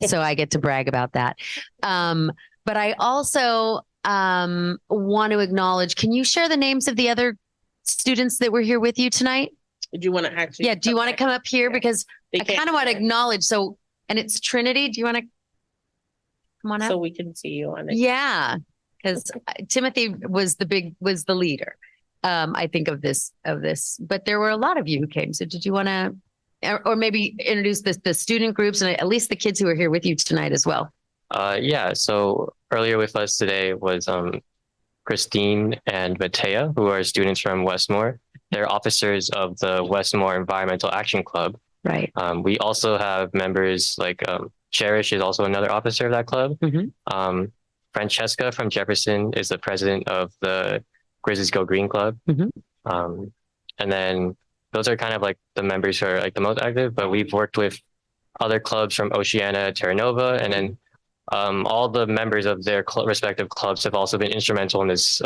So I get to brag about that. But I also want to acknowledge, can you share the names of the other students that were here with you tonight? Do you want to actually? Yeah, do you want to come up here? Because I kind of want to acknowledge. So, and it's Trinity. Do you want to come on up? So we can see you on it. Yeah, because Timothy was the leader. I think of this, but there were a lot of you who came. So did you want to, or maybe introduce the student groups and at least the kids who are here with you tonight as well? Yeah. So earlier with us today was Christine and Matea, who are students from Westmore. They're officers of the Westmore Environmental Action Club. Right. We also have members like Cherish is also another officer of that club. Mm-hmm. Francesca from Jefferson is the president of the Grizzlies Go Green Club. Mm-hmm. And then those are kind of like the members who are like the most active, but we've worked with other clubs from Oceana, Terra Nova, and then all the members of their respective clubs have also been instrumental in this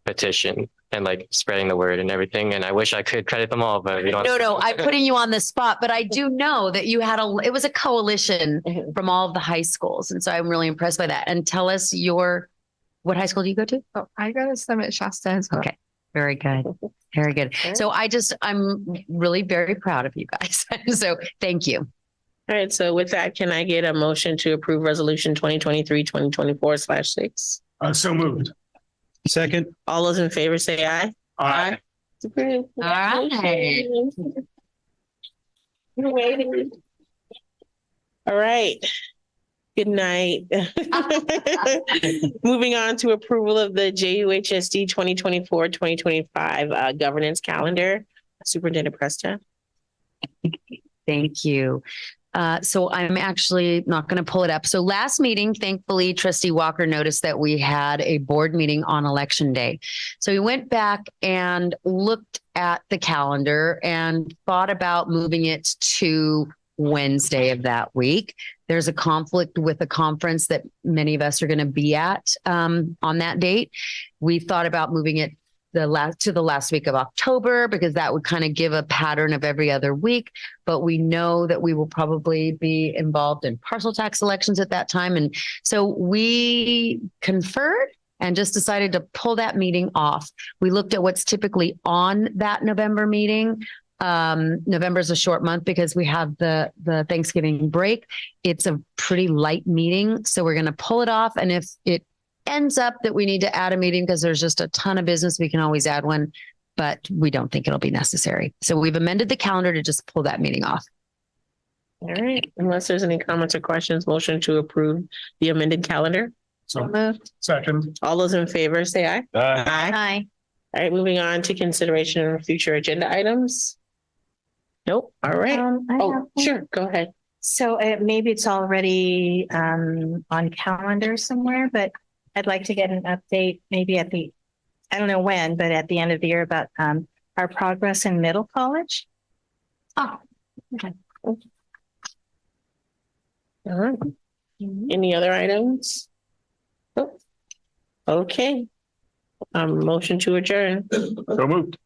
petition and like spreading the word and everything. And I wish I could credit them all, but we don't. No, I'm putting you on the spot, but I do know that you had it was a coalition from all of the high schools. And so I'm really impressed by that. And tell us what high school do you go to? Oh, I go to Summit Shasta as well. Okay. Very good. Very good. So I'm really very proud of you guys. So thank you. All right. So with that, can I get a motion to approve resolution 2023-2024/6? So moved. Second. All those in favor say aye. Aye. It's approved. All right. You're waiting. All right. Good night. Moving on to approval of the JUHSD 2024-2025 governance calendar. Superintendent Presta. Thank you. So I'm actually not going to pull it up. So last meeting, thankfully, Trustee Walker noticed that we had a board meeting on election day. So we went back and looked at the calendar and thought about moving it to Wednesday of that week. There's a conflict with a conference that many of us are going to be at on that date. We thought about moving it the last week of October, because that would kind of give a pattern of every other week. But we know that we will probably be involved in parcel tax elections at that time. And so we conferred and just decided to pull that meeting off. We looked at what's typically on that November meeting. November is a short month because we have the Thanksgiving break. It's a pretty light meeting. So we're going to pull it off. And if it ends up that we need to add a meeting because there's just a ton of business, we can always add one, but we don't think it'll be necessary. So we've amended the calendar to just pull that meeting off. All right. Unless there's any comments or questions, motion to approve the amended calendar. So second. All those in favor say aye. Aye. All right. Moving on to consideration of future agenda items. Nope. All right. Sure. Go ahead. So maybe it's already on calendar somewhere, but I'd like to get an update maybe I don't know when, but at the end of the year about our progress in middle college. Oh, okay. All right. Any other items? Nope. Okay. Motion to adjourn. So moved.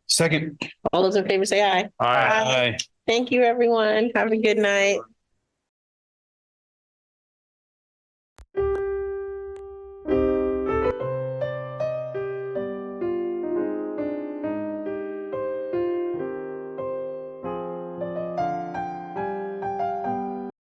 Second. All those in favor say aye. Aye. Aye. Thank you, everyone. Have a good night.